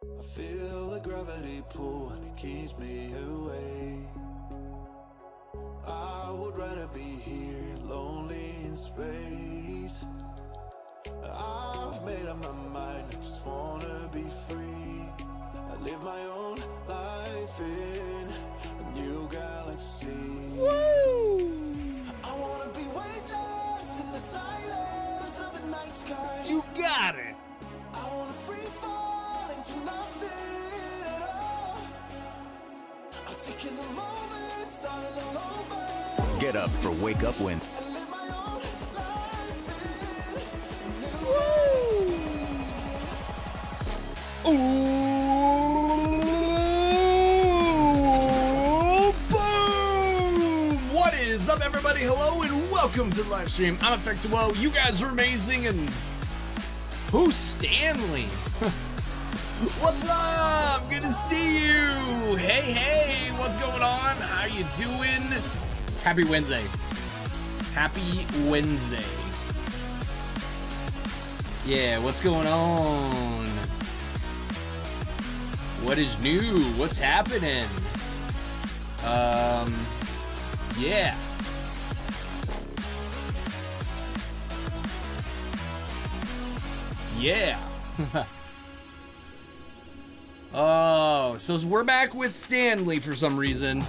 I feel the gravity pull and it keeps me away. I would rather be here, lonely in space. I've made up my mind, I just wanna be free. I live my own life in a new galaxy. Woo! I wanna be weightless in the silence of the night sky. You got it. I wanna free fall into nothing at all. I'm taking the moment, starting all over. Get up for Wake Up When. And live my own life in a new Ooh, boom! What is up, everybody? Hello and welcome to the live stream. I'm Effectuo. You guys are amazing. And who's Stanley? What's up? Good to see you. Hey, what's going on? How you doing? Happy Wednesday. Happy Wednesday. Yeah, what's going on? What is new? What's happening? Yeah. Yeah. Oh, so we're back with Stanley for some reason.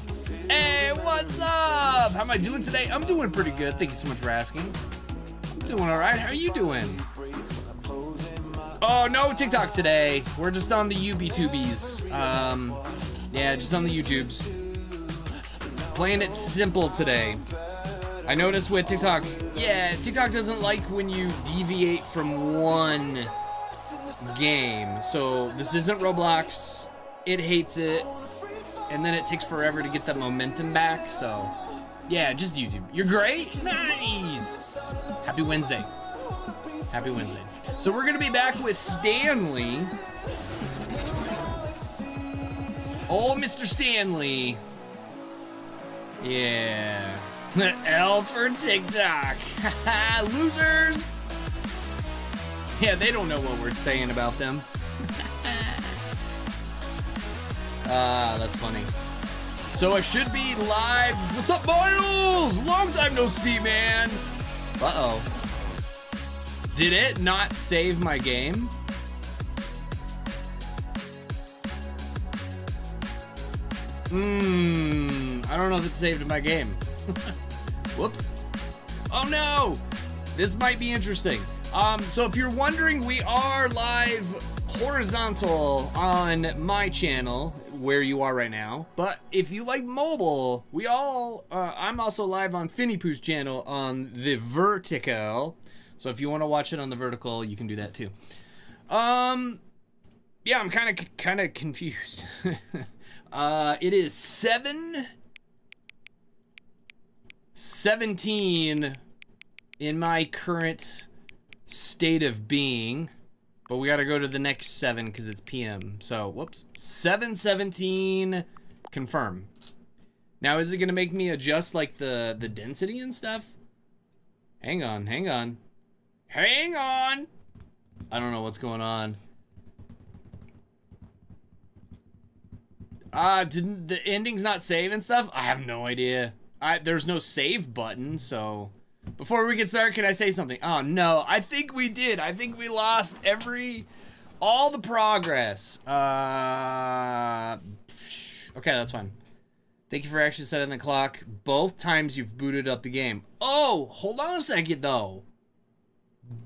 Hey, what's up? How am I doing today? I'm doing pretty good. Thank you so much for asking. I'm doing all right. How are you doing? Oh, no TikTok today. We're just on the UB2Bs. Yeah, just on the YouTubes. Playing it simple today. I noticed with TikTok, yeah, TikTok doesn't like when you deviate from one game. So this isn't Roblox. It hates it. And then it takes forever to get the momentum back. So yeah, just YouTube. You're great. Nice. Happy Wednesday. Happy Wednesday. So we're gonna be back with Stanley. Oh, Mr. Stanley. Yeah. L for TikTok. Losers. Yeah, they don't know what we're saying about them. That's funny. So I should be live. What's up, Miles? Long time no see, man. Uh-oh. Did it not save my game? I don't know if it saved my game. Whoops. Oh no! This might be interesting. So if you're wondering, we are live horizontal on my channel, where you are right now. But if you like mobile, I'm also live on Finny Pooh's channel on the vertical. So if you want to watch it on the vertical, you can do that too. Yeah, I'm kind of confused. It is 7:17 in my current state of being, but we got to go to the next 7 because it's PM. So whoops, 7:17. Confirm. Now, is it gonna make me adjust like the density and stuff? Hang on. I don't know what's going on. Didn't the ending's not save and stuff? I have no idea. There's no save button, so before we get started, can I say something? Oh no, I think we did. I think we lost all the progress. Okay, that's fine. Thank you for actually setting the clock. Both times you've booted up the game. Oh, hold on a second though.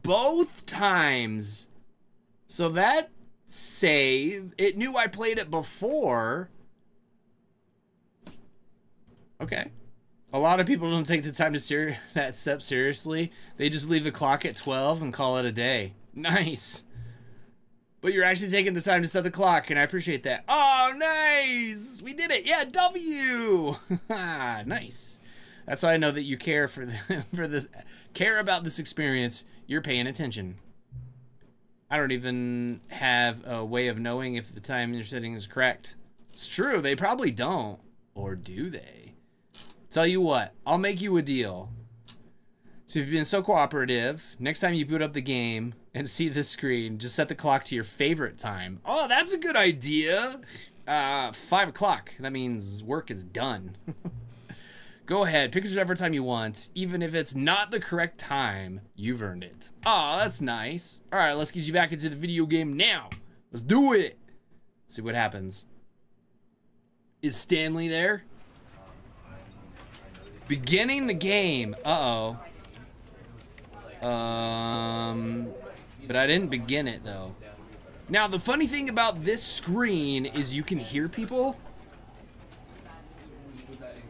Both times. So that save, it knew I played it before. Okay. A lot of people don't take the time to that step seriously. They just leave the clock at 12 and call it a day. Nice. But you're actually taking the time to set the clock, and I appreciate that. Oh, nice. We did it. Yeah, W. Nice. That's how I know that you care for care about this experience. You're paying attention. I don't even have a way of knowing if the time you're setting is correct. It's true, they probably don't. Or do they? Tell you what, I'll make you a deal. So if you've been so cooperative, next time you boot up the game, and see this screen. Just set the clock to your favorite time. Oh, that's a good idea. 5 o'clock. That means work is done. Go ahead, pick whatever time you want. Even if it's not the correct time, you've earned it. Oh, that's nice. All right, let's get you back into the video game now. Let's do it. See what happens. Is Stanley there? Beginning the game. Uh-oh. But I didn't begin it, though. Now, the funny thing about this screen is you can hear people.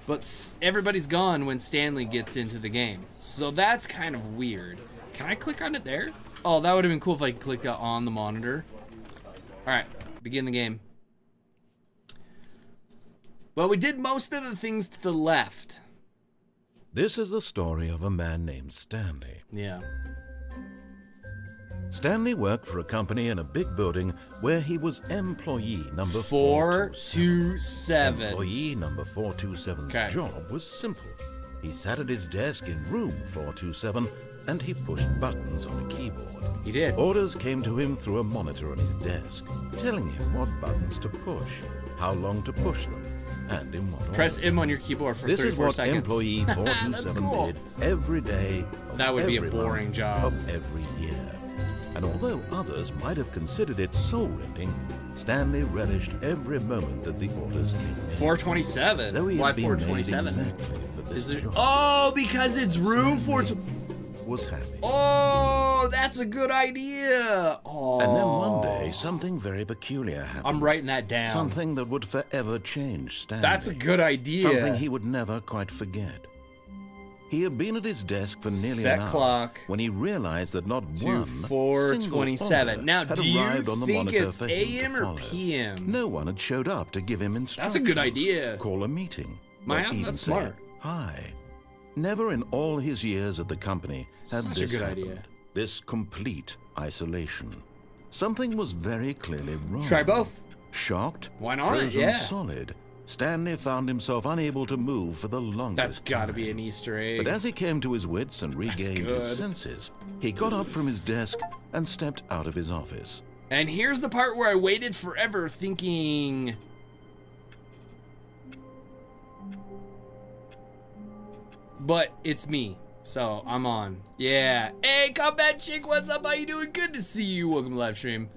But everybody's gone when Stanley gets into the game. So that's kind of weird. Can I click on it there? Oh, that would have been cool if I could click on the monitor. All right, begin the game. Well, we did most of the things to the left. This is the story of a man named Stanley. Yeah. Stanley worked for a company in a big building where he was employee number 427. Employee number 427's Okay. job was simple. He sat at his desk in room 427 and he pushed buttons on a keyboard. He did. Orders came to him through a monitor on his desk, telling him what buttons to push, how long to push them, and in what Press order. M on your keyboard for This 34 is what seconds. employee 427 cool. did every day of That would be a every boring month job. of every year. And although others might have considered it soul-rending, Stanley relished every moment that the orders came in. 427? Though he Why had been made 427? exactly for this Is there... job, Oh, because it's room 420. was happy. Oh, that's a good idea. Oh. And then one day, something very peculiar happened. I'm writing that down. Something that would forever change Stanley. That's a good idea. Something he would never quite forget. He had been at his desk for nearly Set an hour clock when he realized that not to one 427. single Now, order do had you arrived on the think monitor it's for him to AM or follow. PM? No one had showed up to give him instructions. That's a good idea. Call a meeting. My or house, even that's say, smart. Hi. Never in all his years at the company had Such a this good happened. idea. This complete isolation. Something was very clearly wrong. Try both. Shocked, Why not? frozen Yeah. solid, Stanley found himself unable to move for the longest That's got to time. be an Easter egg. But as he came to his wits and regained good. his senses, he got up from his desk and stepped out of his office. And here's the part where I waited forever thinking... But it's me, so I'm on. Yeah. Hey, Combat Chick, what's up? How you doing? Good to see you. Welcome to live stream.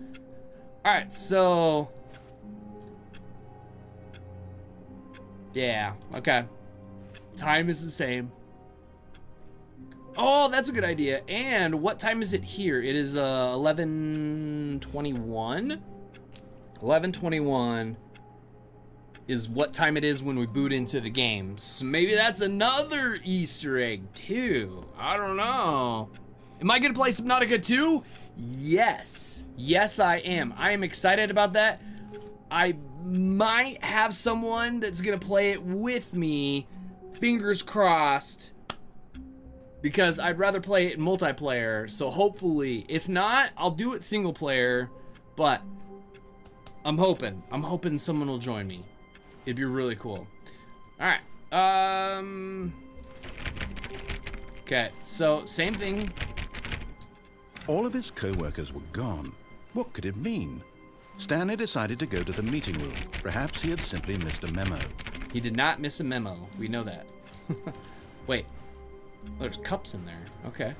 All right, so... Yeah, okay. Time is the same. Oh, that's a good idea. And what time is it here? It is 11:21. 11:21 is what time it is when we boot into the game. So maybe that's another Easter egg too. I don't know. Am I gonna play Subnautica 2? Yes. Yes, I am. I am excited about that. I might have someone that's gonna play it with me. Fingers crossed. Because I'd rather play it in multiplayer. So hopefully, if not, I'll do it single player. But I'm hoping someone will join me. It'd be really cool. All right. Okay. So same thing. All of his co-workers were gone. What could it mean? Stanley decided to go to the meeting room. Perhaps he had simply missed a memo. He did not miss a memo. We know that. Wait. There's cups in there. Okay.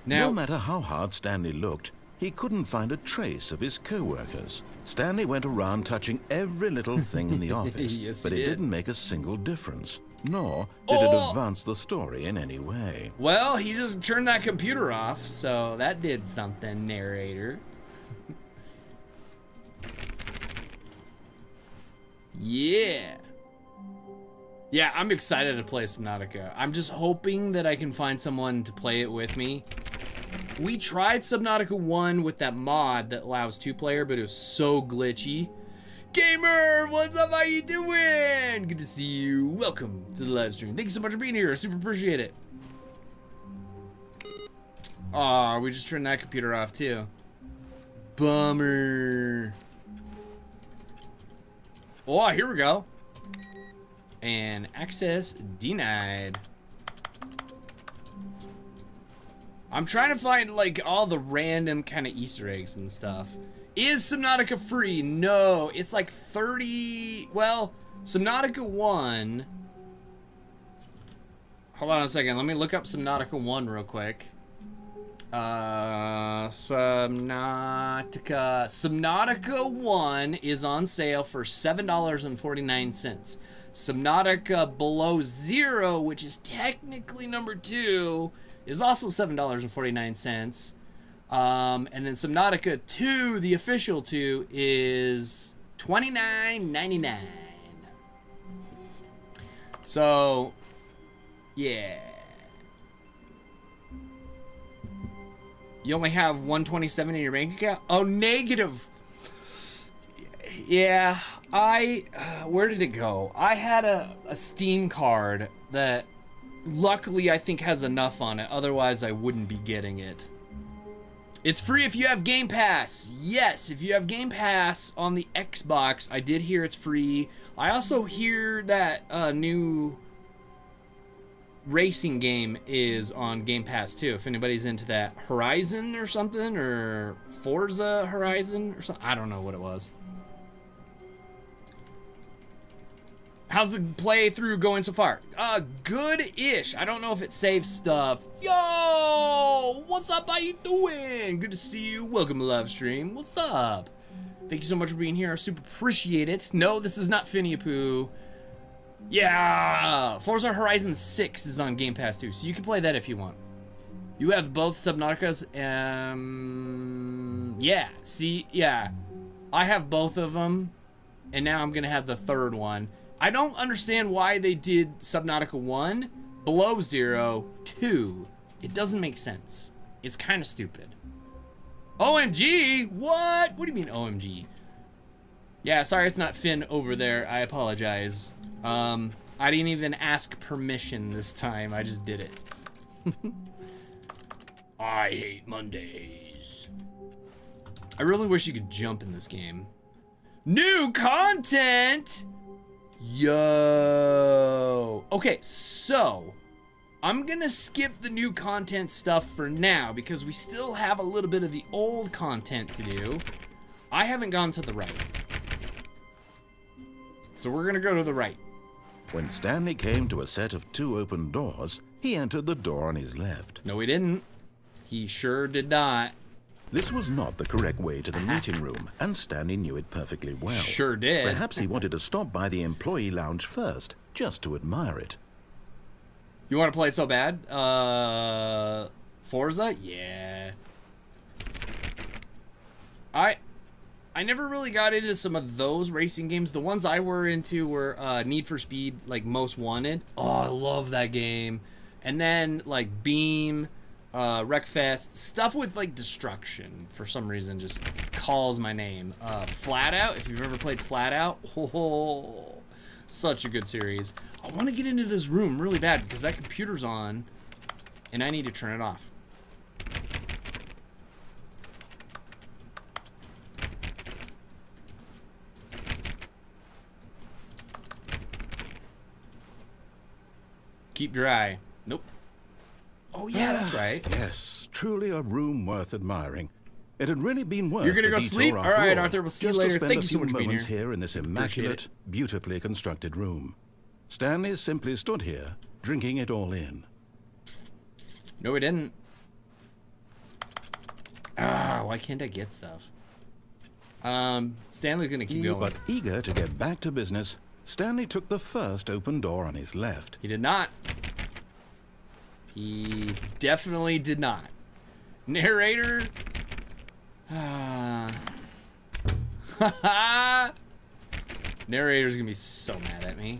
Now, No matter how hard Stanley looked, he couldn't find a trace of his co-workers. Stanley went around touching every little thing in the office, Yes, but he it did. didn't make a single difference, nor did it advance the story in any way. well, he just turned that computer off, so that did something, narrator. Yeah. Yeah, I'm excited to play Subnautica. I'm just hoping that I can find someone to play it with me. We tried Subnautica 1 with that mod that allows 2-player, but it was so glitchy. Gamer, what's up? How you doing? Good to see you. Welcome to the live stream. Thank you so much for being here. I super appreciate it. Aw, we just turned that computer off too. Bummer. Oh, here we go. And access denied. I'm trying to find like all the random kind of Easter eggs and stuff. Is Subnautica free? No, it's like 30. Well, Subnautica 1. Hold on a second. Let me look up Subnautica 1 real quick. Subnautica 1 is on sale for $7.49. Subnautica Below Zero, which is technically number 2, is also $7.49. And then Subnautica 2, the official 2, is $29.99. So, yeah. You only have 127 in your bank account? Oh, negative. Yeah, where did it go? I had a Steam card that luckily I think has enough on it. Otherwise, I wouldn't be getting it. It's free if you have Game Pass. Yes, if you have Game Pass on the Xbox, I did hear it's free. I also hear that new racing game is on Game Pass too. If anybody's into that, Horizon or something, or Forza Horizon or something. I don't know what it was. How's the playthrough going so far? Good-ish. I don't know if it saves stuff. Yo! What's up? How you doing? Good to see you. Welcome to live stream. What's up? Thank you so much for being here. I super appreciate it. No, this is not Finny Pooh. Yeah! Forza Horizon 6 is on Game Pass too, so you can play that if you want. You have both Subnauticas. Yeah. See, yeah. I have both of them, and now I'm gonna have the third one. I don't understand why they did Subnautica 1, Below Zero, 2. It doesn't make sense. It's kind of stupid. OMG? What? What do you mean OMG? Yeah, sorry it's not Finn over there. I apologize. I didn't even ask permission this time. I just did it. I hate Mondays. I really wish you could jump in this game. New content! Yo. Okay, so I'm gonna skip the new content stuff for now because we still have a little bit of the old content to do. I haven't gone to the right. So we're gonna go to the right. When Stanley came to a set of 2 open doors, he entered the door on his left. No, he didn't. He sure did not. This was not the correct way to the meeting room, and Stanley knew it perfectly well. Sure did. Perhaps he wanted to stop by the employee lounge first, just to admire it. You want to play it so bad? Forza? Yeah. I never really got into some of those racing games. The ones I were into were Need for Speed, like Most Wanted. Oh, I love that game. And then like Beam, Wreckfest, stuff with like destruction for some reason just calls my name. Flat Out, if you've ever played Flat Out, oh, such a good series. I want to get into this room really bad because that computer's on and I need to turn it off. Keep dry. Nope. Oh yeah, that's right. Yes, truly a room worth admiring. It had really been worth You're gonna the go detour sleep? after All right, all, Arthur, we'll see you just to later. spend Thank a you so few much for being moments here. here in this Appreciate immaculate, beautifully constructed room. Stanley simply stood here, drinking it all in. No, we didn't. Ah, why can't I get stuff? Stanley's gonna keep going. But eager to get back to business, Stanley took the first open door on his left. He did not. He definitely did not. Narrator. Narrator's gonna be so mad at me.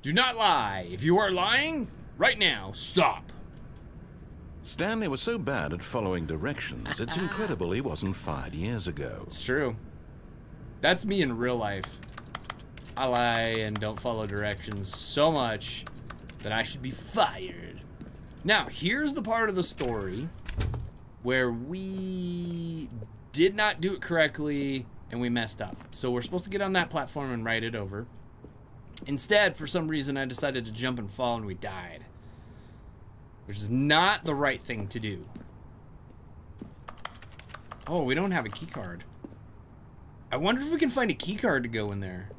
Do not lie. If you are lying, right now, stop. Stanley was so bad at following directions, it's incredible he wasn't fired years ago. It's true. That's me in real life. I lie and don't follow directions so much that I should be fired. Now, here's the part of the story where we did not do it correctly and we messed up. So we're supposed to get on that platform and ride it over. Instead, for some reason, I decided to jump and fall, and we died. Which is not the right thing to do. Oh, we don't have a key card. I wonder if we can find a key card to go in there.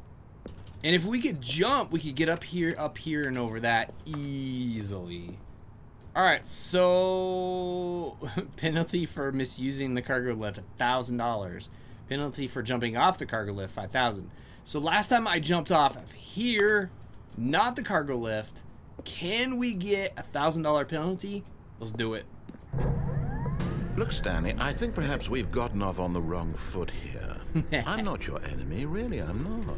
And if we could jump, we could get up here, and over that easily. Alright, so... penalty for misusing the cargo lift, $1,000. Penalty for jumping off the cargo lift, $5,000. So last time I jumped off of here, not the cargo lift. Can we get a $1,000 penalty? Let's do it. Look, Stanley, I think perhaps we've gotten off on the wrong foot here. I'm not your enemy, really, I'm not.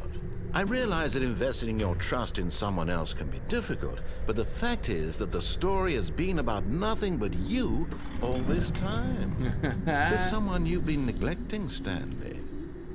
I realize that investing your trust in someone else can be difficult, but the fact is that the story has been about nothing but you all this time. There's someone you've been neglecting, Stanley.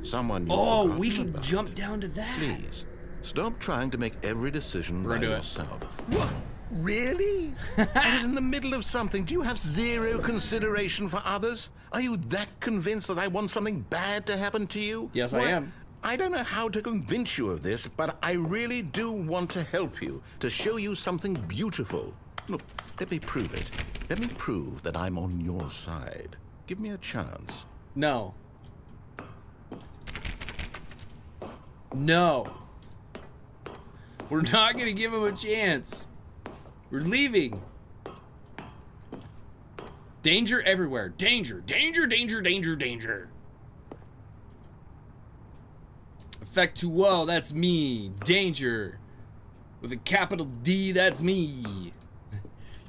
Someone you've forgotten we could about. jump down to that. Please, stop trying to make every decision by do it. yourself. What? Really? I was in the middle of something. Do you have zero consideration for others? Are you that convinced that I want something bad to happen to you? Yes, I am. I don't know how to convince you of this, but I really do want to help you, to show you something beautiful. Look, let me prove it. Let me prove that I'm on your side. Give me a chance. No. No. We're not gonna give him a chance. We're leaving. Danger everywhere. Danger, danger, danger, danger, danger. Effectual, that's me. Danger. With a capital D, that's me.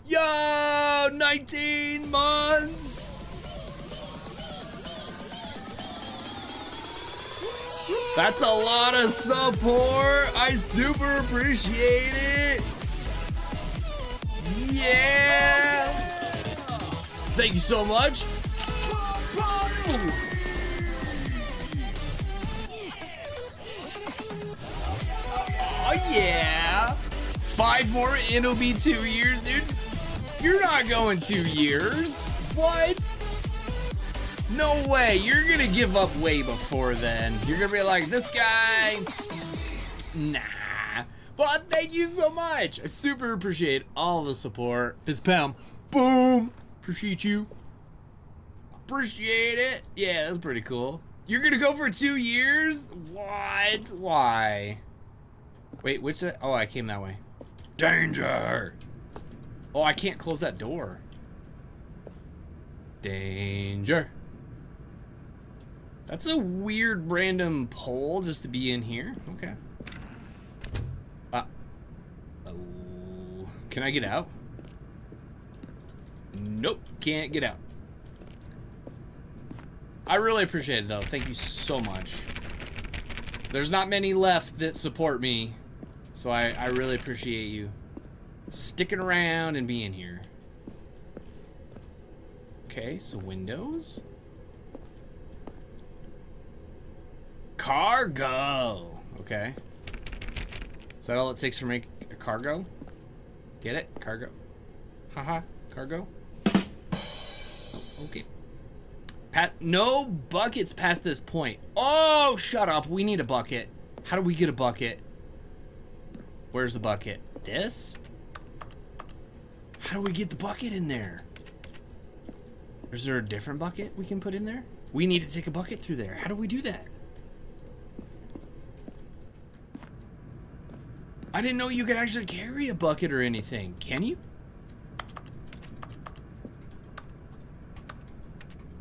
Yo, 19 months. That's a lot of support. I super appreciate it. Yeah. Thank you so much. Oh yeah. 5 more and it'll be 2 years, dude. You're not going 2 years. What? No way. You're gonna give up way before then. You're gonna be like, this guy. Nah. But thank you so much. I super appreciate all the support. Fist pound. Boom. Appreciate you. Appreciate it. Yeah, that's pretty cool. You're gonna go for 2 years? What? Why? Wait, which? Oh, I came that way. Danger! Oh, I can't close that door. Danger. That's a weird random pole just to be in here. Okay. Oh. Can I get out? Nope, can't get out. I really appreciate it though. Thank you so much. There's not many left that support me, so I really appreciate you sticking around and being here. Okay, so windows. Cargo. Okay. Is that all it takes to make a cargo? Get it? Cargo. Haha. Cargo. Okay. No buckets past this point. Oh, shut up. We need a bucket. How do we get a bucket? Where's the bucket? This? How do we get the bucket in there? Is there a different bucket we can put in there? We need to take a bucket through there. How do we do that? I didn't know you could actually carry a bucket or anything. Can you?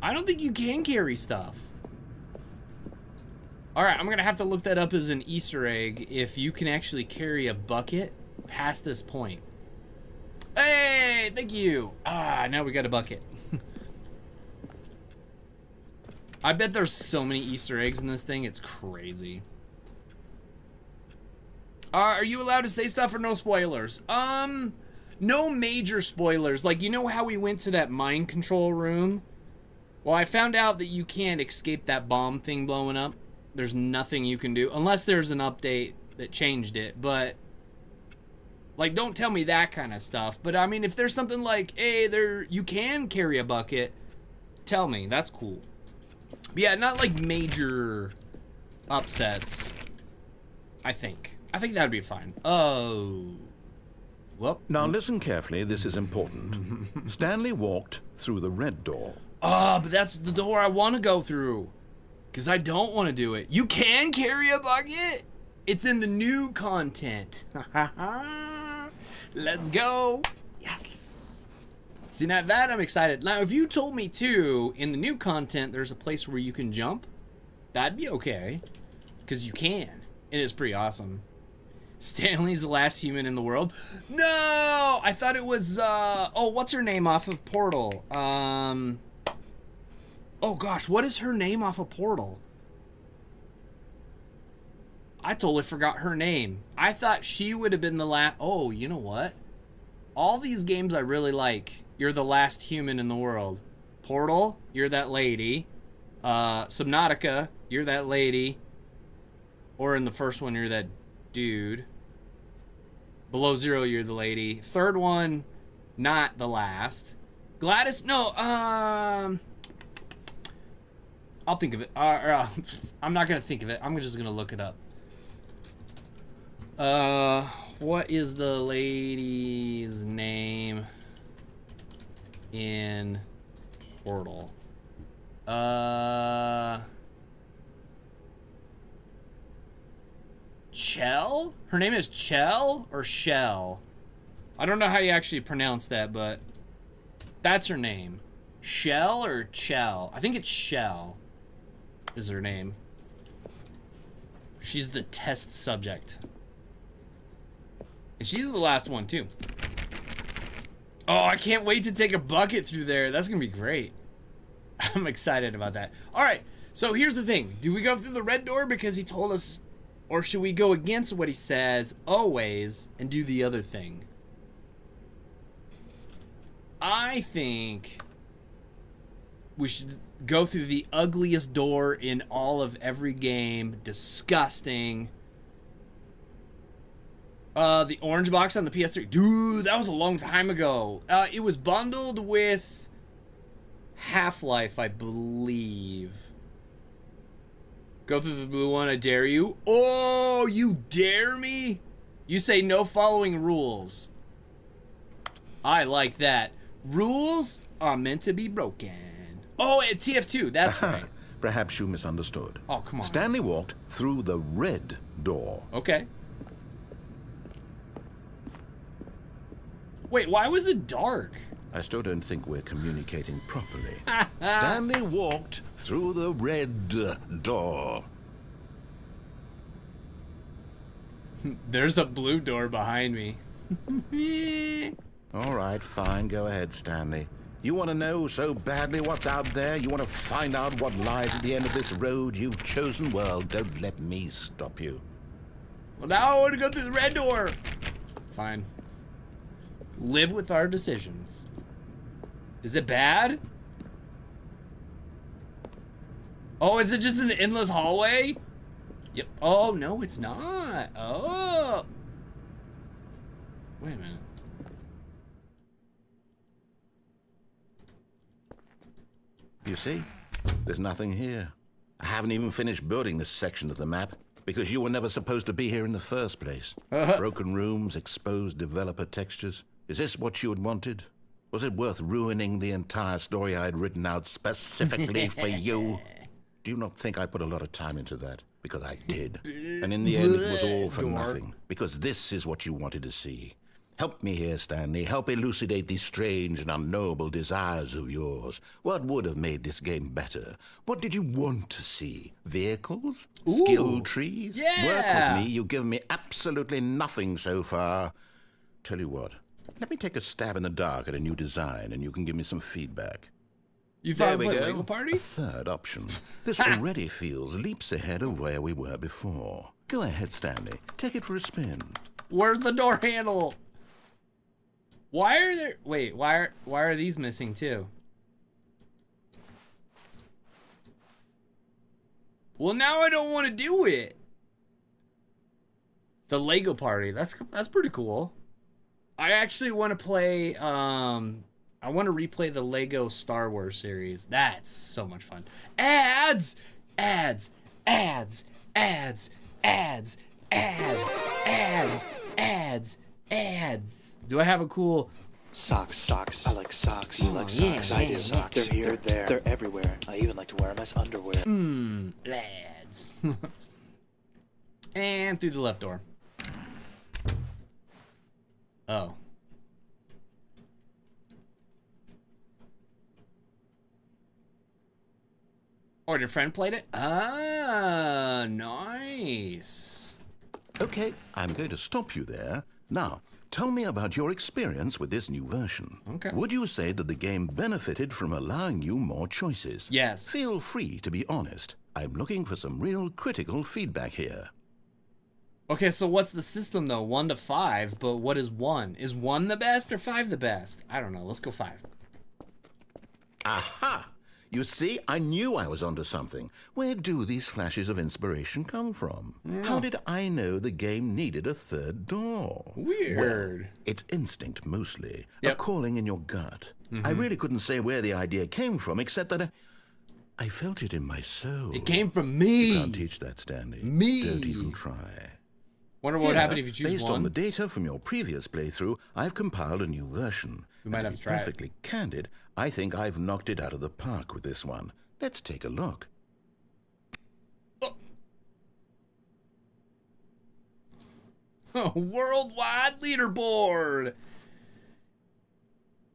I don't think you can carry stuff. Alright, I'm gonna have to look that up as an Easter egg if you can actually carry a bucket past this point. Hey, thank you. Ah, now we got a bucket. I bet there's so many Easter eggs in this thing, it's crazy. Are you allowed to say stuff or no spoilers? No major spoilers. Like, you know how we went to that mind control room? Well, I found out that you can't escape that bomb thing blowing up. There's nothing you can do, unless there's an update that changed it, but... Like, don't tell me that kind of stuff. But, I mean, if there's something like, hey, you can carry a bucket, tell me. That's cool. But yeah, not like major upsets. I think that'd be fine. Oh. Well. Now listen carefully, this is important. Stanley walked through the red door. Oh, but that's the door I want to go through. Because I don't want to do it. You can carry a bucket? It's in the new content. Let's go. Yes. See, now that I'm excited. Now, if you told me, too, in the new content, there's a place where you can jump, that'd be okay. Because you can. It is pretty awesome. Stanley's the last human in the world. No! I thought it was, oh, what's her name off of Portal? Oh gosh, what is her name off of Portal? I totally forgot her name. I thought she would have been the last. Oh, you know what? All these games I really like. You're the last human in the world. Portal, you're that lady. Subnautica, you're that lady. Or in the first one, you're that dude. Below Zero, you're the lady. Third one, not the last. Gladys, no, I'll think of it. I'm not gonna think of it. I'm just gonna look it up. What is the lady's name in Portal? Chell? Her name is Chell or Shell? I don't know how you actually pronounce that, but that's her name. Shell or Chell? I think it's Shell is her name. She's the test subject. And she's the last one, too. Oh, I can't wait to take a bucket through there. That's going to be great. I'm excited about that. All right, so here's the thing. Do we go through the red door because he told us, or should we go against what he says always and do the other thing? I think we should go through the ugliest door in all of every game. Disgusting. The orange box on the PS3. Dude, that was a long time ago. It was bundled with Half-Life, I believe. Go through the blue one, I dare you. Oh, you dare me? You say no following rules. I like that. Rules are meant to be broken. Oh, at TF2, that's right. Perhaps you misunderstood. Oh, come on. Stanley walked through the red door. Okay. Wait, why was it dark? I still don't think we're communicating properly. Stanley walked through the red door. There's a blue door behind me. All right, fine. Go ahead, Stanley. You want to know so badly what's out there? You want to find out what lies at the end of this road you've chosen? Well, don't let me stop you. Well, now I want to go through the red door. Fine. Live with our decisions. Is it bad? Oh, is it just an endless hallway? Yep. Oh, no, it's not. Oh. Wait a minute. You see? There's nothing here. I haven't even finished building this section of the map because you were never supposed to be here in the first place. Broken rooms, exposed developer textures. Is this what you had wanted? Was it worth ruining the entire story I had written out specifically for you? Do you not think I put a lot of time into that? Because I did. And in the end, it was all for nothing. Because this is what you wanted to see. Help me here, Stanley. Help elucidate these strange and unknowable desires of yours. What would have made this game better? What did you want to see? Vehicles? Ooh. Skill trees? Yeah. Work with me. You've given me absolutely nothing so far. Tell you what. Let me take a stab in the dark at a new design, and you can give me some feedback. You found There we a go. Lego party? A third option. This already feels leaps ahead of where we were before. Go ahead, Stanley. Take it for a spin. Where's the door handle? Why are there... Wait, why are these missing too? Well, now I don't want to do it. The Lego party. That's pretty cool. I actually want to play... I I want to replay the Lego Star Wars series. That's so much fun. Ads! Ads! Ads! Ads! Ads! Ads! Ads! Ads! Ads! Do I have a cool... Socks. I like socks. You like socks? I do. Socks. They're here, they're everywhere. I even like to wear them as underwear. Lads. And through the left door. Oh. Or your friend played it? Ah, nice. Okay, I'm going to stop you there. Now, tell me about your experience with this new version. Okay. Would you say that the game benefited from allowing you more choices? Yes. Feel free to be honest. I'm looking for some real critical feedback here. Okay, so what's the system though? 1 to 5, but what is 1? Is 1 the best or 5 the best? I don't know. Let's go 5. Aha! You see, I knew I was onto something. Where do these flashes of inspiration come from? How did I know the game needed a third door? Weird. Well, it's instinct mostly. Yep. A calling in your gut. I really couldn't say where the idea came from, except that I felt it in my soul. It came from me. You can't teach that, Stanley. Me. Don't even try. Wonder what would Here, happen if you choose based 1. on the data from your previous playthrough, I've compiled a new version. We might And have to to be try it. perfectly candid, I think I've knocked it out of the park with this one. Let's take a look. Worldwide leaderboard.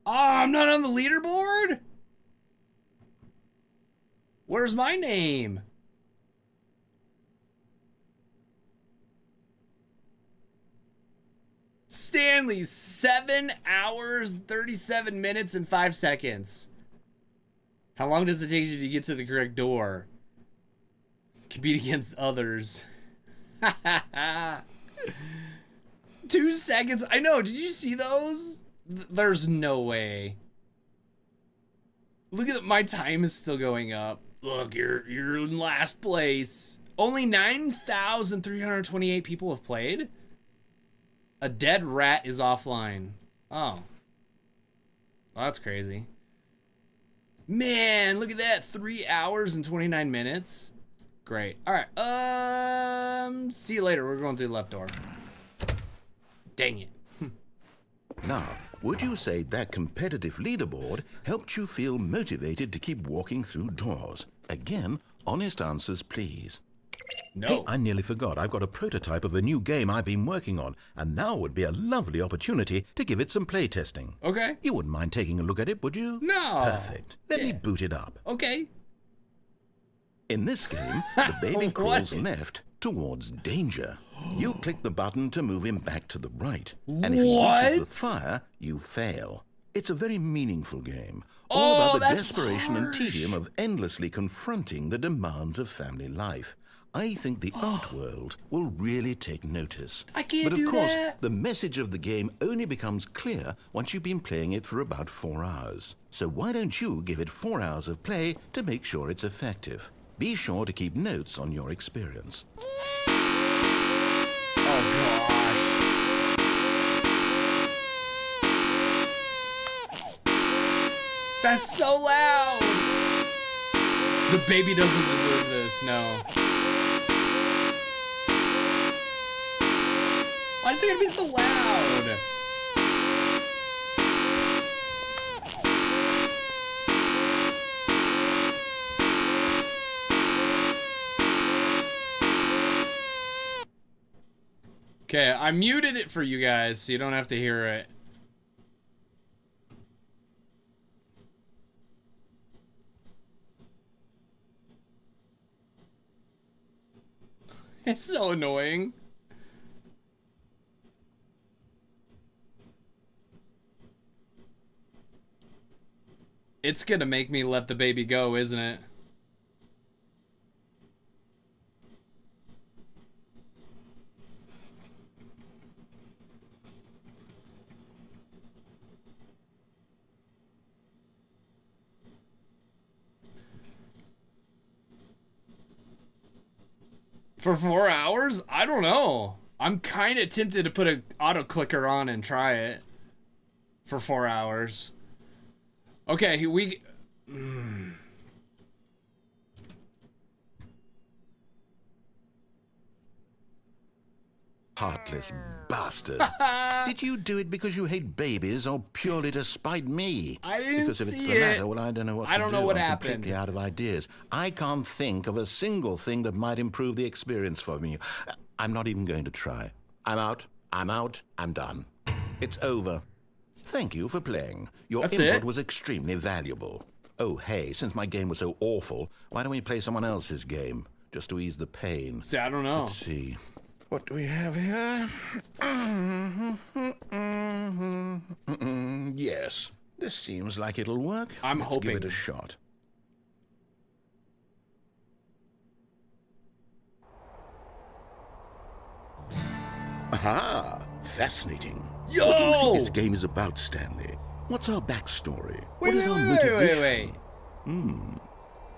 Oh, I'm not on the leaderboard? Where's my name? Stanley, 7 hours, 37 minutes, and 5 seconds. How long does it take you to get to the correct door? Compete against others. 2 seconds. I know. Did you see those? There's no way. Look at that. My time is still going up. Look, you're in last place. Only 9,328 people have played. A dead rat is offline. Oh. Well, that's crazy. Man, look at that. 3 hours and 29 minutes. Great. All right. See you later. We're going through the left door. Dang it. Now, would you say that competitive leaderboard helped you feel motivated to keep walking through doors? Again, honest answers, please. No. Hey, I nearly forgot. I've got a prototype of a new game I've been working on, and now would be a lovely opportunity to give it some play testing. Okay. You wouldn't mind taking a look at it, would you? No. Perfect. Let me Yeah. boot it up. Okay. In this game, the baby What? crawls left towards danger. You click the button to move him back to the right. And if he reaches the What? fire, you fail. It's a very meaningful game. Oh, All about the that's desperation and harsh. tedium of endlessly confronting the demands of family life. I think the art world will really take notice. I can't But of do course, that. the message of the game only becomes clear once you've been playing it for about 4 hours. So why don't you give it 4 hours of play to make sure it's effective? Be sure to keep notes on your experience. Oh, gosh. That's so loud. The baby doesn't deserve this, no. Why is it gonna be so loud? Okay, I muted it for you guys so you don't have to hear it. It's so annoying. It's gonna make me let the baby go, isn't it? For 4 hours? I don't know. I'm kind of tempted to put an auto clicker on and try it for 4 hours. Okay, we... Heartless bastard. Did you do it because you hate babies or purely to spite me? I didn't Because if it's see the latter, it. well, I don't know what to do. I don't know what I'm happened. completely out of ideas. I can't think of a single thing that might improve the experience for me. I'm not even going to try. I'm out. I'm done. It's over. Thank you for playing. Your That's input it? was extremely valuable. Oh, hey, since my game was so awful, why don't we play someone else's game? Just to ease the pain. See, I don't know. Let's see. What do we have here? Yes, this seems like it'll work. I'm Let's hoping. give it a shot. Aha! Fascinating. Yo! What do you think this game is about, Stanley? What's our backstory? What is our wait, motivation? wait.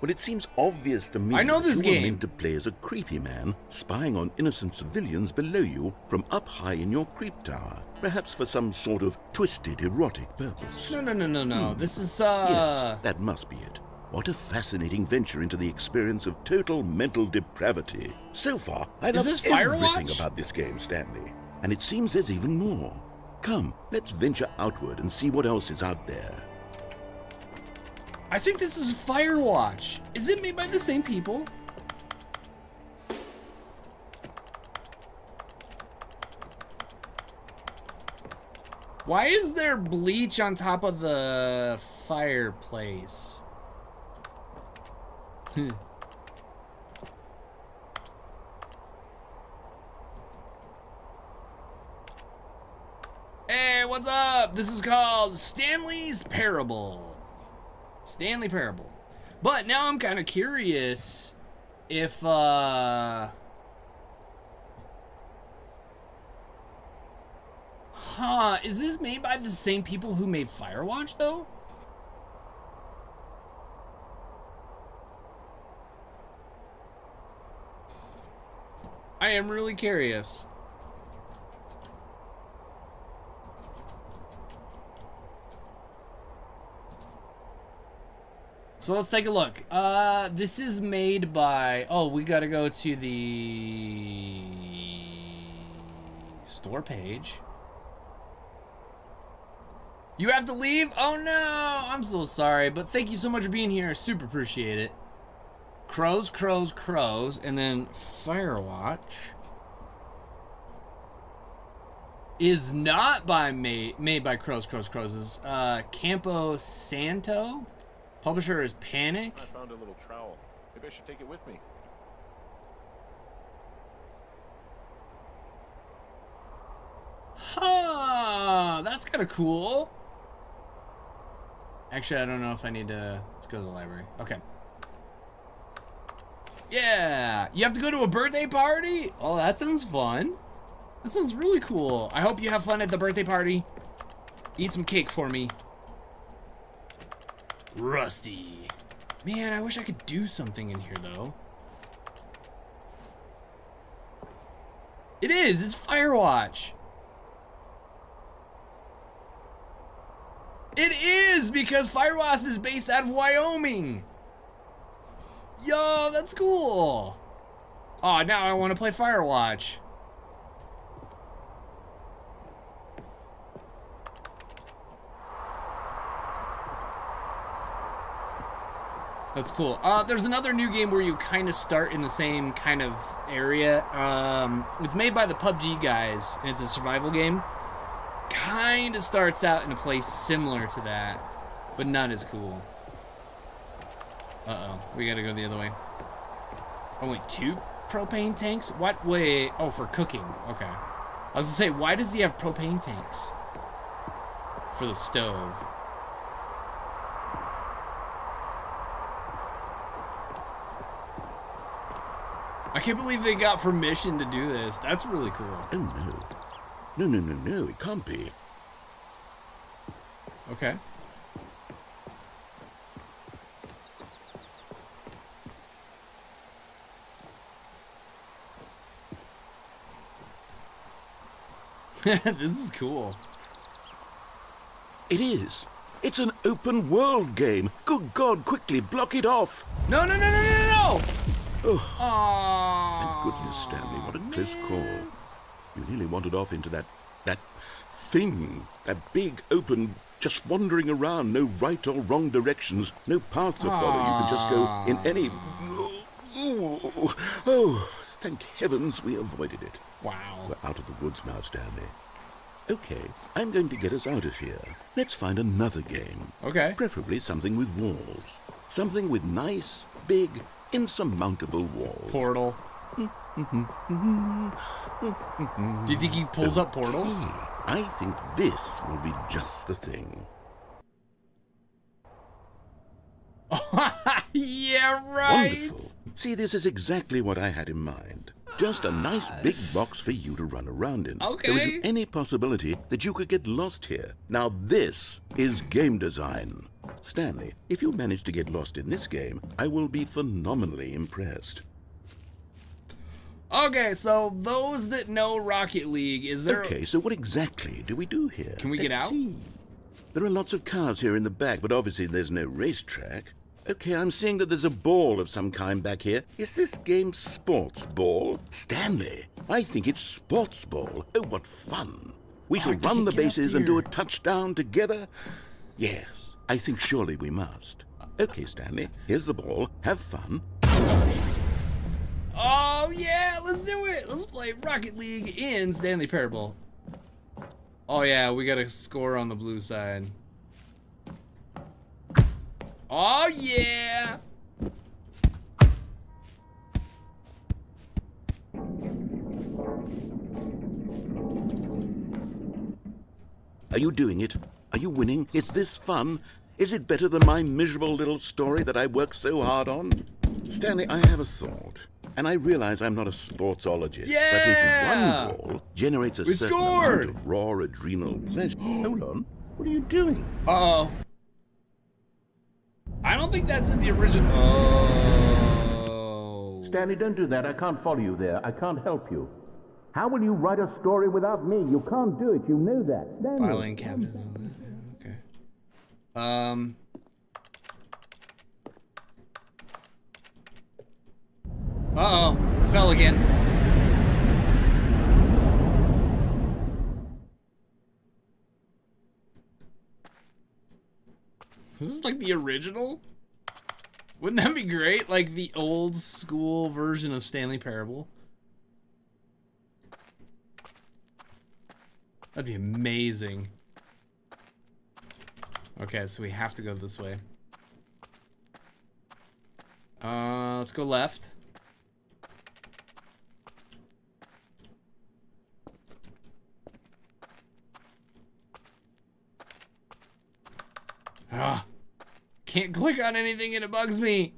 Well, it seems obvious to me I know that this you game. are meant to play as a creepy man, spying on innocent civilians below you from up high in your creep tower, perhaps for some sort of twisted, erotic purpose. No. This is, Yes, that must be it. What a fascinating venture into the experience of total mental depravity. So far, I Is love this everything Firewatch? about this game, Stanley. And it seems there's even more. Come, let's venture outward and see what else is out there. I think this is Firewatch. Is it made by the same people? Why is there bleach on top of the fireplace? Hey, what's up? This is called Stanley's Parable. Stanley Parable. But now I'm kind of curious if, is this made by the same people who made Firewatch, though? I am really curious. So let's take a look. This is made by... Oh, we gotta go to the store page. You have to leave? Oh no, I'm so sorry, but thank you so much for being here. I super appreciate it. Crows, and then Firewatch is not made by Crows. Is Campo Santo. Publisher is Panic. I found a little trowel. Maybe I should take it with me. Huh, that's kind of cool. Actually, I don't know if I need to... Let's go to the library. Okay. Yeah, you have to go to a birthday party? Oh, that sounds fun. That sounds really cool. I hope you have fun at the birthday party. Eat some cake for me. Rusty. Man, I wish I could do something in here, though. It is. It's Firewatch. It is, because Firewatch is based out of Wyoming. Yo, that's cool. Oh, now I want to play Firewatch. That's cool. There's another new game where you kind of start in the same kind of area. It's made by the PUBG guys, and it's a survival game. Kind of starts out in a place similar to that, but not as cool. Uh-oh, we gotta go the other way. Oh, wait, 2 propane tanks? What? Wait, oh, for cooking. Okay. I was gonna say, why does he have propane tanks? For the stove. I can't believe they got permission to do this. That's really cool. Oh, no. No, it can't be. Okay. It is. It's an open world game. Good God, quickly block it off. No, no, no, no, no, no, no! Oh, Aww. thank goodness, Stanley. What a close call. You nearly wandered off into that thing. That big, open, just wandering around. No right or wrong directions. No path to follow. You can just go in any... Oh, thank heavens we avoided it. Wow. We're out of the woods now, Stanley. Okay, I'm going to get us out of here. Let's find another game. Okay. Preferably something with walls. Something with nice, big, insurmountable walls. Portal. Do you think he pulls up Portal? I think this will be just the thing. Yeah, right. Wonderful. See, this is exactly what I had in mind. Just a nice big box for you to run around in. Okay. There isn't any possibility that you could get lost here. Now this is game design. Stanley, if you manage to get lost in this game, I will be phenomenally impressed. Okay, so those that know Rocket League, is there... Okay, so what exactly do we do here? Can we get Let's out? see. There are lots of cars here in the back, but obviously there's no racetrack. Okay, I'm seeing that there's a ball of some kind back here. Is this game sports ball? Stanley, I think it's sports ball. Oh, what fun. We shall run the bases and do a touchdown together. Yes, I think surely we must. Okay, Stanley, here's the ball. Have fun. Oh, yeah, let's do it. Let's play Rocket League in Stanley Parable. Oh, yeah, we got to score on the blue side. Oh, yeah. Are you doing it? Are you winning? Is this fun? Is it better than my miserable little story that I worked so hard on? Stanley, I have a thought. And I realize I'm not a sportsologist. Yeah! But if one ball generates a certain scored! amount of raw adrenal pleasure... Hold on. What are you doing? Uh-oh. I don't think that's in the original. Oh. Stanley, don't do that. I can't follow you there. I can't help you. How will you write a story without me? You can't do it. You know that. Stanley. Filing cabinet. Okay. Uh-oh. Fell again. This is like the original? Wouldn't that be great? Like the old school version of Stanley Parable? That'd be amazing. Okay, so we have to go this way. Let's go left. Ah. Can't click on anything and it bugs me.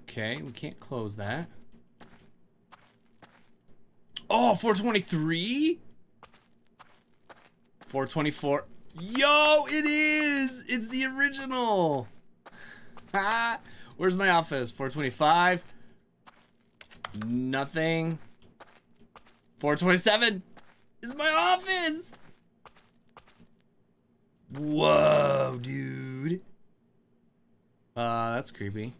Okay, we can't close that. Oh, 423? 424. Yo, it is! It's the original! Ha! Where's my office? 425. Nothing. 427 is my office. Whoa, dude. That's creepy.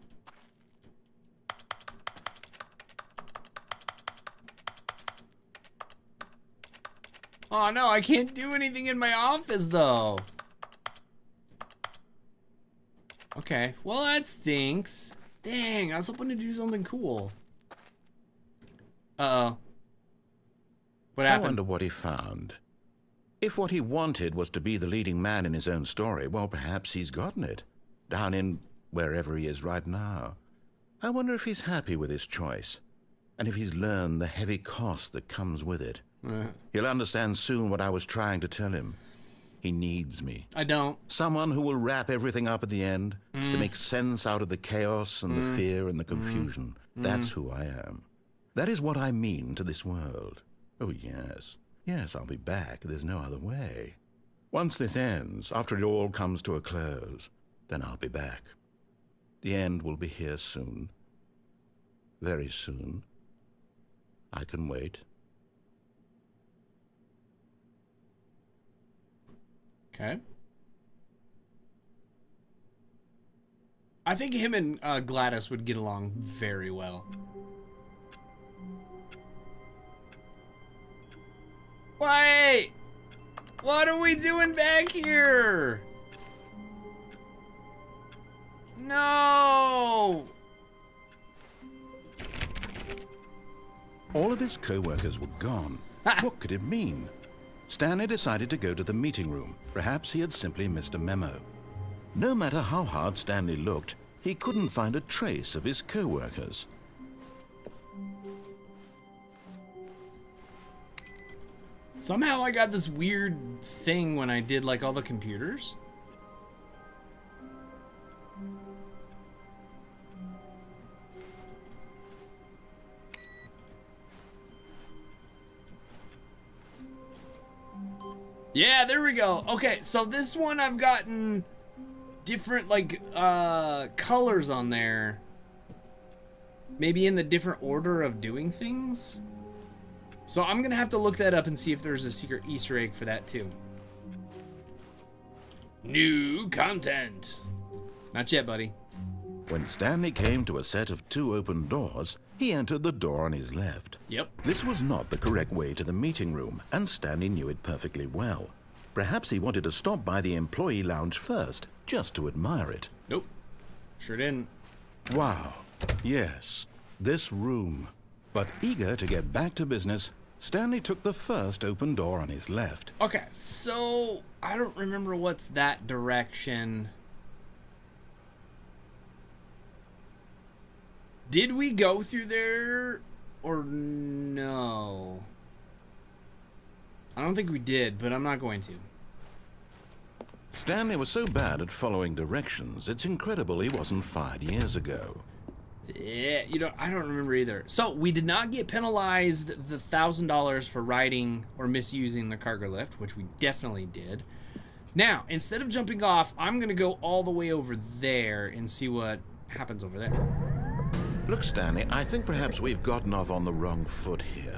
Oh no, I can't do anything in my office though. Okay, well that stinks. Dang, I was hoping to do something cool. Uh-oh. What happened? I wonder what he found. If what he wanted was to be the leading man in his own story, well, perhaps he's gotten it. Down in wherever he is right now. I wonder if he's happy with his choice. And if he's learned the heavy cost that comes with it. He'll understand soon what I was trying to tell him. He needs me. I don't. Someone who will wrap everything up at the end to make sense out of the chaos and the fear and the confusion. That's who I am. That is what I mean to this world. Oh, yes. Yes, I'll be back. There's no other way. Once this ends, after it all comes to a close, then I'll be back. The end will be here soon. Very soon. I can wait. Okay. I think him and Gladys would get along very well. Wait! What are we doing back here? No! All of his co-workers were gone. What could it mean? Stanley decided to go to the meeting room. Perhaps he had simply missed a memo. No matter how hard Stanley looked, he couldn't find a trace of his co-workers. Somehow I got this weird thing when I did like all the computers. Yeah, there we go. Okay, so this one I've gotten different like colors on there. Maybe in the different order of doing things. So I'm gonna have to look that up and see if there's a secret Easter egg for that too. New content. Not yet, buddy. When Stanley came to a set of 2 open doors, he entered the door on his left. Yep. This was not the correct way to the meeting room, and Stanley knew it perfectly well. Perhaps he wanted to stop by the employee lounge first, just to admire it. Nope. Sure didn't. Wow. Yes, this room. But eager to get back to business, Stanley took the first open door on his left. Okay, so I don't remember what's that direction. Did we go through there or no? I don't think we did, but I'm not going to. Stanley was so bad at following directions, it's incredible he wasn't fired years ago. Yeah, I don't remember either. So we did not get penalized the $1,000 for riding or misusing the cargo lift, which we definitely did. Now, instead of jumping off, I'm going to go all the way over there and see what happens over there. Look, Stanley, I think perhaps we've gotten off on the wrong foot here.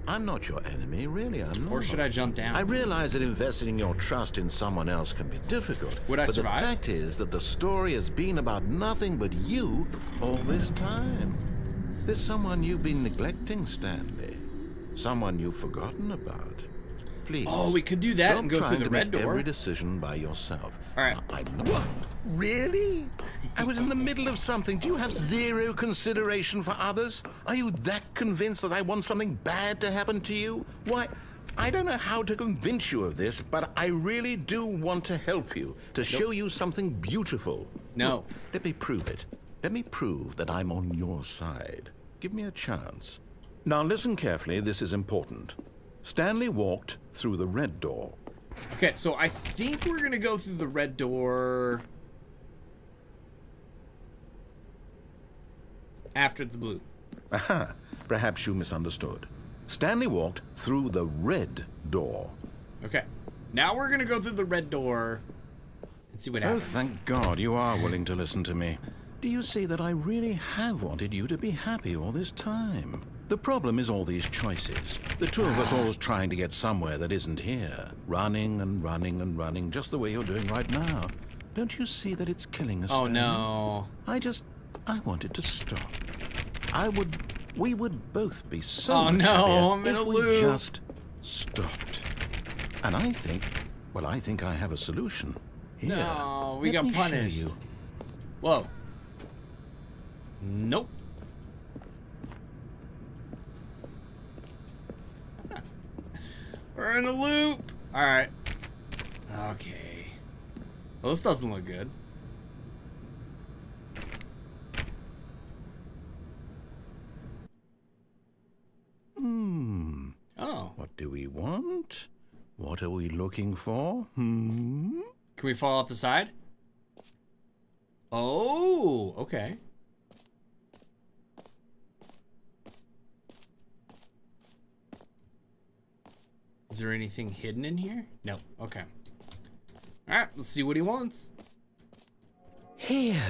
I'm not your enemy, really, I'm not. Or should I jump down? I realize that investing your trust in someone else can be difficult. Would I but survive? The fact is that the story has been about nothing but you all this time. There's someone you've been neglecting, Stanley. Someone you've forgotten about. Please. Oh, we could do that stop and go through trying the to red make door. every decision by yourself. All right. I know. What? Really? I was in the middle of something. Do you have zero consideration for others? Are you that convinced that I want something bad to happen to you? Why, I don't know how to convince you of this, but I really do want to help you, to show you something beautiful. No. Look, let me prove it. Let me prove that I'm on your side. Give me a chance. Now listen carefully, this is important. Stanley walked through the red door. Okay, so I think we're going to go through the red door after the blue. Aha, perhaps you misunderstood. Stanley walked through the red door. Okay, now we're going to go through the red door and see what Oh, happens. thank God you are willing to listen to me. Do you see that I really have wanted you to be happy all this time? The problem is all these choices. The two of us always trying to get somewhere that isn't here. Running and running and running, just the way you're doing right now. Don't you see that it's killing us? Oh, Stanley? no. I wanted to stop. We would both be so Oh, much no, happier I'm in if a we loop. just stopped. And I think I have a solution. Here, No, we let got me show punished. you. Whoa. Nope. We're in a loop. All right. Okay. Well, this doesn't look good. Oh. What do we want? What are we looking for? Hmm? Can we fall off the side? Oh, okay. Is there anything hidden in here? No. Okay. All right, let's see what he wants. Here.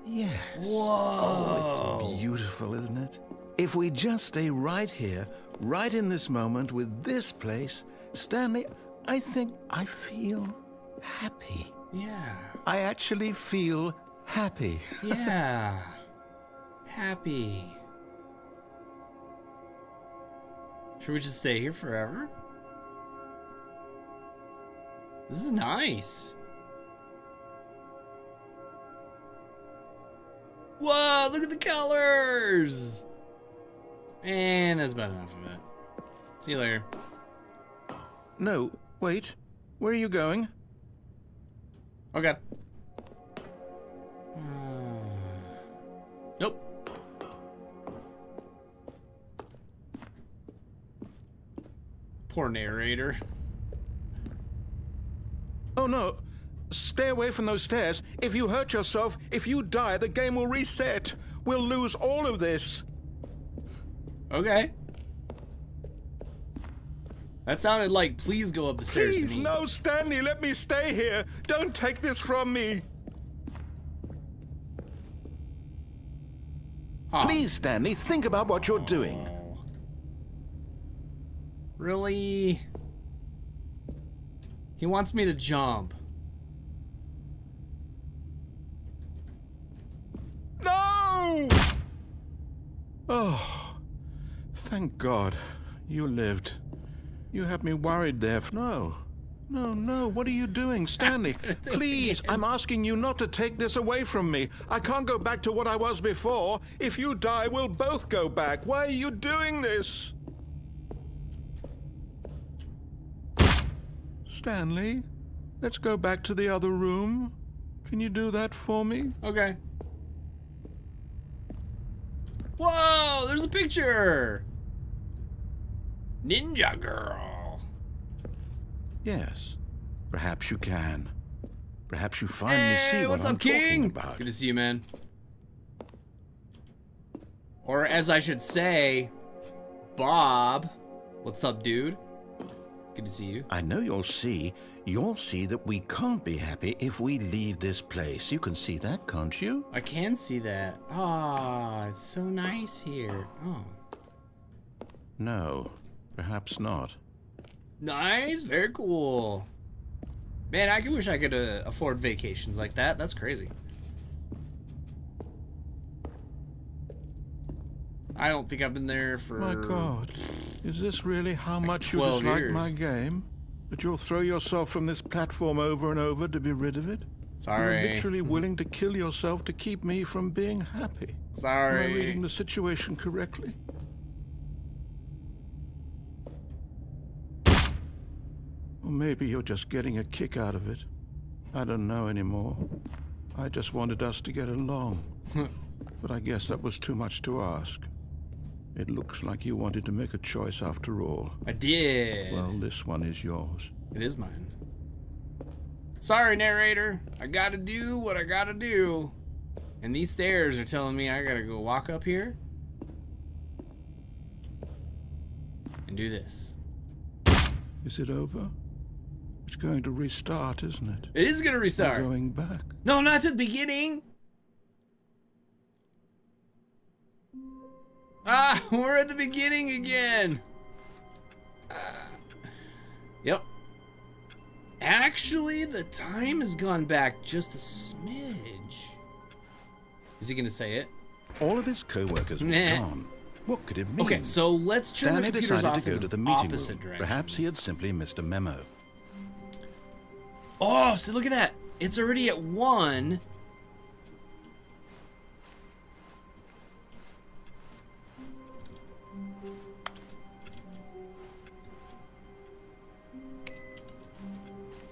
Yes. Whoa. Oh, it's beautiful, isn't it? If we just stay right here, right in this moment with this place, Stanley, I think I feel happy. Yeah. I actually feel happy. Yeah. Happy. Should we just stay here forever? This is nice. Whoa, look at the colors! And that's about enough of it. See you later. No, wait. Where are you going? Okay. Nope. Poor narrator. Oh no. Stay away from those stairs. If you hurt yourself, if you die, the game will reset. We'll lose all of this. Okay. That sounded like, please go up the stairs Please, to me. no, Stanley, let me stay here. Don't take this from me. Aw. Please, Stanley, think about what you're doing. Really? He wants me to jump. No! Oh, thank God you lived. You had me worried there. No, what are you doing, Stanley? Please, I'm asking you not to take this away from me. I can't go back to what I was before. If you die, we'll both go back. Why are you doing this? Stanley, let's go back to the other room. Can you do that for me? Okay. Whoa, there's a picture. Ninja girl. Yes, perhaps you can. Perhaps you finally Hey, see what what's I'm up, King? talking about. Good to see you, man. Or as I should say, Bob. What's up, dude? Good to see you. I know you'll see that we can't be happy if we leave this place. You can see that, can't you? I can see that. Ah, it's so nice here. Oh. No, perhaps not. Nice, very cool. Man, I wish I could afford vacations like that. That's crazy. I don't think I've been there for... My God, is this really how much you 12 dislike years. my game? That you'll throw yourself from this platform over and over to be rid of it? Sorry. You're literally willing to kill yourself to keep me from being happy. Am I Sorry. reading the situation correctly? Or maybe you're just getting a kick out of it. I don't know anymore. I just wanted us to get along. But I guess that was too much to ask. It looks like you wanted to make a choice after all. I did. Well, this one is yours. It is mine. Sorry, narrator. I gotta do what I gotta do. And these stairs are telling me I gotta go walk up here and do this. Is it over? It's going to restart, isn't it? It is gonna We're restart. going back. No, not to the beginning. Ah, we're at the beginning again. Yep. Actually, the time has gone back just a smidge. Is he gonna say it? All of his co-workers were Nah. gone. What could it mean? Okay, so let's turn Stanley the computers decided off to go in to the the meeting opposite room. direction. Perhaps he had simply missed a memo. Oh, so look at that. It's already at 1.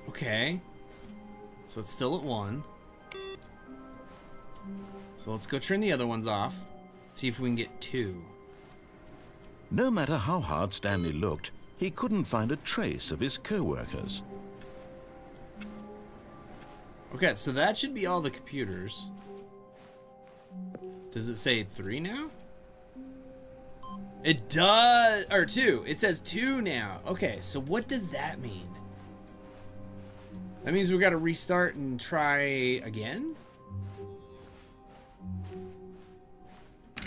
Okay. So it's still at 1. So let's go turn the other ones off. See if we can get 2. No matter how hard Stanley looked, he couldn't find a trace of his co-workers. Okay, so that should be all the computers. Does it say 3 now? It does, or 2. It says 2 now. Okay, so what does that mean? That means we gotta restart and try again?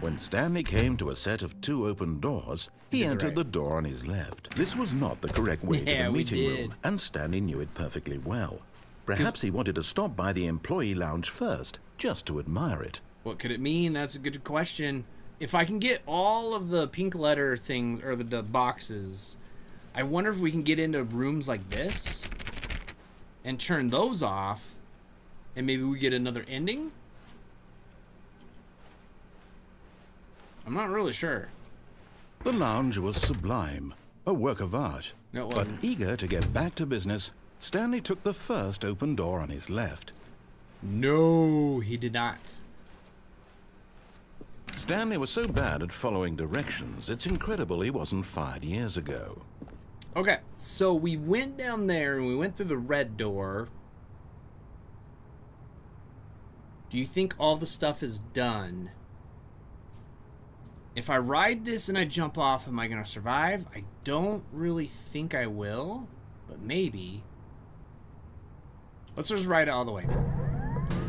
When Stanley came to a set of 2 open doors, he entered the door on his left. This was not the correct way to the meeting room, and Stanley knew it perfectly well. Perhaps he wanted to stop by the employee lounge first, just to admire it. What could it mean? That's a good question. If I can get all of the pink letter things, or the boxes, I wonder if we can get into rooms like this and turn those off, and maybe we get another ending? I'm not really sure. The lounge was sublime, a work of art. No, it but wasn't. eager to get back to business, Stanley took the first open door on his left. No, he did not. Stanley was so bad at following directions, it's incredible he wasn't fired years ago. Okay, so we went down there and we went through the red door. Do you think all the stuff is done? If I ride this and I jump off, am I going to survive? I don't really think I will, but maybe. Let's just ride it all the way.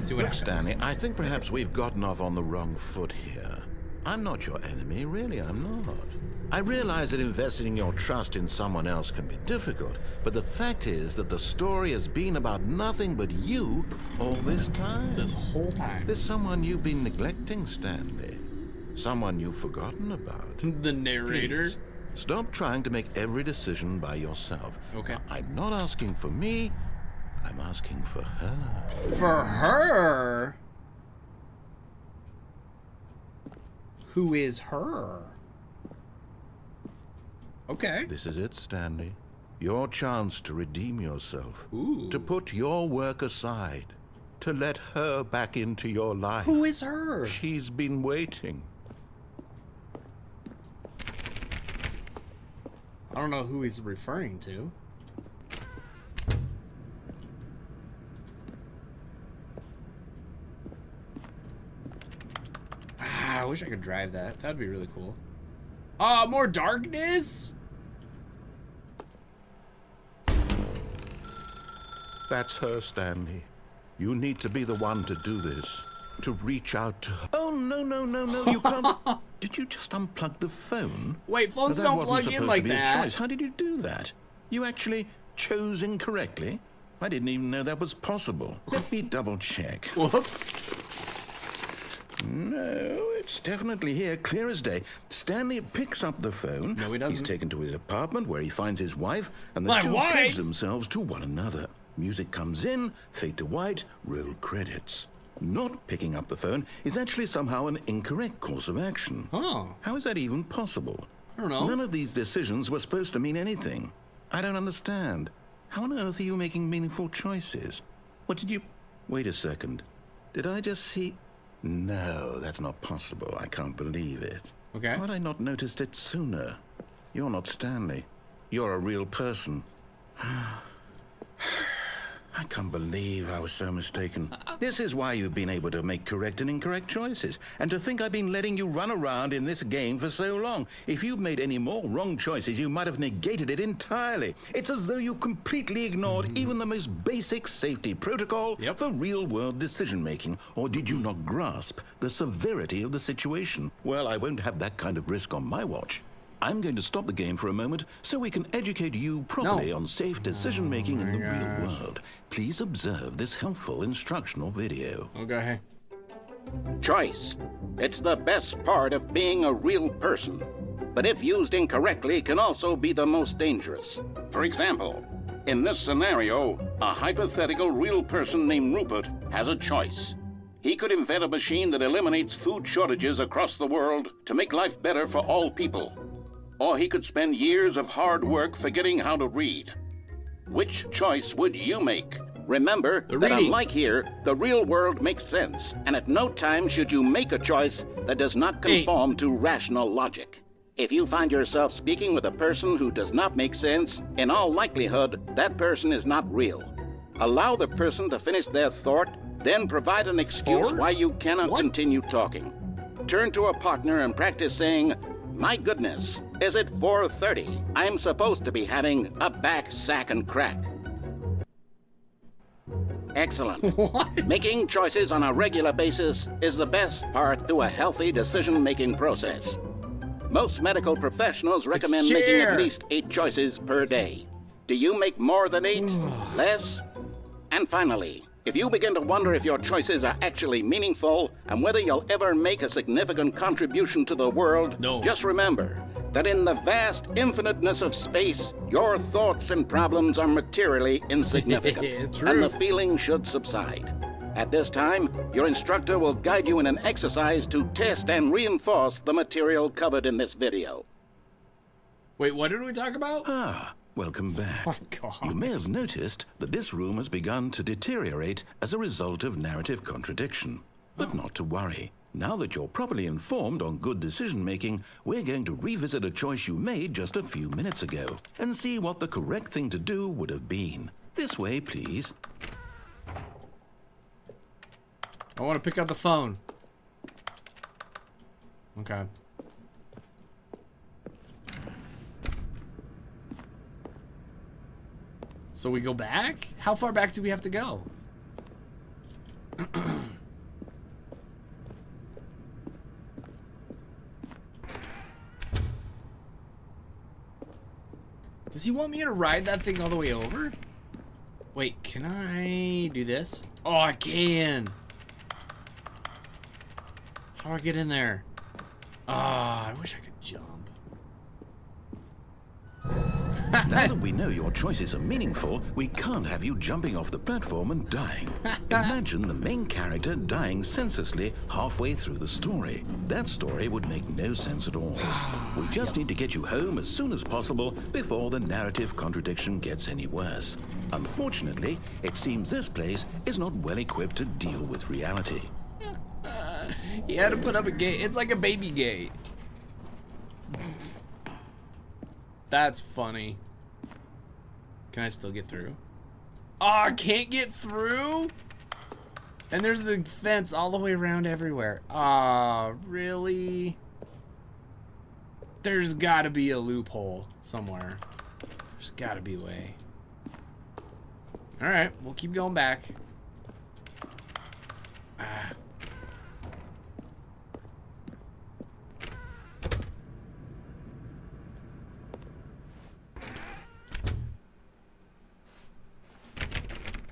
See what Look, happens. Stanley, I think perhaps we've gotten off on the wrong foot here. I'm not your enemy, really, I'm not. I realize that investing your trust in someone else can be difficult, but the fact is that the story has been about nothing but you all this time. This whole time. There's someone you've been neglecting, Stanley. Someone you've forgotten about. The narrator. Please, stop trying to make every decision by yourself. Okay. I'm not asking for me, I'm asking for her. For her? Who is her? Okay. This is it, Stanley. Your chance to redeem yourself. Ooh. To put your work aside. To let her back into your life. Who is her? She's been waiting. I don't know who he's referring to. I wish I could drive that. That'd be really cool. More darkness? That's her, Stanley. You need to be the one to do this. To reach out to her. Oh, no, you can't. Did you just unplug the phone? Wait, phones That don't wasn't plug in supposed like to be a that. choice. How did you do that? You actually chose incorrectly? I didn't even know that was possible. Let me double check. Whoops. No, it's definitely here, clear as day. Stanley picks up the phone. No, he doesn't. He's taken to his apartment where he finds his wife, and the My two wife? pledge themselves to one another. Music comes in, fade to white, roll credits. Not picking up the phone is actually somehow an incorrect course of action. Oh. How is that even possible? I don't know. None of these decisions were supposed to mean anything. I don't understand. How on earth are you making meaningful choices? What did you... Wait a second. Did I just see... No, that's not possible. I can't believe it. Okay. How had I not noticed it sooner? You're not Stanley. You're a real person. I can't believe I was so mistaken. This is why you've been able to make correct and incorrect choices. And to think I've been letting you run around in this game for so long. If you'd made any more wrong choices, you might have negated it entirely. It's as though you completely ignored even the most basic safety protocol for real-world decision-making. Or did you not grasp the severity of the situation? Well, I won't have that kind of risk on my watch. I'm going to stop the game for a moment so we can educate you properly on safe decision-making in the real world. Please observe this helpful instructional video. Okay. Choice. It's the best part of being a real person. But if used incorrectly, can also be the most dangerous. For example, in this scenario, a hypothetical real person named Rupert has a choice. He could invent a machine that eliminates food shortages across the world to make life better for all people. Or he could spend years of hard work forgetting how to read. Which choice would you make? Remember that unlike here, the real world makes sense, and at no time should you make a choice that does not conform to rational logic. If you find yourself speaking with a person who does not make sense, in all likelihood, that person is not real. Allow the person to finish their thought, then provide an excuse why you cannot continue talking. Turn to a partner and practice saying, "My goodness, is it 4:30? I'm supposed to be having a back, sack, and crack." Excellent. What? Making choices on a regular basis is the best part to a healthy decision-making process. Most medical professionals recommend making chair. at least 8 choices per day. Do you make more than 8? Less? And finally, if you begin to wonder if your choices are actually meaningful and whether you'll ever make a significant contribution to the world, No. just remember that in the vast infiniteness of space, your thoughts and problems are materially insignificant, True. and the feeling should subside. At this time, your instructor will guide you in an exercise to test and reinforce the material covered in this video. Wait, what did we talk about? Ah, welcome back. Oh, God. You may have noticed that this room has begun to deteriorate as a result of narrative contradiction. But not to worry. Now that you're properly informed on good decision-making, we're going to revisit a choice you made just a few minutes ago and see what the correct thing to do would have been. This way, please. I want to pick up the phone. Okay. So we go back? How far back do we have to go? Does he want me to ride that thing all the way over? Wait, can I do this? Oh, I can. How do I get in there? Ah, I wish I could jump. Now that we know your choices are meaningful, we can't have you jumping off the platform and dying. Imagine the main character dying senselessly halfway through the story. That story would make no sense at all. We just need to get you home as soon as possible before the narrative contradiction gets any worse. Unfortunately, it seems this place is not well equipped to deal with reality. He had to put up a gate. It's like a baby gate. That's funny. Can I still get through? Oh, I can't get through? And there's the fence all the way around everywhere. Ah, really? There's gotta be a loophole somewhere. There's gotta be a way. Alright, we'll keep going back. Ah.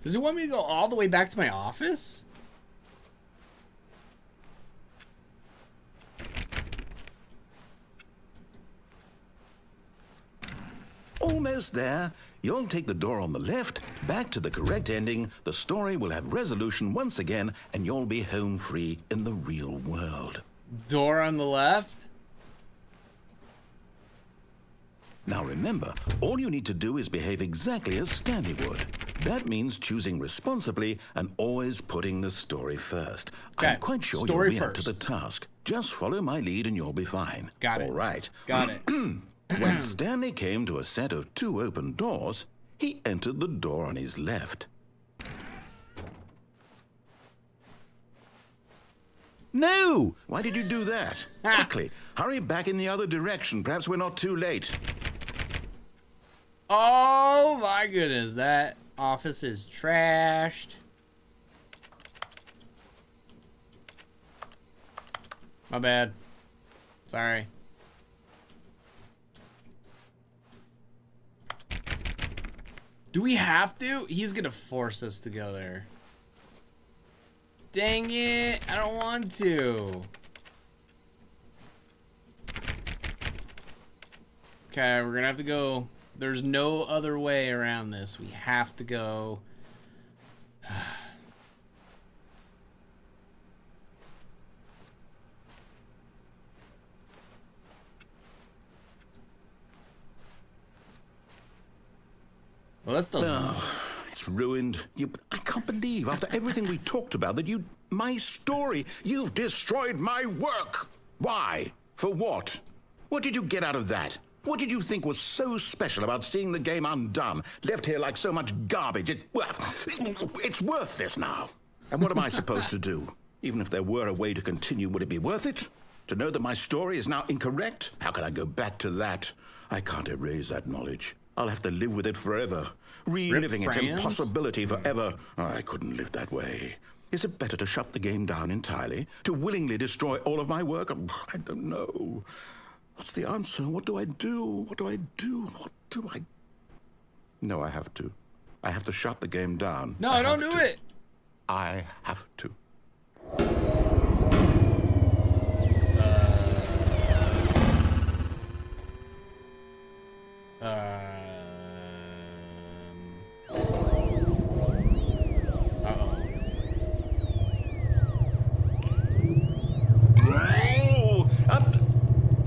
Does he want me to go all the way back to my office? Almost there. You'll take the door on the left, back to the correct ending, the story will have resolution once again, and you'll be home free in the real world. Door on the left? Now remember, all you need to do is behave exactly as Stanley would. That means choosing responsibly and always putting the story first. Okay, I'm quite sure story you'll be up to the first. task. Just follow my lead and you'll be fine. Got it. All right. Got it. When Stanley came to a set of 2 open doors, he entered the door on his left. No! Why did you do that? Quickly, hurry back in the other direction. Perhaps we're not too late. Oh my goodness, that office is trashed. My bad. Sorry. Do we have to? He's gonna force us to go there. Dang it, I don't want to. Okay, we're gonna have to go. There's no other way around this. We have to go. Well, that's the... Oh, it's ruined. I can't believe, after everything we talked about, that you... My story! You've destroyed my work! Why? For what? What did you get out of that? What did you think was so special about seeing the game undone, left here like so much garbage? It's worthless now. And what am I supposed to do? Even if there were a way to continue, would it be worth it? To know that my story is now incorrect? How can I go back to that? I can't erase that knowledge. I'll have to live with it forever. Reliving its Friends? impossibility forever. I couldn't live that way. Is it better to shut the game down entirely? To willingly destroy all of my work? I don't know. What's the answer? What do I do? What do I do? What do I... No, I have to. I have to shut the game down. No, don't do it. I have to.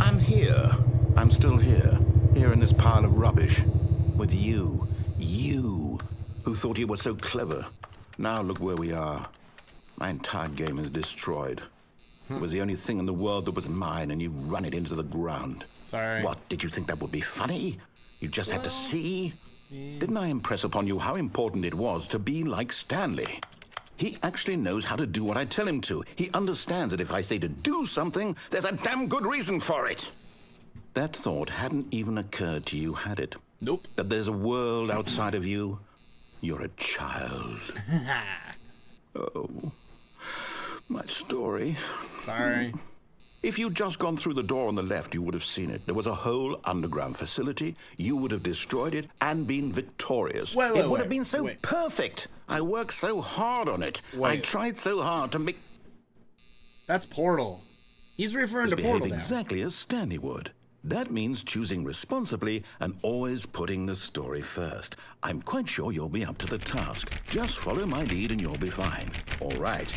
I'm here. I'm still here. Here in this pile of rubbish. With you. You. Who thought you were so clever. Now look where we are. My entire game is destroyed. It was the only thing in the world that was mine, and you've run it into the ground. Sorry. What, did you think that would be funny? You just had to see? Didn't I impress upon you how important it was to be like Stanley? He actually knows how to do what I tell him to. He understands that if I say to do something, there's a damn good reason for it. That thought hadn't even occurred to you, had it? Nope. That there's a world outside of you? You're a child. Oh, my story. Sorry. If you'd just gone through the door on the left, you would have seen it. There was a whole underground facility. You would have destroyed it and been victorious. It would have been so perfect. I worked so hard on it. I tried so hard to make... That's Portal. He's referring to Portal now. Exactly as Stanley would. That means choosing responsibly and always putting the story first. I'm quite sure you'll be up to the task. Just follow my lead and you'll be fine. All right.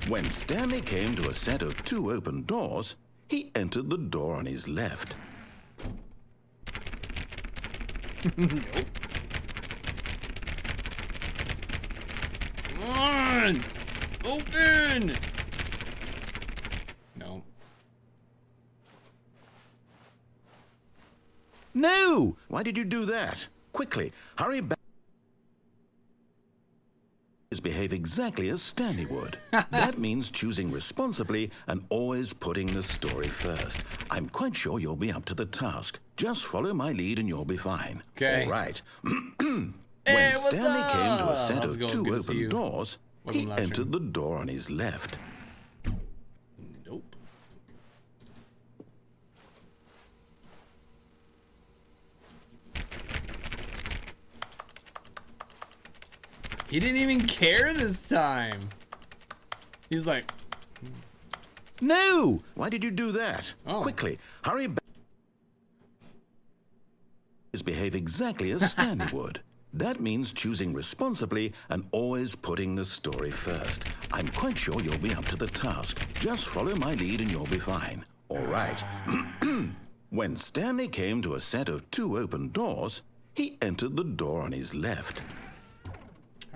When Stanley came to a set of 2 open doors, he entered the door on his left. Nope. Come on! Open! No. No! Why did you do that? Quickly, hurry back. Behave exactly as Stanley would. That means choosing responsibly and always putting the story first. I'm quite sure you'll be up to the task. Just follow my lead and you'll be fine. Okay. All right. When Hey, Stanley came to a set How's of it going? 2 Good to see open you. doors, Welcome he to live entered stream. the door on his left. Nope. He didn't even care this time. He's like, No! Why did you do that? Oh. Quickly, hurry back. Behave exactly as Stanley would. That means choosing responsibly and always putting the story first. I'm quite sure you'll be up to the task. Just follow my lead and you'll be fine. All right. When Stanley came to a set of 2 open doors, he entered the door on his left.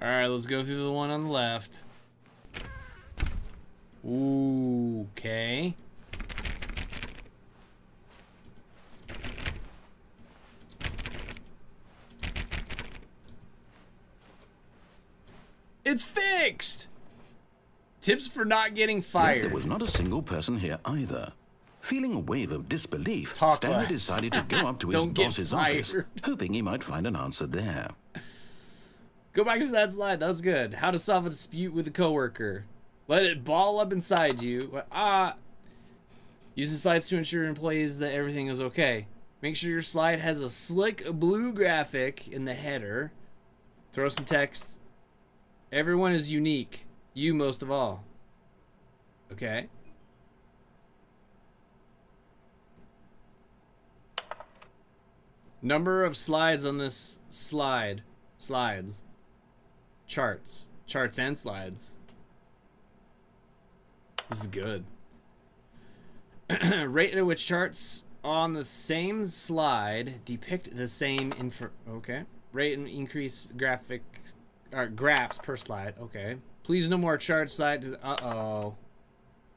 all right, let's go through the one on the left. Ooh, okay. It's fixed! Tips for not getting Yet fired. there was not a single person here either. Feeling a wave of disbelief, Talk Stanley less. decided to go up to his Don't get boss's office, fired. hoping he might find an answer there. Go back to that slide. That was good. How to solve a dispute with a coworker. Let it ball up inside you. Use the slides to ensure employees that everything is okay. Make sure your slide has a slick blue graphic in the header. Throw some text. Everyone is unique. You most of all. Okay. Number of slides on this slide. Slides. Charts. Charts and slides. This is good. Rate at which charts on the same slide depict the same info. Okay. Rate and increase graphs per slide. Okay. Please no more chart slides. Uh-oh.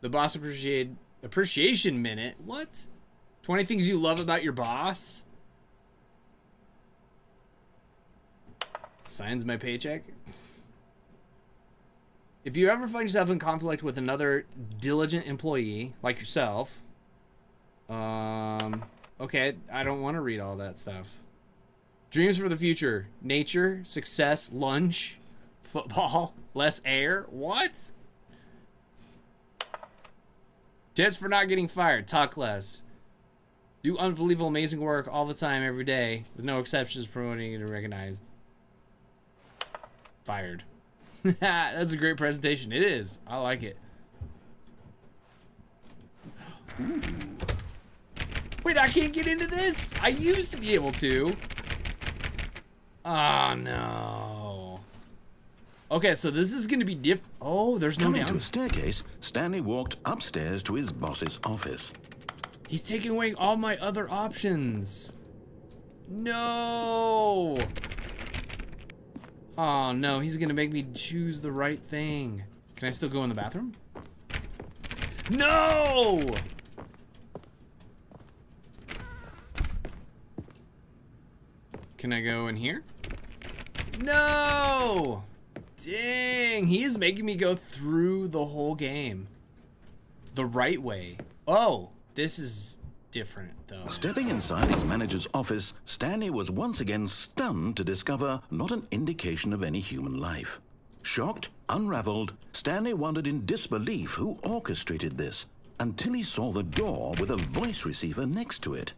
The boss appreciation minute. What? 20 things you love about your boss? Signs my paycheck. If you ever find yourself in conflict with another diligent employee like yourself, okay, I don't want to read all that stuff. Dreams for the future. Nature, success, lunch, football, less air. What? Tips for not getting fired. Talk less. Do unbelievable, amazing work all the time, every day, with no exceptions, promoting and recognized. Fired. That's a great presentation. It is. I like it. Ooh. Wait, I can't get into this? I used to be able to. Oh, no. Okay, so this is going to be different. Oh, there's no Coming down. to a staircase, Stanley walked upstairs to his boss's office. He's taking away all my other options. No. Oh, no. He's going to make me choose the right thing. Can I still go in the bathroom? No! Can I go in here? No! Dang, he is making me go through the whole game the right way. Oh, this is different, though. Stepping inside his manager's office, Stanley was once again stunned to discover not an indication of any human life. Shocked, unraveled, Stanley wondered in disbelief who orchestrated this, until he saw the door with a voice receiver next to it.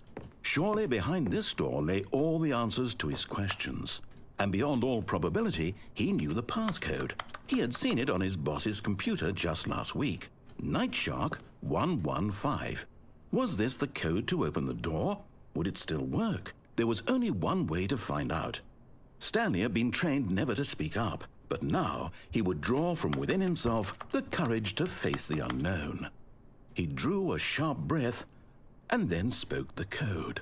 Surely behind this door lay all the answers to his questions. And beyond all probability, he knew the passcode. He had seen it on his boss's computer just last week. Night Shark 115. Was this the code to open the door? Would it still work? There was only one way to find out. Stanley had been trained never to speak up, but now he would draw from within himself the courage to face the unknown. He drew a sharp breath and then spoke the code.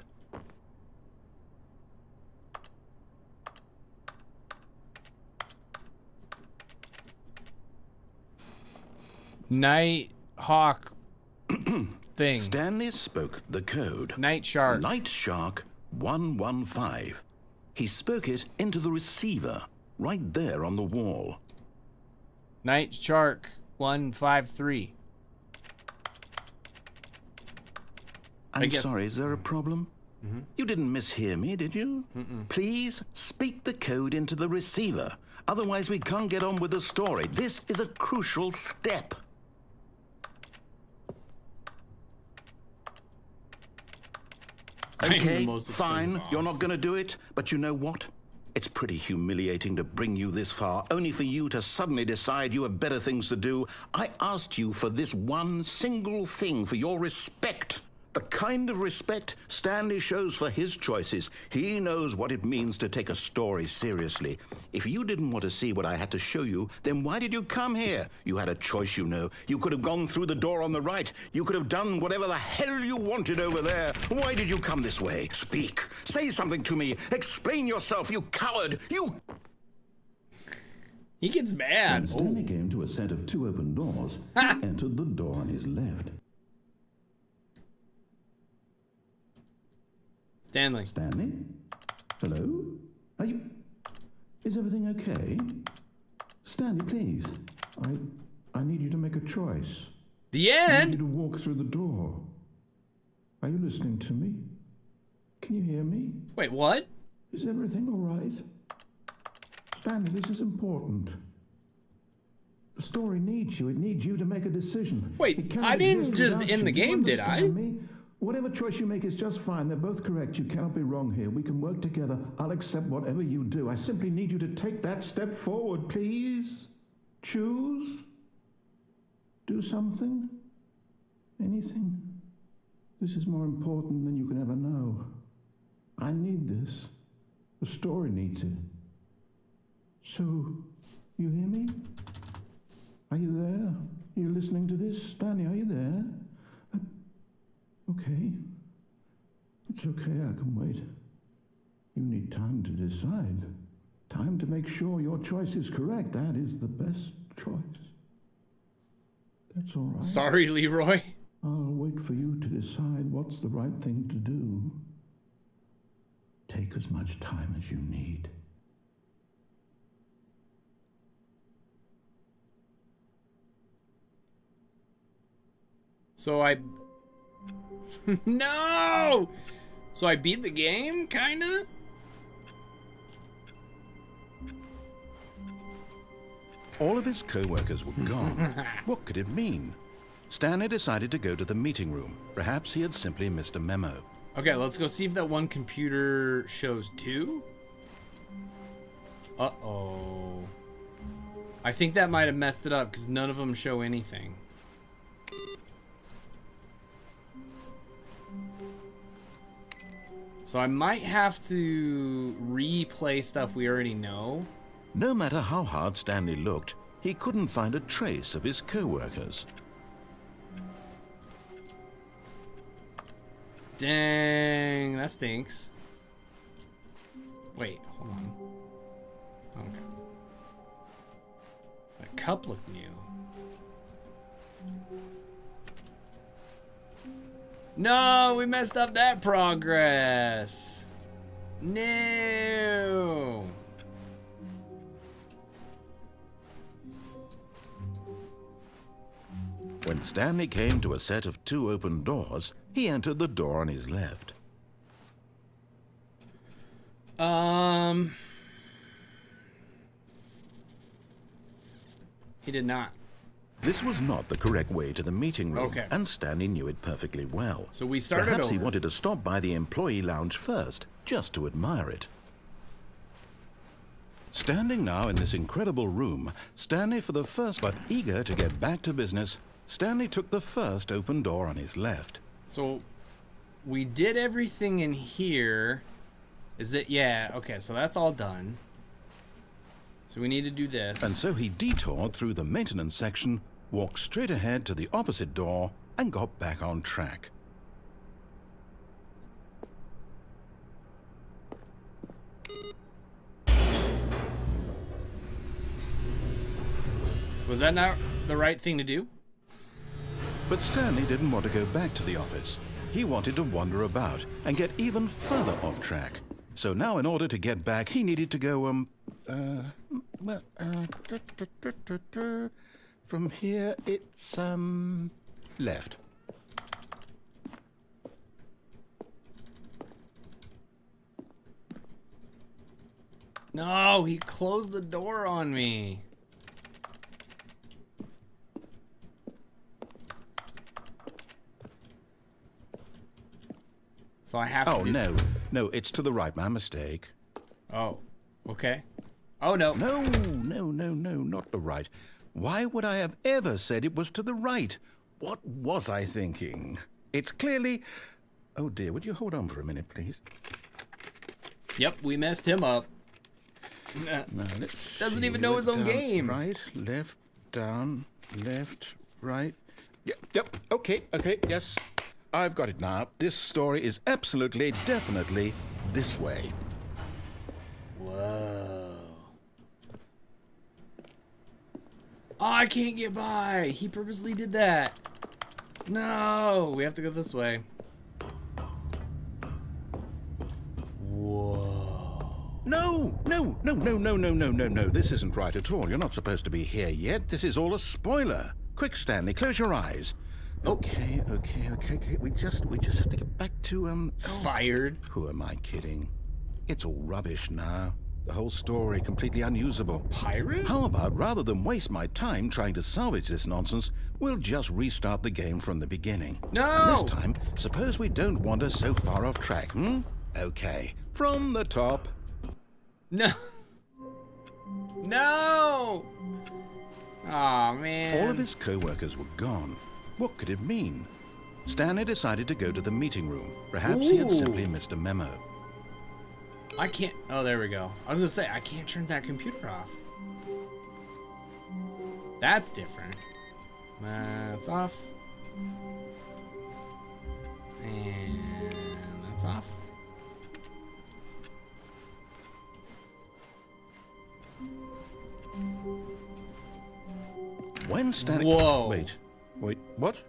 Night Hawk thing. Stanley spoke the code. Night Shark. Night Shark 115. He spoke it into the receiver, right there on the wall. Night Shark 153. I'm sorry, is there a problem? You didn't mishear me, did you? Please speak the code into the receiver. Otherwise, we can't get on with the story. This is a crucial step. Okay, fine, you're not going to do it, but you know what? It's pretty humiliating to bring you this far, only for you to suddenly decide you have better things to do. I asked you for this one single thing, for your respect. The kind of respect Stanley shows for his choices. He knows what it means to take a story seriously. If you didn't want to see what I had to show you, then why did you come here? You had a choice, you know. You could have gone through the door on the right. You could have done whatever the hell you wanted over there. Why did you come this way? Speak. Say something to me. Explain yourself, you coward. You... He gets mad. When Stanley came to a set of two open doors, he entered the door on his left. Stanley. Stanley? Hello? Are you... Is everything okay? Stanley, please. I need you to make a choice. The I end? need you to walk through the door. Are you listening to me? Can you hear me? Wait, what? Is everything all right? Stanley, this is important. The story needs you. It needs you to make a decision. Wait, It cannot I didn't exist just without end you. the Do you game, did I? understand me? Whatever choice you make is just fine. They're both correct. You cannot be wrong here. We can work together. I'll accept whatever you do. I simply need you to take that step forward, please. Choose. Do something. Anything. This is more important than you can ever know. I need this. The story needs it. So, you hear me? Are you there? Are you listening to this? Stanley, are you there? Okay. It's okay, I can wait. You need time to decide. Time to make sure your choice is correct. That is the best choice. That's all right. Sorry, Leroy. I'll wait for you to decide what's the right thing to do. Take as much time as you need. So I... No! So I beat the game, kinda? All of his co-workers were gone. What could it mean? Stanley decided to go to the meeting room. Perhaps he had simply missed a memo. Okay, let's go see if that one computer shows 2. Uh-oh. I think that might have messed it up because none of them show anything. So I might have to replay stuff we already know. No matter how hard Stanley looked, he couldn't find a trace of his co-workers. Dang, that stinks. Wait, hold on. Okay. That cup looked new. No, we messed up that progress. No. When Stanley came to a set of 2 open doors, he entered the door on his left. He did not. This was not the correct way to the meeting room, Okay. and Stanley knew it perfectly well. So we started Perhaps he over. wanted to stop by the employee lounge first, just to admire it. Standing now in this incredible room, Stanley for the first, but eager to get back to business, Stanley took the first open door on his left. So we did everything in here. Is it? Yeah, okay, so that's all done. So we need to do this. And so he detoured through the maintenance section, walked straight ahead to the opposite door, and got back on track. Was that not the right thing to do? But Stanley didn't want to go back to the office. He wanted to wander about and get even further off track. So now in order to get back, he needed to go, from here it's, left. No, he closed the door on me. So I have to Oh, do... no, it's to the right, my mistake. Oh, okay. Oh, no. No, not the right. Why would I have ever said it was to the right? What was I thinking? It's clearly... Oh dear, would you hold on for a minute, please? Yep, we messed him up. Now, let's Doesn't see. even know his own Down, game. Right, left, down, left, right. Yep, okay, yes. I've got it now. This story is absolutely, definitely this way. Whoa. Oh, I can't get by. He purposely did that. No, we have to go this way. Whoa. No. This isn't right at all. You're not supposed to be here yet. This is all a spoiler. Quick, Stanley, close your eyes. Okay. We just have to get back to, Fired. Who am I kidding? It's all rubbish now. The whole story completely unusable. Pirate? How about, rather than waste my time trying to salvage this nonsense, we'll just restart the game from the beginning. No! And this time, suppose we don't wander so far off track, Okay, from the top. No. No! Aw, man. All of his co-workers were gone. What could it mean? Stanley decided to go to the meeting room. Perhaps he had simply missed a memo. I can't... Oh, there we go. I was gonna say, I can't turn that computer off. That's different. That's off. And that's off. When Stanley... Whoa. Wait, what?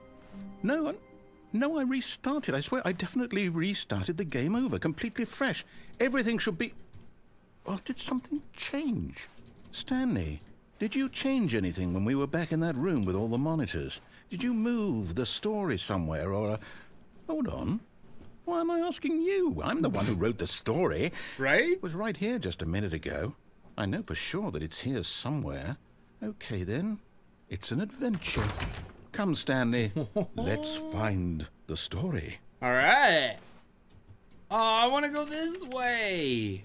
No, I restarted. I swear, I definitely restarted the game over, completely fresh. Everything should be... Oh, did something change? Stanley, did you change anything when we were back in that room with all the monitors? Did you move the story somewhere, or... Hold on. Why am I asking you? I'm the one who wrote the story. Right? It was right here just a minute ago. I know for sure that it's here somewhere. Okay then, it's an adventure. Come, Stanley, let's find the story. All right. Oh, I want to go this way.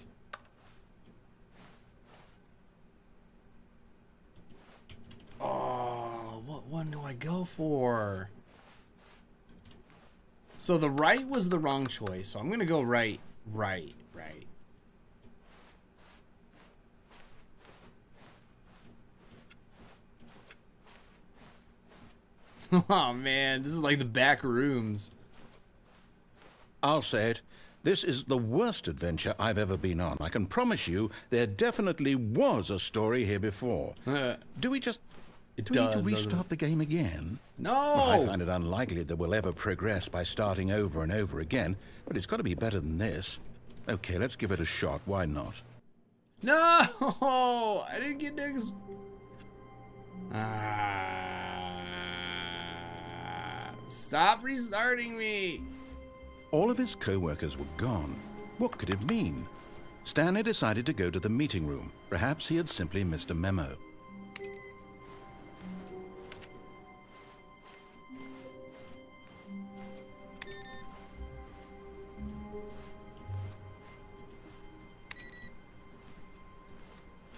Oh, what one do I go for? So the right was the wrong choice, so I'm gonna go right. Oh man, this is like the back rooms. I'll say it. This is the worst adventure I've ever been on. I can promise you there definitely was a story here before. Do we just... Do we need to restart the game again? No! Well, I find it unlikely that we'll ever progress by starting over and over again, but it's got to be better than this. Okay, let's give it a shot. Why not? No! I didn't get next. Stop restarting me! All of his co-workers were gone. What could it mean? Stanley decided to go to the meeting room. Perhaps he had simply missed a memo.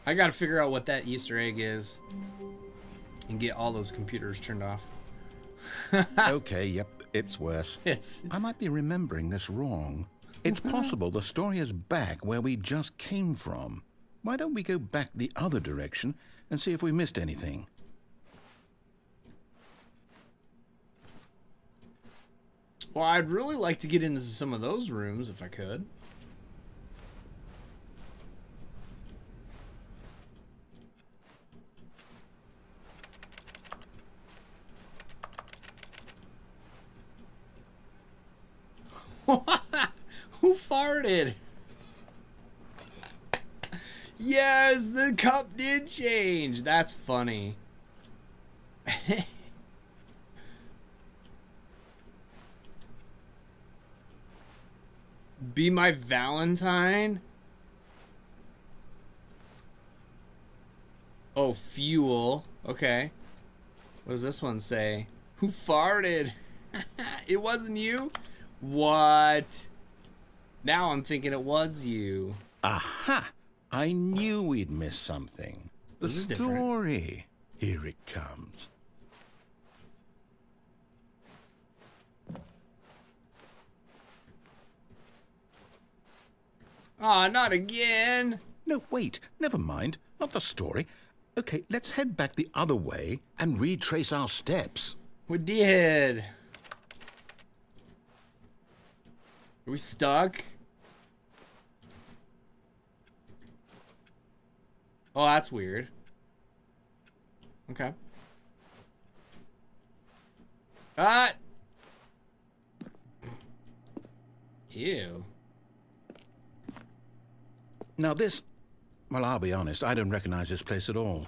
I gotta figure out what that Easter egg is and get all those computers turned off. Okay, yep, it's worse. I might be remembering this wrong. It's possible the story is back where we just came from. Why don't we go back the other direction and see if we missed anything? Well, I'd really like to get into some of those rooms if I could. Who farted? Yes, the cup did change. That's funny. Be my Valentine? Oh, fuel. Okay. What does this one say? Who farted? It wasn't you? What? Now I'm thinking it was you. Aha! I knew we'd miss something. The This is different. story. Here it comes. Aw, not again. No, wait. Never mind. Not the story. Okay, let's head back the other way and retrace our steps. We did. Are we stuck? Oh, that's weird. Okay. Ah! Ew. Now this... Well, I'll be honest, I don't recognize this place at all.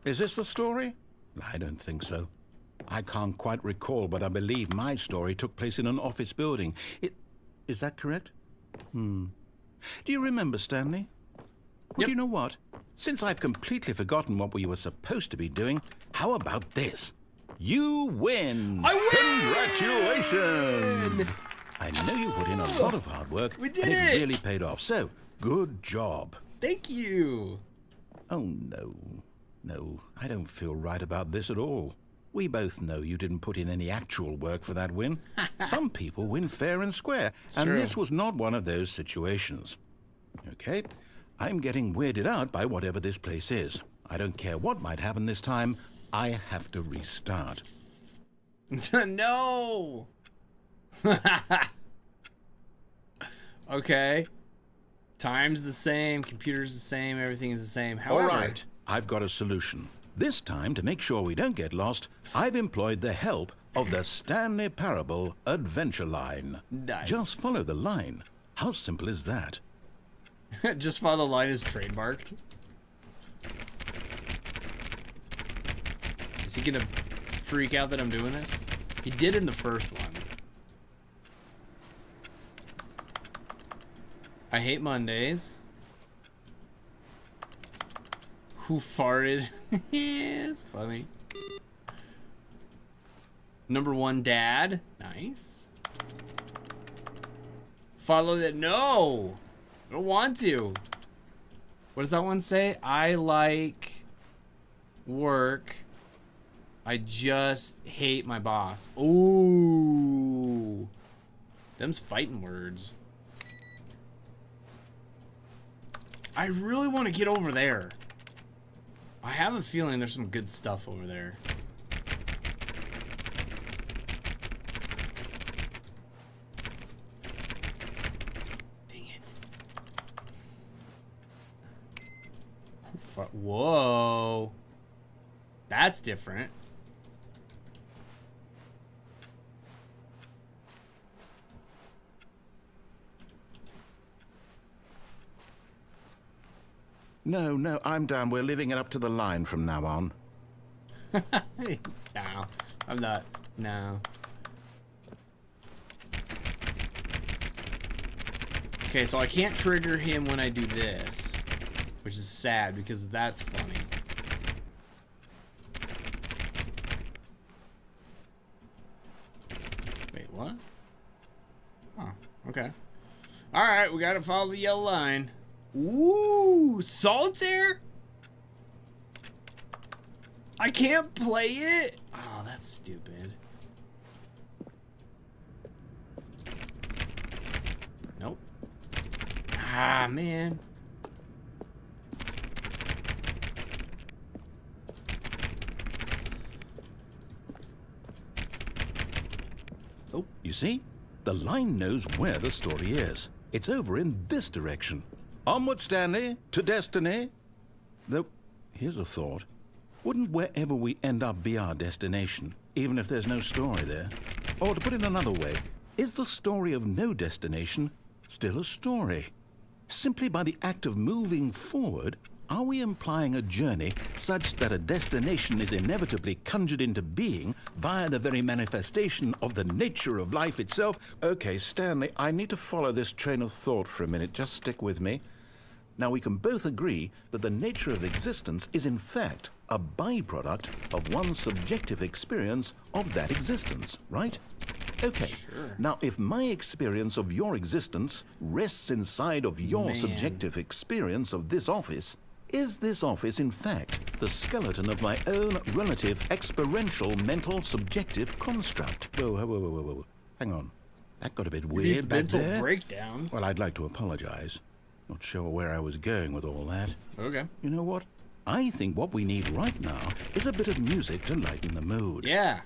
Is this the story? I don't think so. I can't quite recall, but I believe my story took place in an office building. Is that correct? Do you remember, Stanley? Well, do you know what? Since I've completely forgotten what we were supposed to be doing, how about this? You win! I win! Congratulations! I know you put in a lot of hard work. We did and it! it really paid off, so good job. Thank you. Oh, no. No, I don't feel right about this at all. We both know you didn't put in any actual work for that win. Some people win fair and square, and true. this was not one of those situations. Okay, I'm getting weirded out by whatever this place is. I don't care what might happen this time. I have to restart. No. Okay. Time's the same, computer's the same, everything is the same. However, All right, I've got a solution. This time, to make sure we don't get lost, I've employed the help of the Stanley Parable Adventure Line. Nice. Just follow the line. How simple is that? just follow the line is trademarked. Is he gonna freak out that I'm doing this? He did in the first one. I hate Mondays. Who farted? It's funny. Number 1, dad. Nice. Follow that. No, I don't want to. What does that one say? I like work. I just hate my boss. Ooh. Them's fighting words. I really want to get over there. I have a feeling there's some good stuff over there. Dang it. Whoa. That's different. No, I'm down. We're living it up to the line from now on. No, I'm not. No. Okay, so I can't trigger him when I do this, which is sad because that's funny. Wait, what? Oh, okay. All right, we gotta follow the yellow line. Ooh, solitaire? I can't play it? Oh, that's stupid. Nope. Ah, man. Oh, you see? The line knows where the story is. It's over in this direction. Onward, Stanley, to destiny. Though, here's a thought. Wouldn't wherever we end up be our destination, even if there's no story there? Or to put it another way, is the story of no destination still a story? Simply by the act of moving forward, are we implying a journey such that a destination is inevitably conjured into being via the very manifestation of the nature of life itself? Okay, Stanley, I need to follow this train of thought for a minute. Just stick with me. Now, we can both agree that the nature of existence is in fact a byproduct of one's subjective experience of that existence, right? Okay, sure. Now if my experience of your existence rests inside of your subjective experience of this office, is this office in fact the skeleton of my own relative experiential mental subjective construct? Whoa. Hang on. That got a bit weird back there. Mental breakdown. Well, I'd like to apologize. Not sure where I was going with all that. Okay. You know what? I think what we need right now is a bit of music to lighten the mood. Yeah.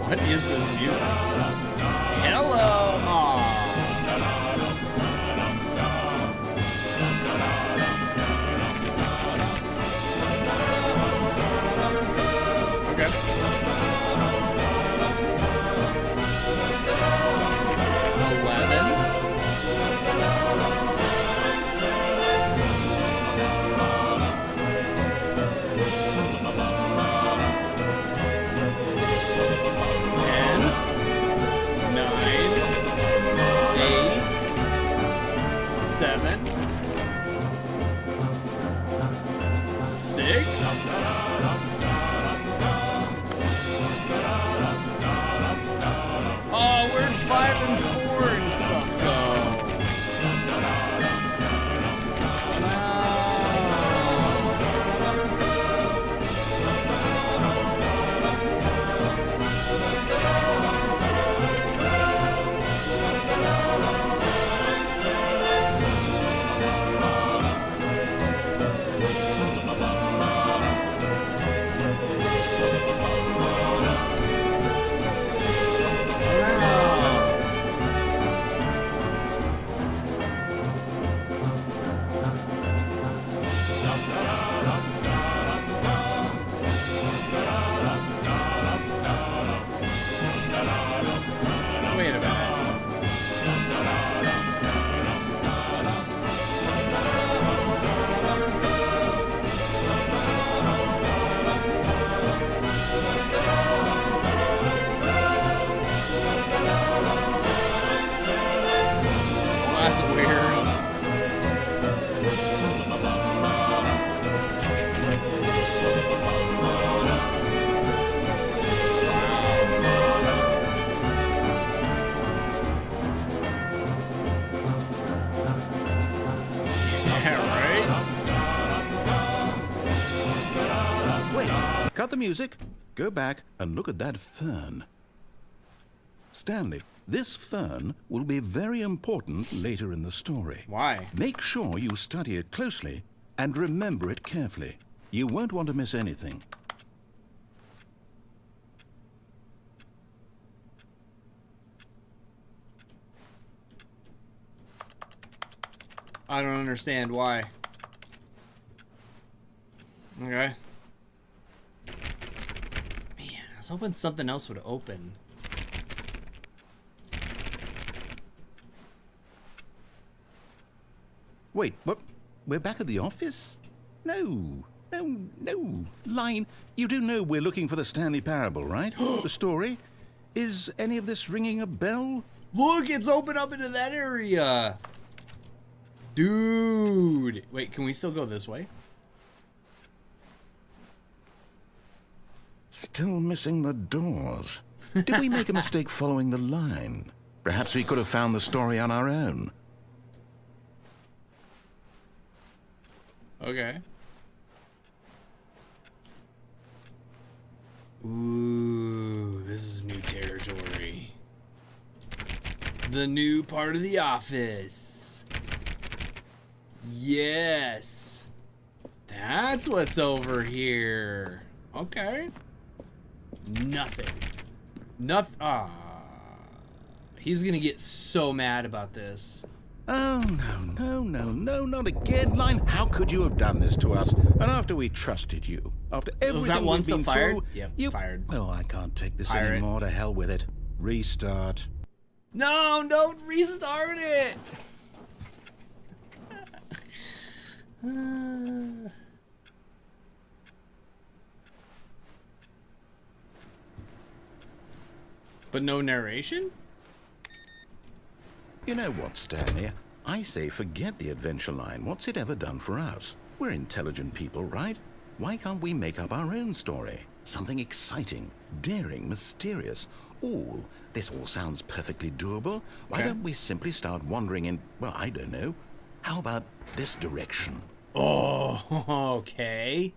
What is this music? Hello! Aww. Okay. 11. the music. Go back and look at that fern. Stanley, this fern will be very important later in the story. Why? Make sure you study it closely and remember it carefully. You won't want to miss anything. I don't understand why. Okay. Man, I was hoping something else would open. Wait, what? We're back at the office? No. Line, you do know we're looking for the Stanley Parable, right? The story? Is any of this ringing a bell? Look, it's open up into that area. Dude. Wait, can we still go this way? Still missing the doors. Did we make a mistake following the line? Perhaps we could have found the story on our own. Okay. Ooh, this is new territory. The new part of the office. Yes. That's what's over here. Okay. Nothing. Nothing. Ah. He's gonna get so mad about this. Oh, no, not again, Line. How could you have done this to us? And after we trusted you, after everything Was that one we've still been fired? through, Yep, you... fired. Oh, I can't take this Pirate. anymore. To hell with it. Restart. No, don't restart it. But no narration? You know what, Stanley? I say forget the adventure line. What's it ever done for us? We're intelligent people, right? Why can't we make up our own story? Something exciting, daring, mysterious. Ooh, this all sounds perfectly doable. Why don't we simply start wandering in, well, I don't know. How about this direction? Oh, okay.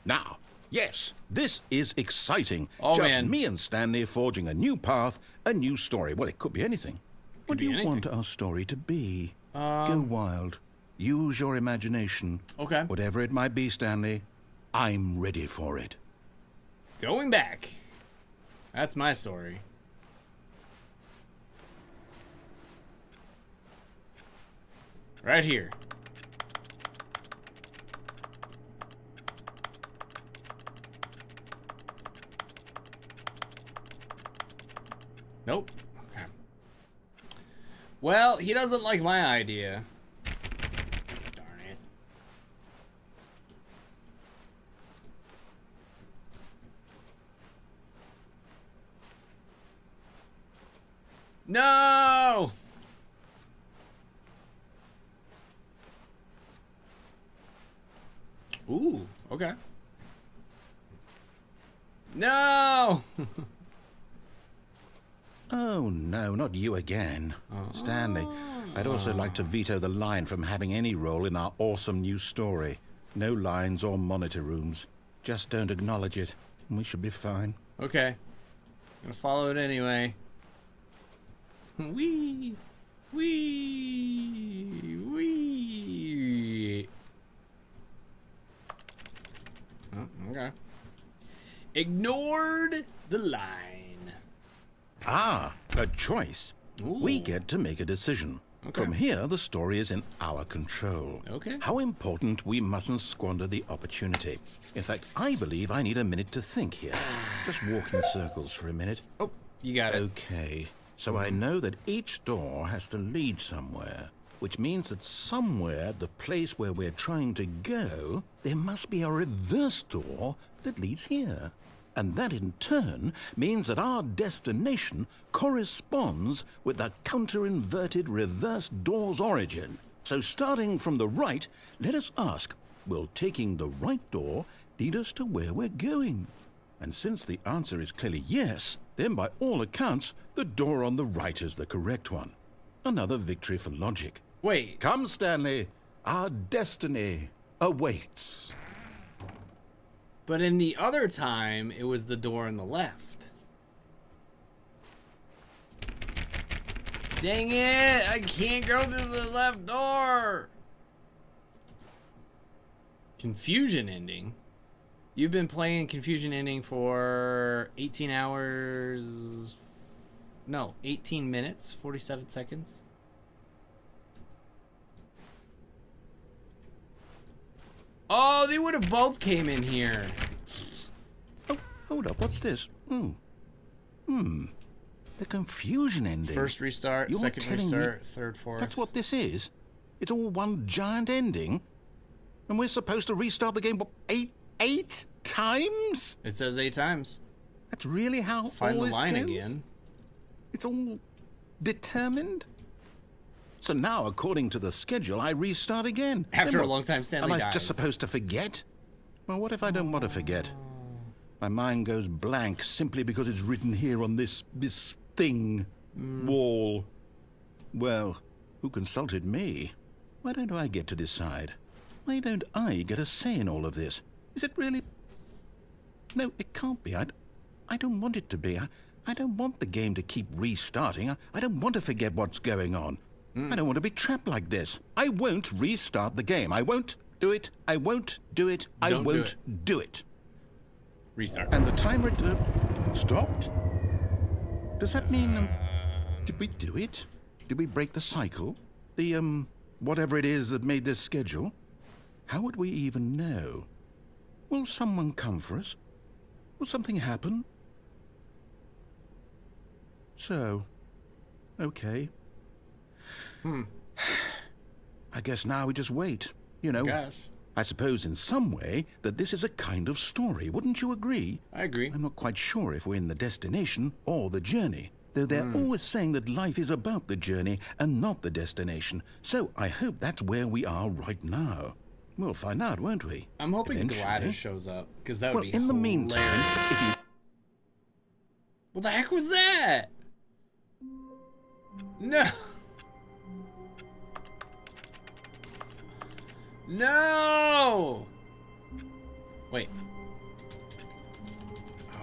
Now, yes, this is exciting. Oh, Just man. me and Stanley forging a new path, a new story. Well, it could be anything. What do be you anything. want our story to be? Go wild. Use your imagination. Okay. Whatever it might be, Stanley, I'm ready for it. Going back. That's my story. Right here. Nope. Okay. Well, he doesn't like my idea. Darn it. No! Ooh, okay. No! Oh, no, not you again. Stanley, I'd also like to veto the line from having any role in our awesome new story. No lines or monitor rooms. Just don't acknowledge it, and we should be fine. Okay. Gonna follow it anyway. Wee! Wee! Wee! Oh, okay. Ignored the line. Ah, a choice. We Ooh. get to make a decision. Okay. From here, the story is in our control. Okay. How important we mustn't squander the opportunity. In fact, I believe I need a minute to think here. Just walk in circles for a minute. Oh, you got it. Okay, so I know that each door has to lead somewhere, which means that somewhere at the place where we're trying to go, there must be a reverse door that leads here. And that in turn means that our destination corresponds with the counter-inverted reverse door's origin. So starting from the right, let us ask, will taking the right door lead us to where we're going? And since the answer is clearly yes, then by all accounts, the door on the right is the correct one. Another victory for logic. Wait. Come, Stanley. Our destiny awaits. But in the other time, it was the door on the left. Dang it! I can't go through the left door! Confusion ending? You've been playing Confusion ending for 18 hours... No, 18 minutes, 47 seconds. Oh, they would have both came in here. Oh, hold up. What's this? The confusion ending. First restart, You're second telling restart, me third, fourth. That's what this is? It's all one giant ending? And we're supposed to restart the game what, eight times? It says 8 times. That's really how Find all the this line goes? again. It's all determined? So now, according to the schedule, I restart again. After Then a what? long time, Stanley Am I dies. just supposed to forget? Well, what if I don't want to forget? My mind goes blank simply because it's written here on this thing, wall. Well, who consulted me? Why don't I get to decide? Why don't I get a say in all of this? Is it really... No, it can't be. I don't want it to be. I don't want the game to keep restarting. I don't want to forget what's going on. I don't want to be trapped like this. I won't restart the game. I won't do it. I won't do it. I Don't do won't do it. Restart. And the timer stopped? Does that mean, did we do it? Did we break the cycle? The, whatever it is that made this schedule? How would we even know? Will someone come for us? Will something happen? So, okay. I guess now we just wait, you know. Guess. I suppose in some way that this is a kind of story, wouldn't you agree? I agree. I'm not quite sure if we're in the destination or the journey, though they're always saying that life is about the journey and not the destination. So I hope that's where we are right now. We'll find out, won't we? I'm hoping Eventually. Gladys shows up, because that would Well, be in the hilarious. meantime, if you... What the heck was that? No. No. Wait.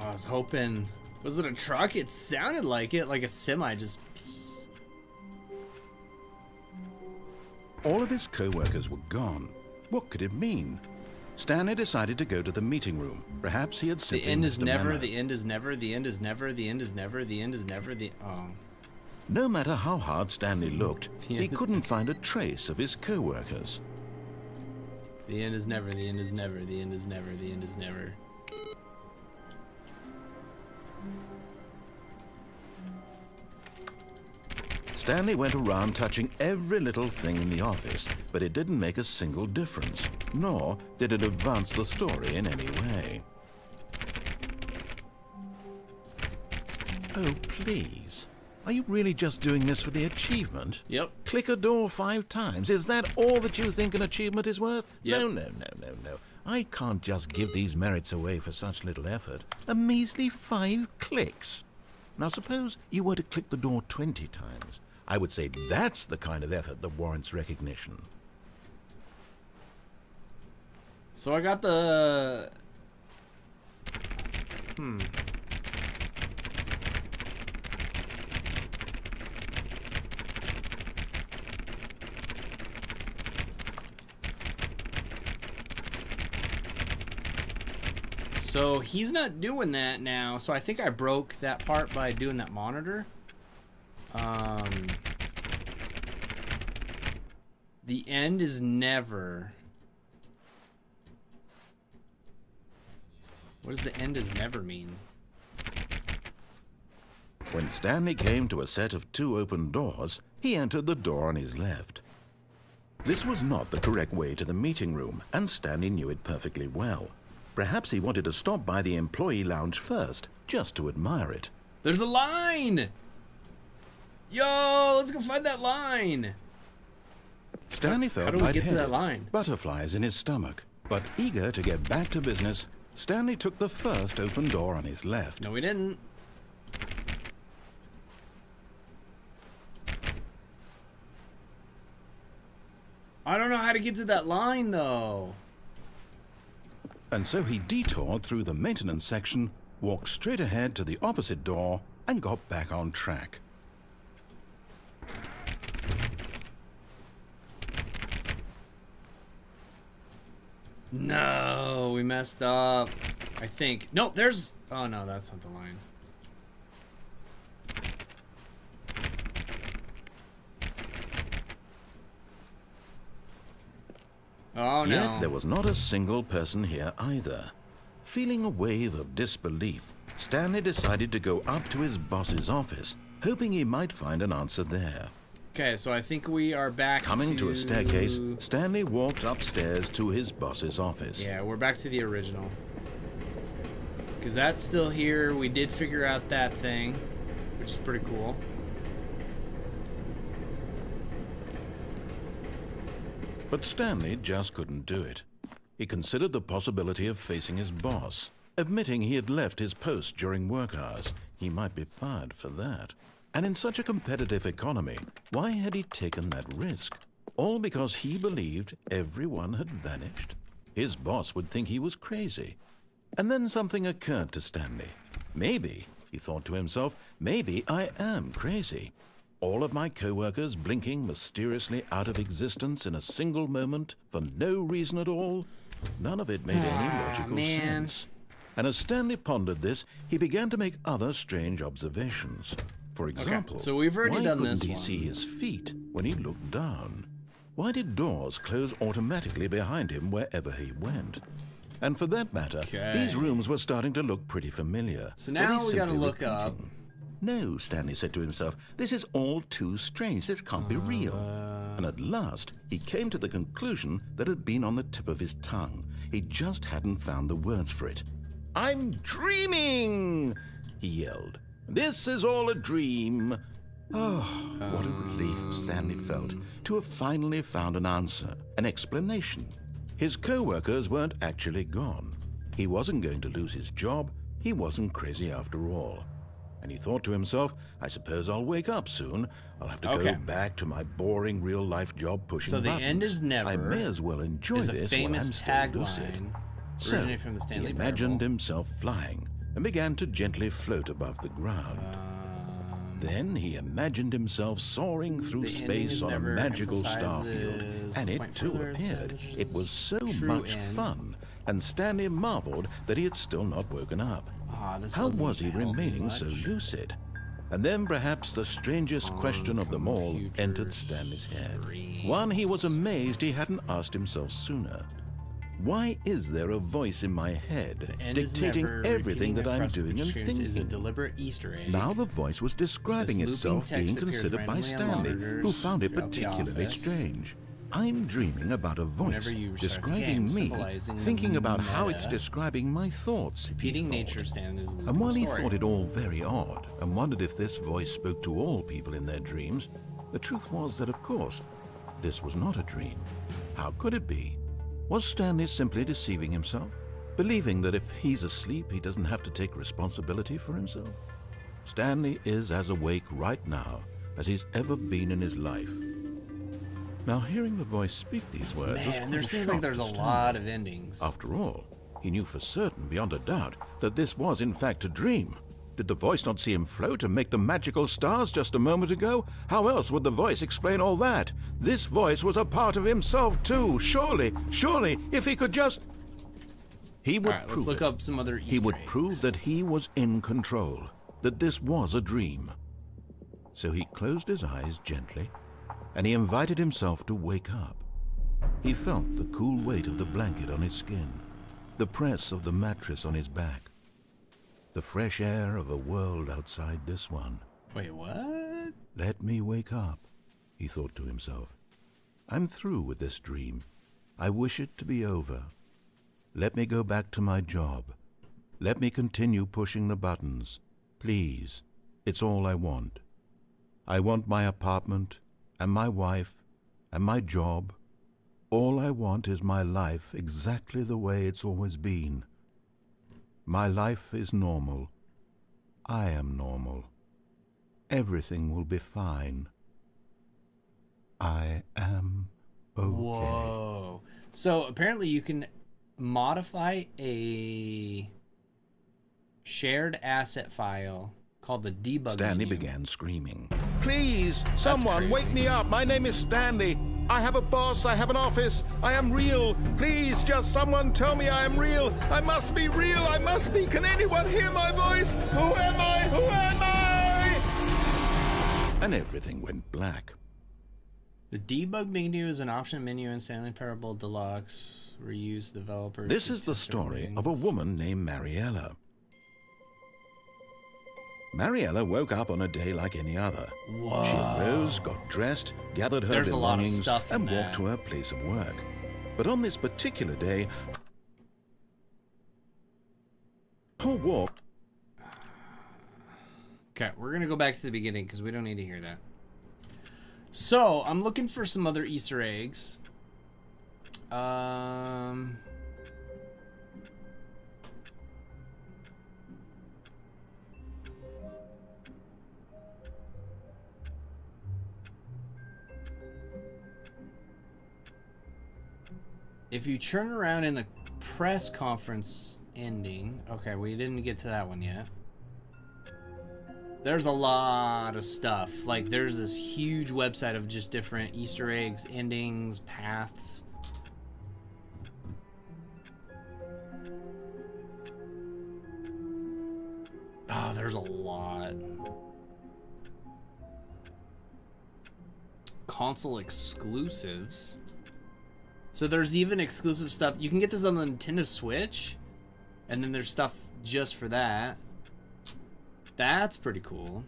Oh, I was hoping. Was it a truck? It sounded like it, like a semi just. All of his co-workers were gone. What could it mean? Stanley decided to go to the meeting room. Perhaps he had The simply end is missed a never, memo. the end is never, the end is never, the end is never, the end is never, the. Oh. No matter how hard Stanley looked, The he end is couldn't find a trace of his co-workers. The end is never, the end is never, the end is never, the end is never. Stanley went around touching every little thing in the office, but it didn't make a single difference, nor did it advance the story in any way. Oh, please. Are you really just doing this for the achievement? Yep. Click a door 5 times. Is that all that you think an achievement is worth? Yep. No. I can't just give these merits away for such little effort. A measly 5 clicks. Now suppose you were to click the door 20 times. I would say that's the kind of effort that warrants recognition. So I got the. So he's not doing that now. So I think I broke that part by doing that monitor. The end is never. What does the end is never mean? When Stanley came to a set of 2 open doors, he entered the door on his left. This was not the correct way to the meeting room, and Stanley knew it perfectly well. Perhaps he wanted to stop by the employee lounge first, just to admire it. There's a line! Yo, let's go find that line! Stanley How felt do we get to that lightheaded, line? butterflies in his stomach. But eager to get back to business, Stanley took the first open door on his left. No, we didn't. I don't know how to get to that line, though. And so he detoured through the maintenance section, walked straight ahead to the opposite door, and got back on track. No, we messed up. I think. No, there's... Oh, no, that's not the line. Oh, no. Yet there was not a single person here either. Feeling a wave of disbelief, Stanley decided to go up to his boss's office, hoping he might find an answer there. Okay, so I think we are back Coming to a staircase, Stanley walked upstairs to his boss's office. Yeah, we're back to the original. Because that's still here. We did figure out that thing, which is pretty cool. But Stanley just couldn't do it. He considered the possibility of facing his boss, admitting he had left his post during work hours. He might be fired for that. And in such a competitive economy, why had he taken that risk? All because he believed everyone had vanished? His boss would think he was crazy. And then something occurred to Stanley. Maybe, he thought to himself, maybe I am crazy. All of my co-workers blinking mysteriously out of existence in a single moment for no reason at all? None of it made any logical sense. And as Stanley pondered this, he began to make other strange observations. For example, so we've already done this why couldn't he one. see his feet when he looked down? Why did doors close automatically behind him wherever he went? And for that matter, these rooms were starting to look pretty familiar. So now we gotta look up. No, Stanley said to himself, this is all too strange. This can't be real. And at last, he came to the conclusion that had been on the tip of his tongue. He just hadn't found the words for it. I'm dreaming, he yelled. This is all a dream. Oh, what a relief Stanley felt to have finally found an answer, an explanation. His co-workers weren't actually gone. He wasn't going to lose his job. He wasn't crazy after all. And he thought to himself, I suppose I'll wake up soon. I'll have to go back to my boring real-life job pushing buttons. So the end is never. I may as well enjoy is a this while I'm famous still lucid. tagline. So Originated from the Stanley he imagined Parable. himself flying and began to gently float above the ground. Then he imagined himself soaring through space on a magical starfield, and it too appeared. It was so much fun, and Stanley marveled that he had still not woken up. How was he remaining so lucid? And then perhaps the strangest question of them all entered Stanley's head. One he was amazed he hadn't asked himself sooner. Why is there a voice in my head dictating everything that I'm doing and thinking? Is a deliberate Easter egg. Now the voice was describing This itself looping being text appears considered by randomly on Stanley, monitors who found it throughout the particularly office. strange. I'm dreaming about a voice Whenever you restart the describing game, me, symbolizing the thinking about how meta. it's describing my thoughts. he Repeating thought. nature stand is a And while he story. thought it all very odd and wondered if this voice spoke to all people in their dreams, the truth was that, of course, this was not a dream. How could it be? Was Stanley simply deceiving himself, believing that if he's asleep, he doesn't have to take responsibility for himself? Stanley is as awake right now as he's ever been in his life. Now, hearing the voice speak these words was Man, quite there a seems shock like there's to a Stanley. lot of endings. After all, he knew for certain, beyond a doubt, that this was in fact a dream. Did the voice not see him float and make the magical stars just a moment ago? How else would the voice explain all that? This voice was a part of himself too. Surely, if he could just... He would All right, let's prove look it. up some other Easter He would eggs. prove that he was in control, that this was a dream. So he closed his eyes gently, and he invited himself to wake up. He felt the cool weight of the blanket on his skin, the press of the mattress on his back, the fresh air of a world outside this one. Wait, what? Let me wake up, he thought to himself. I'm through with this dream. I wish it to be over. Let me go back to my job. Let me continue pushing the buttons. Please, it's all I want. I want my apartment, and my wife, and my job. All I want is my life exactly the way it's always been. My life is normal. I am normal. Everything will be fine. I am Whoa. So apparently you can modify a shared asset file called the debug Stanley menu. began screaming. Please, someone, wake me up. My name is Stanley. I have a boss. I have an office. I am real. Please, just someone tell me I am real. I must be real. I must be. Can anyone hear my voice? Who am I? Who am I? And everything went black. The debug menu is an option menu in Stanley Parable Deluxe. Reuse developers. This is the story of a woman named Mariella. Mariella woke up on a day like any other. Whoa. She arose, got dressed, gathered her There's a lot of belongings, stuff in and that. walked to her place of work. But on this particular day, her walk... Okay, we're going to go back to the beginning because we don't need to hear that. So, I'm looking for some other Easter eggs. If you turn around in the press conference ending... Okay, we didn't get to that one yet. There's a lot of stuff. Like, there's this huge website of just different Easter eggs, endings, paths. Oh, there's a lot. Console exclusives. So there's even exclusive stuff. You can get this on the Nintendo Switch. And then there's stuff just for that. That's pretty cool.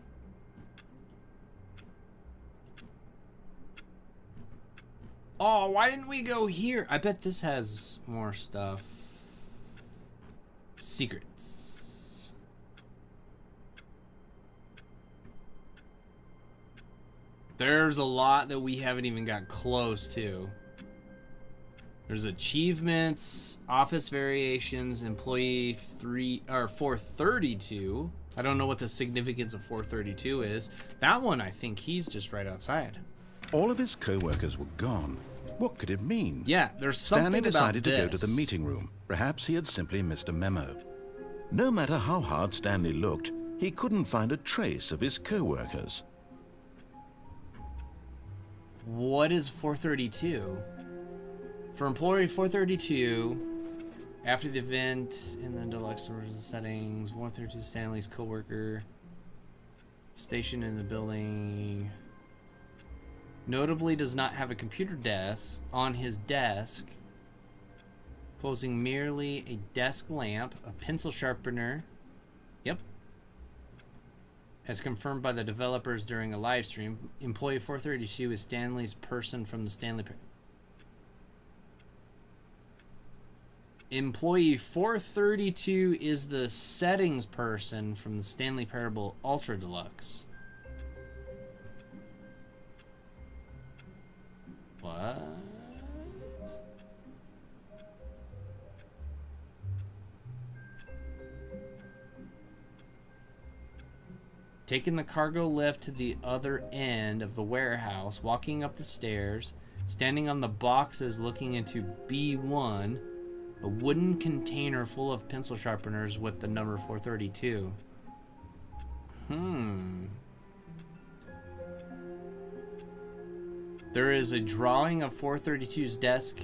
Oh, why didn't we go here? I bet this has more stuff. Secrets. There's a lot that we haven't even got close to. There's achievements, office variations, employee 432. I don't know what the significance of 432 is. That one, I think he's just right outside. All of his co-workers were gone. What could it mean? Yeah, there's something Stanley decided about to go to this. the meeting room. Perhaps he had simply missed a memo. No matter how hard Stanley looked, he couldn't find a trace of his co-workers. What is 432? For employee 432, after the event in the deluxe settings, 432 Stanley's coworker stationed in the building notably does not have a computer desk on his desk, posing merely a desk lamp, a pencil sharpener. Yep. As confirmed by the developers during a live stream, employee 432 is Stanley's person from the Stanley Parable. Employee 432 is the settings person from the Stanley Parable Ultra Deluxe. What? Taking the cargo lift to the other end of the warehouse, walking up the stairs, standing on the boxes looking into B1, a wooden container full of pencil sharpeners with the number 432. There is a drawing of 432's desk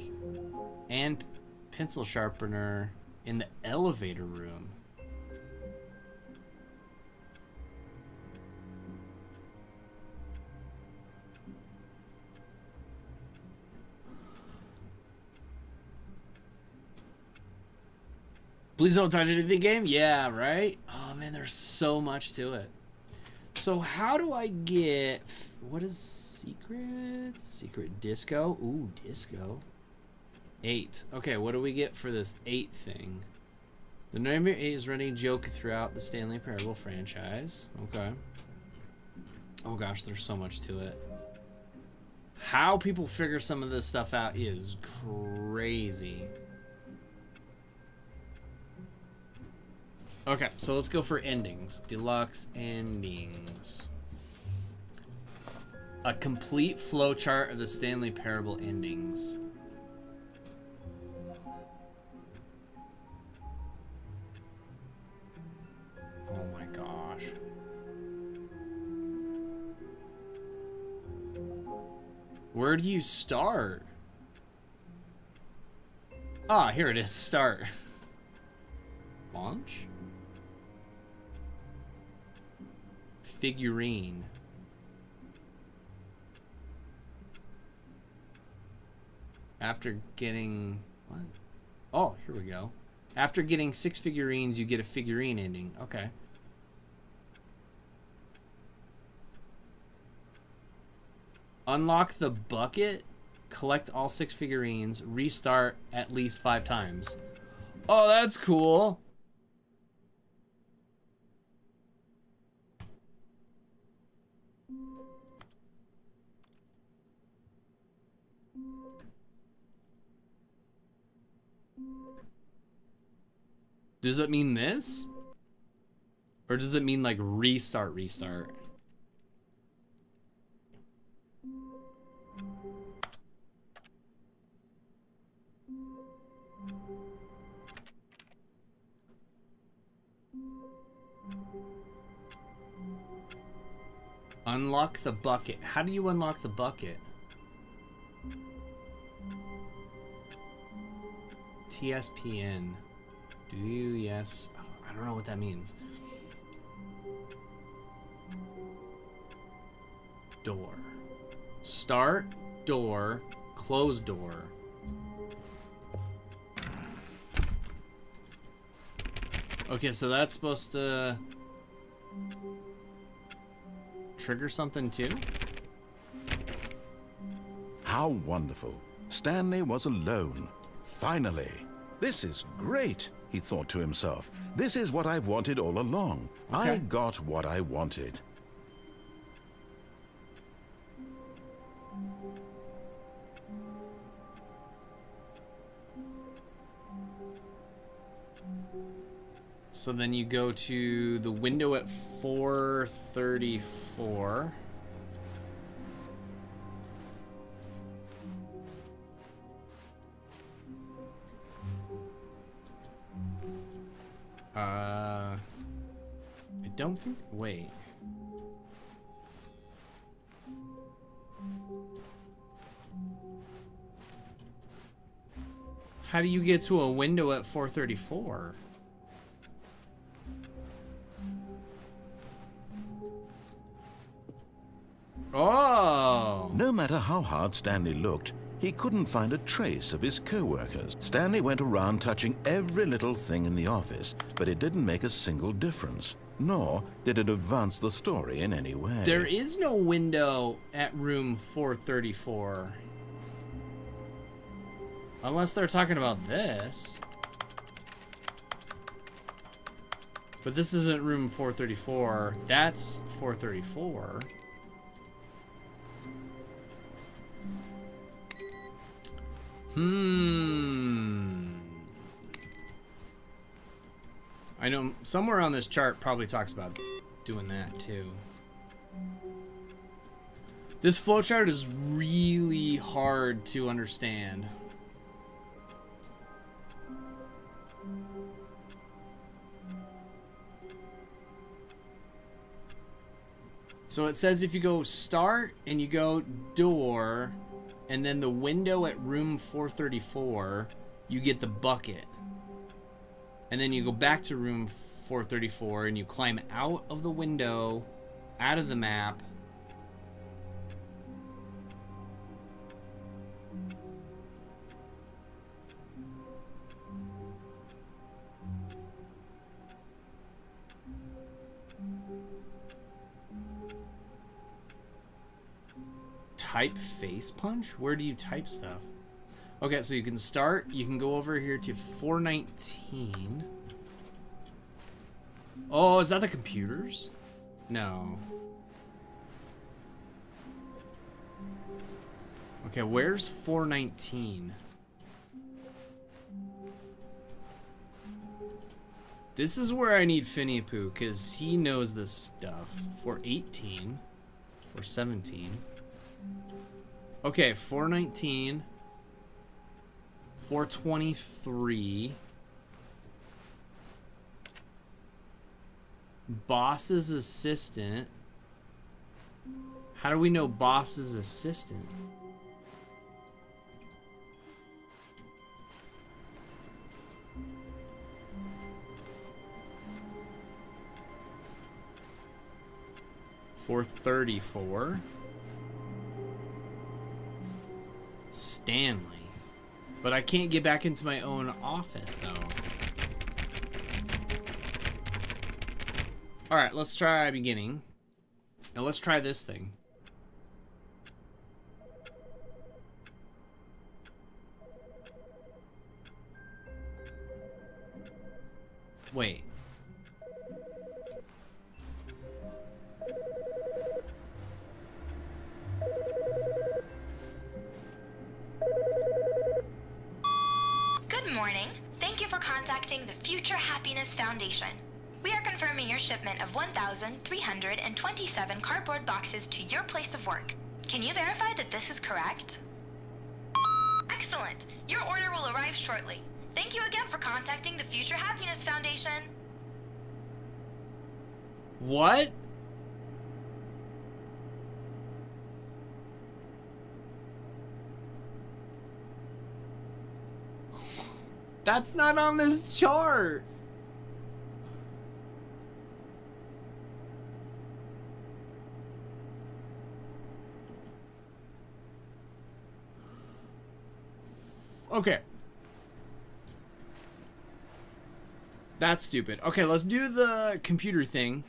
and pencil sharpener in the elevator room. Please don't touch anything game? Yeah, right? Oh man, there's so much to it. So how do I get... What is secret? Secret disco? Ooh, disco. 8. Okay, what do we get for this 8 thing? The number 8 is running joke throughout the Stanley Parable franchise. Okay. Oh gosh, there's so much to it. How people figure some of this stuff out is crazy. Okay, so let's go for endings. Deluxe endings. A complete flowchart of the Stanley Parable endings. Oh my gosh. Where do you start? Ah, here it is. Start. Launch? Figurine. After getting... What? Oh, here we go. After getting 6 figurines, you get a figurine ending. Okay. Unlock the bucket. Collect all 6 figurines. Restart at least 5 times. Oh, that's cool. Does it mean this? Or does it mean like restart? Unlock the bucket. How do you unlock the bucket? TSPN. Do you? Yes. I don't know what that means. Door. Start door. Close door. Okay, so that's supposed to trigger something too? How wonderful. Stanley was alone. Finally. This is great, he thought to himself. This is what I've wanted all along. Okay. I got what I wanted. So then you go to the window at 434. I don't think... Wait. How do you get to a window at 434? Oh! No matter how hard Stanley looked, he couldn't find a trace of his co-workers. Stanley went around touching every little thing in the office, but it didn't make a single difference, nor did it advance the story in any way. There is no window at room 434. Unless they're talking about this. But this isn't room 434. That's 434. I know somewhere on this chart probably talks about doing that too. This flowchart is really hard to understand. So it says if you go start and you go door and then the window at room 434, you get the bucket. And then you go back to room 434 and you climb out of the window, out of the map. Type face punch? Where do you type stuff? Okay, so you can start, you can go over here to 419. Oh, is that the computers? No. Okay, where's 419? This is where I need Finny Pooh, because he knows this stuff. 418. 417. Okay, 419. 423. Boss's assistant. How do we know boss's assistant? $434. Stanley. But I can't get back into my own office, though. Alright, let's try beginning. Now let's try this thing. Wait. Good morning. Thank you for contacting the Future Happiness Foundation. We are confirming your shipment of 1,327 cardboard boxes to your place of work. Can you verify that this is correct? Excellent. Your order will arrive shortly. Thank you again for contacting the Future Happiness Foundation. What? That's not on this chart. Okay. That's stupid. Okay, let's do the computer thing.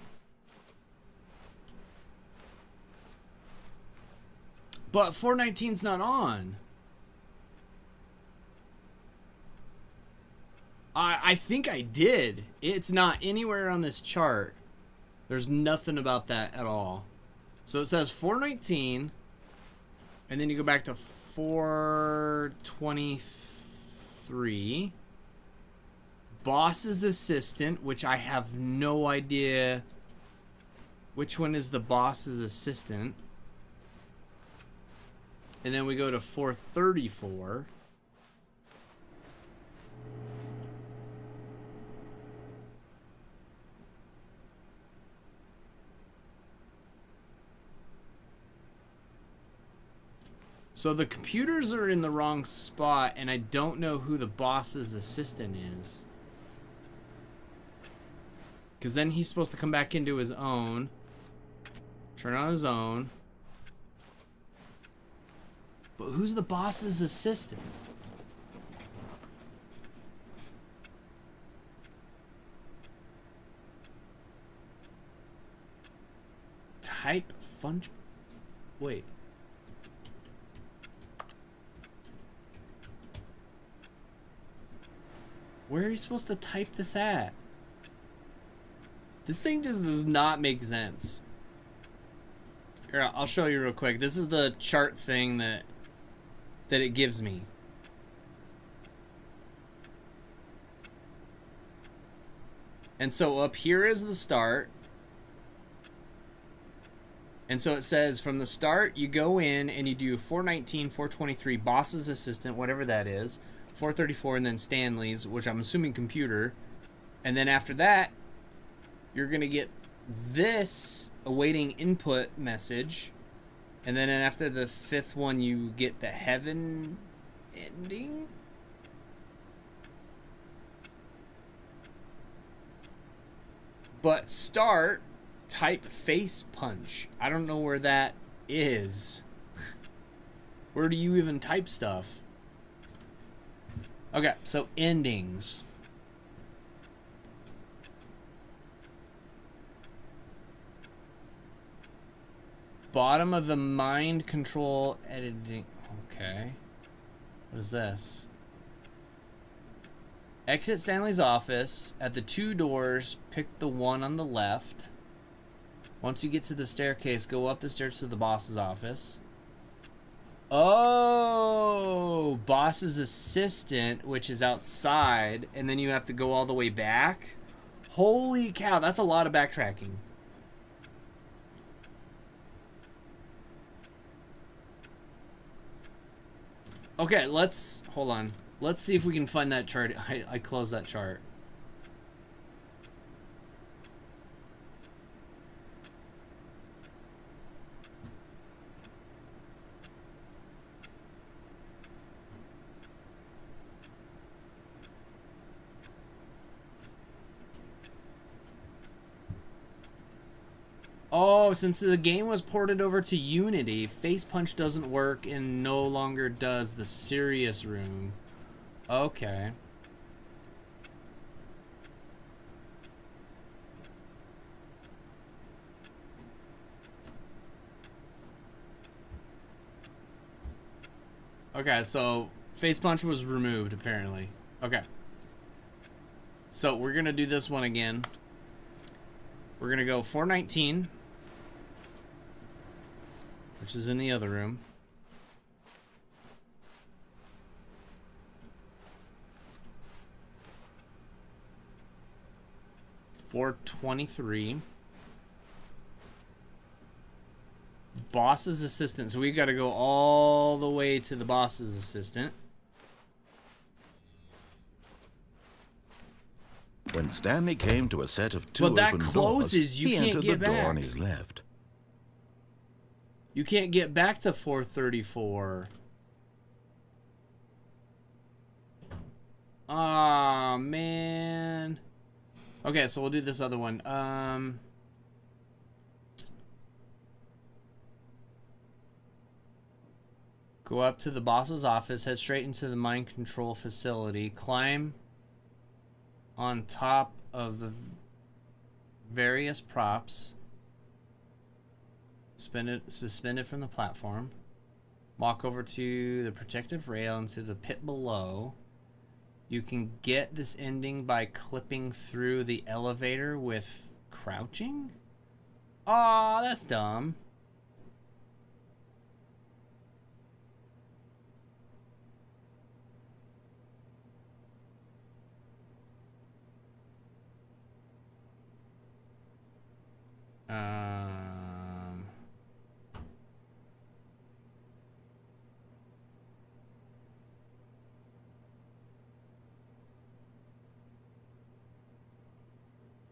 But 419's not on. I think I did. It's not anywhere on this chart. There's nothing about that at all. So it says 419, and then you go back to 423. Boss's assistant, which I have no idea which one is the boss's assistant. And then we go to 434. So the computers are in the wrong spot, and I don't know who the boss's assistant is. Because then he's supposed to come back into his own. Turn on his own. But who's the boss's assistant? Type fun... Wait. Where are you supposed to type this at? This thing just does not make sense. Here, I'll show you real quick. This is the chart thing that it gives me. And so up here is the start. And so it says from the start, you go in and you do 419, 423, boss's assistant, whatever that is. 434 and then Stanley's, which I'm assuming computer. And then after that, you're going to get this awaiting input message. And then after the fifth one, you get the heaven ending. But start, type face punch. I don't know where that is. Where do you even type stuff? Okay, so endings. Bottom of the mind control editing. Okay. What is this? Exit Stanley's office. At the 2 doors, pick the one on the left. Once you get to the staircase, go up the stairs to the boss's office. Oh, boss's assistant, which is outside, and then you have to go all the way back. Holy cow, that's a lot of backtracking. Okay, let's hold on. Let's see if we can find that chart. I closed that chart. Oh, since the game was ported over to Unity, Face Punch doesn't work and no longer does the Serious Room. Okay. Okay, so Face Punch was removed, apparently. Okay. So we're going to do this one again. We're going to go 419. Which is in the other room. $423. Boss's assistant. So we got to go all the way to the boss's assistant. When Stanley came to a set of two But that open closes, doors, you he can't entered get the door back. on his left. You can't get back to 434. Aw, man. Okay, so we'll do this other one. Go up to the boss's office, head straight into the mind control facility, climb on top of the various props, suspended from the platform, walk over to the protective rail into the pit below. You can get this ending by clipping through the elevator with crouching? Aw, that's dumb.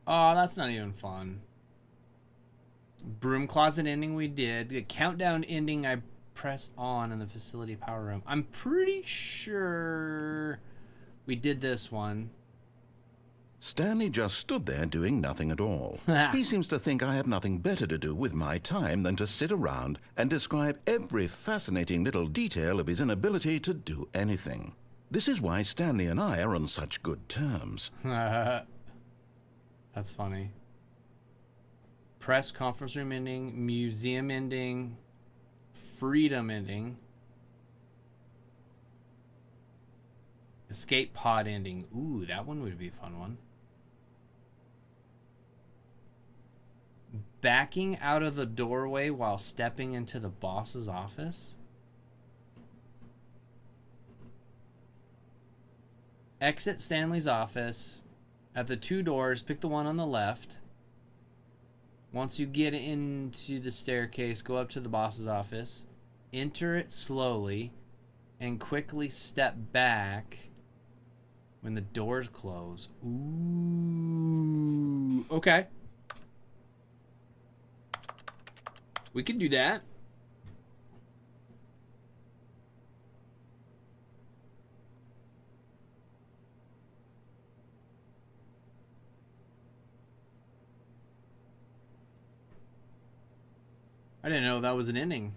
Oh, that's not even fun. Broom closet ending we did. The countdown ending I pressed on in the facility power room. I'm pretty sure we did this one. Stanley just stood there doing nothing at all. He seems to think I have nothing better to do with my time than to sit around and describe every fascinating little detail of his inability to do anything. This is why Stanley and I are on such good terms. That's funny. Press conference room ending, museum ending, freedom ending, escape pod ending. Ooh, that one would be a fun one. Backing out of the doorway while stepping into the boss's office. Exit Stanley's office. At the two doors, pick the one on the left. Once you get into the staircase, go up to the boss's office. Enter it slowly and quickly step back when the doors close. Ooh. Okay. We can do that. I didn't know that was an ending.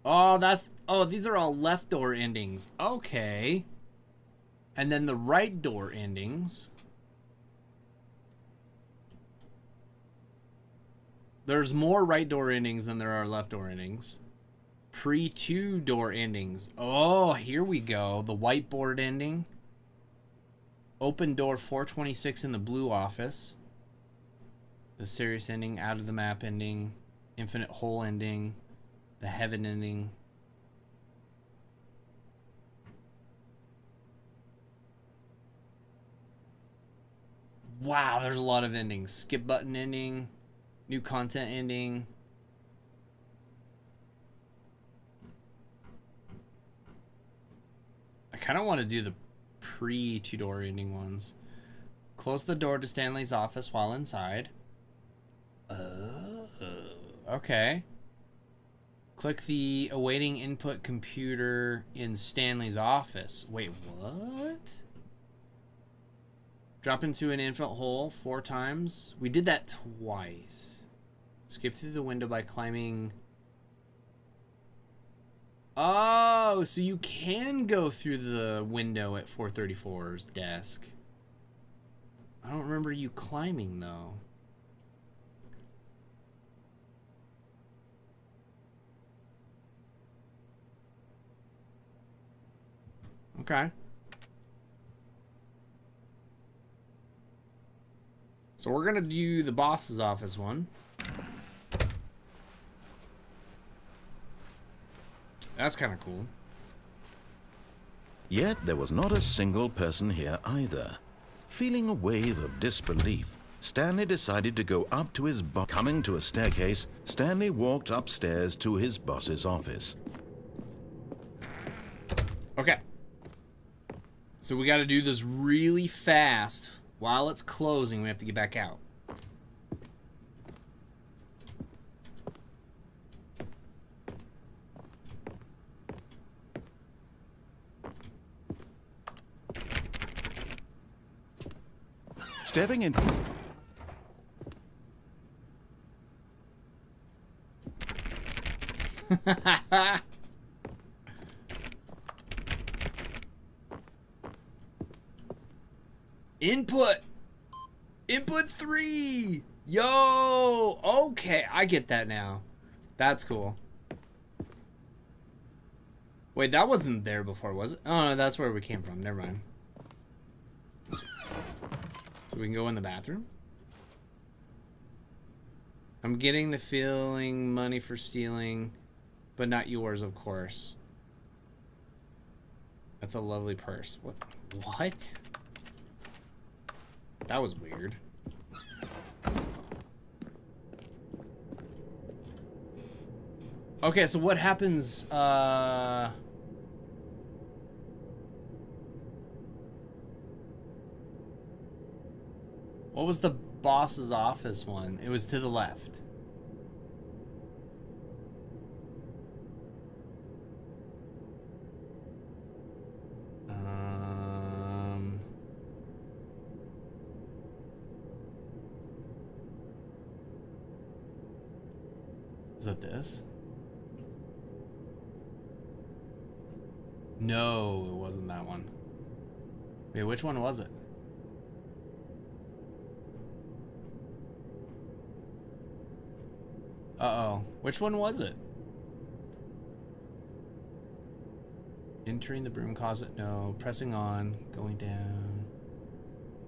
Oh, these are all left door endings. Okay. And then the right door endings. There's more right door endings than there are left door endings. Pre-2 door endings. Oh, here we go. The whiteboard ending. Open door 426 in the blue office. The serious ending, out of the map ending, infinite hole ending, the heaven ending. Wow, there's a lot of endings. Skip button ending, new content ending. kind of want to do the pre-two-door ending ones. Close the door to Stanley's office while inside. Okay. Click the awaiting input computer in Stanley's office. Wait, what? Drop into an infant hole 4 times. We did that twice. Escape through the window by climbing. Oh, so you can go through the window at 434's desk. I don't remember you climbing, though. Okay. So we're gonna do the boss's office one. That's kind of cool. Yet there was not a single person here either. Feeling a wave of disbelief, Stanley decided to go up to his boss. Coming to a staircase, Stanley walked upstairs to his boss's office. Okay. So we got to do this really fast. While it's closing, we have to get back out. Stepping in. Input 3. Yo, okay, I get that now. That's cool. Wait, that wasn't there before, was it? Oh no, that's where we came from. Never mind. So we can go in the bathroom. I'm getting the feeling money for stealing, but not yours, of course. That's a lovely purse. What? That was weird. Okay, so what happens, what was the boss's office one? It was to the left. Is that this? No, it wasn't that one. Wait, which one was it? Uh-oh. Which one was it? Entering the broom closet? No. Pressing on. Going down.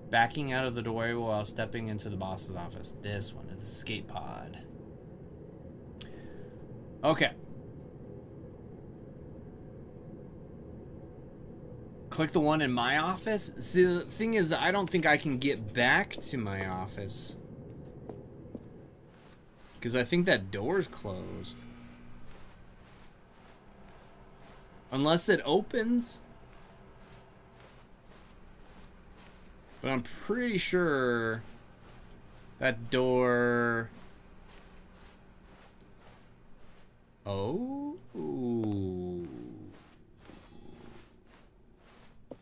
Backing out of the doorway while stepping into the boss's office. This one is the escape pod. Okay. Click the one in my office. See, the thing is, I don't think I can get back to my office. Because I think that door's closed. Unless it opens. But I'm pretty sure that door... Oh.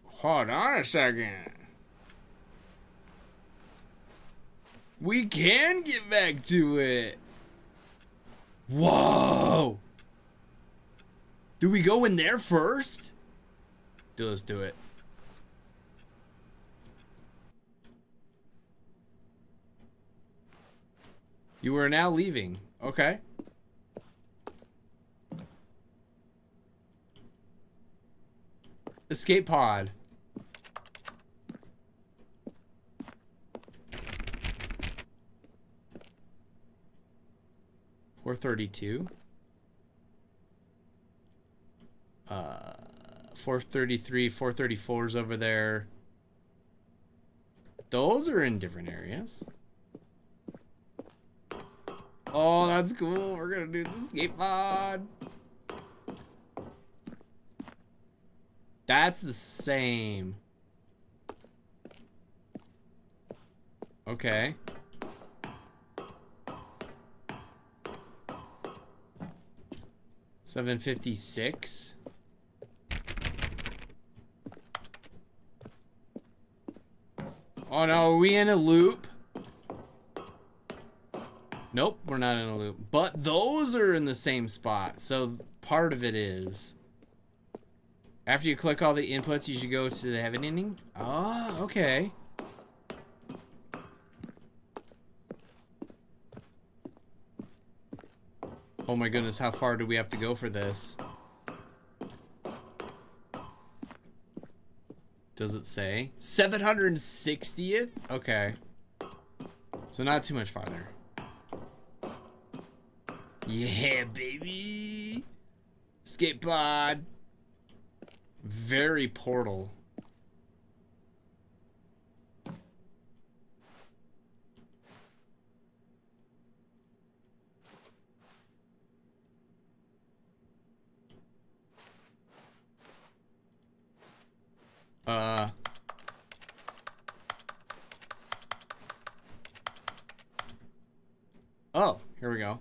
Hold on a second. We can get back to it. Whoa. Do we go in there first? Let's do it. You are now leaving. Okay. Escape pod. $432. 433, 434's over there. Those are in different areas. Oh, that's cool. We're gonna do the escape pod. That's the same. Okay. $7.56. Oh no, are we in a loop? Nope, we're not in a loop. But those are in the same spot, so part of it is. After you click all the inputs, you should go to the heaven ending. Oh, okay. Oh my goodness, how far do we have to go for this? Does it say? 760th? Okay. So not too much farther. Yeah, baby! Escape pod! Very Portal. Oh, here we go.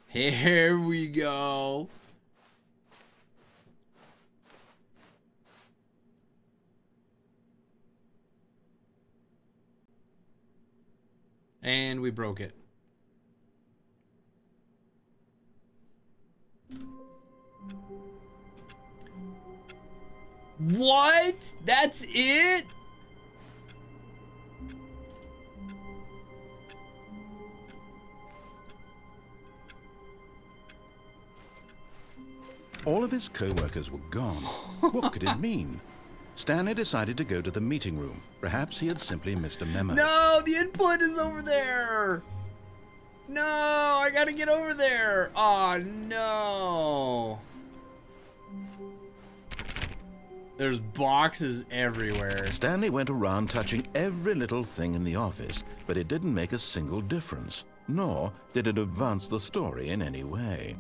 Here we go. And we broke it. What? That's it? All of his co-workers were gone. What could it mean? Stanley decided to go to the meeting room. Perhaps he had simply missed a memo. No, the input is over there. No, I gotta get over there. Oh, no. There's boxes everywhere. Stanley went around touching every little thing in the office, but it didn't make a single difference, nor did it advance the story in any way.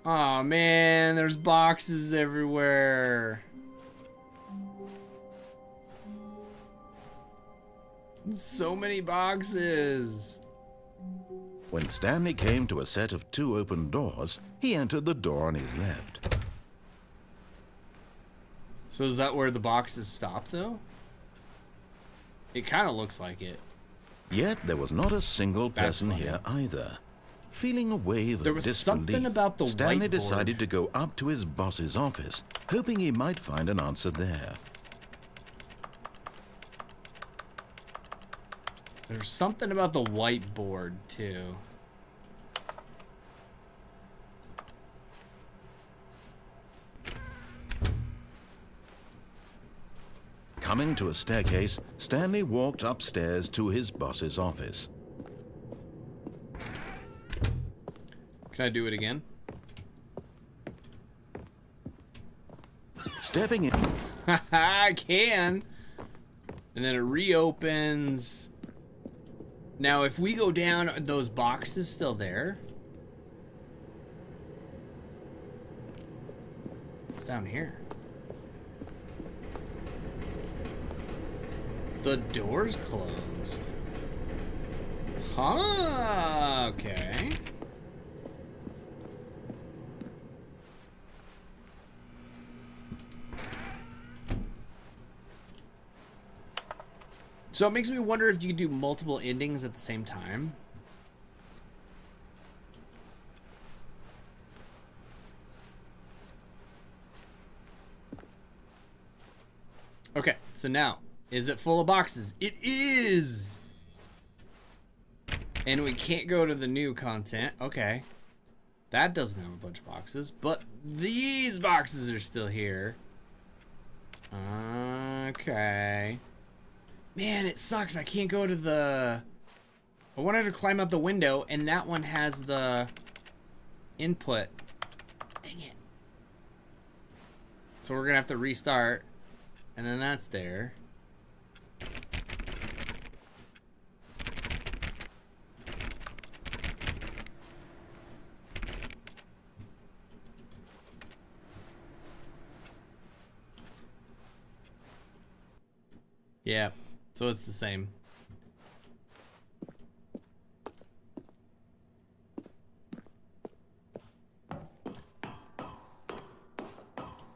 Oh man, there's boxes everywhere. So many boxes. When Stanley came to a set of 2 open doors, he entered the door on his left. So is that where the boxes stop though? It kind of looks like it. Yet there was not a single That's person funny. here either. Feeling a wave There of was disbelief, something about the Stanley whiteboard. decided to go up to his boss's office, hoping he might find an answer there. There's something about the whiteboard too. Coming to a staircase, Stanley walked upstairs to his boss's office. Can I do it again? Stepping in, I can. And then it reopens. Now, if we go down, are those boxes still there? It's down here. The door's closed. Huh, okay. So it makes me wonder if you could do multiple endings at the same time. Okay, so now, is it full of boxes? It is! And we can't go to the new content. Okay. That doesn't have a bunch of boxes, but these boxes are still here. Okay. Man, it sucks. I can't go to the... I wanted to climb out the window, and that one has the input. Dang it. So we're gonna have to restart, and then that's there. Yeah, so it's the same.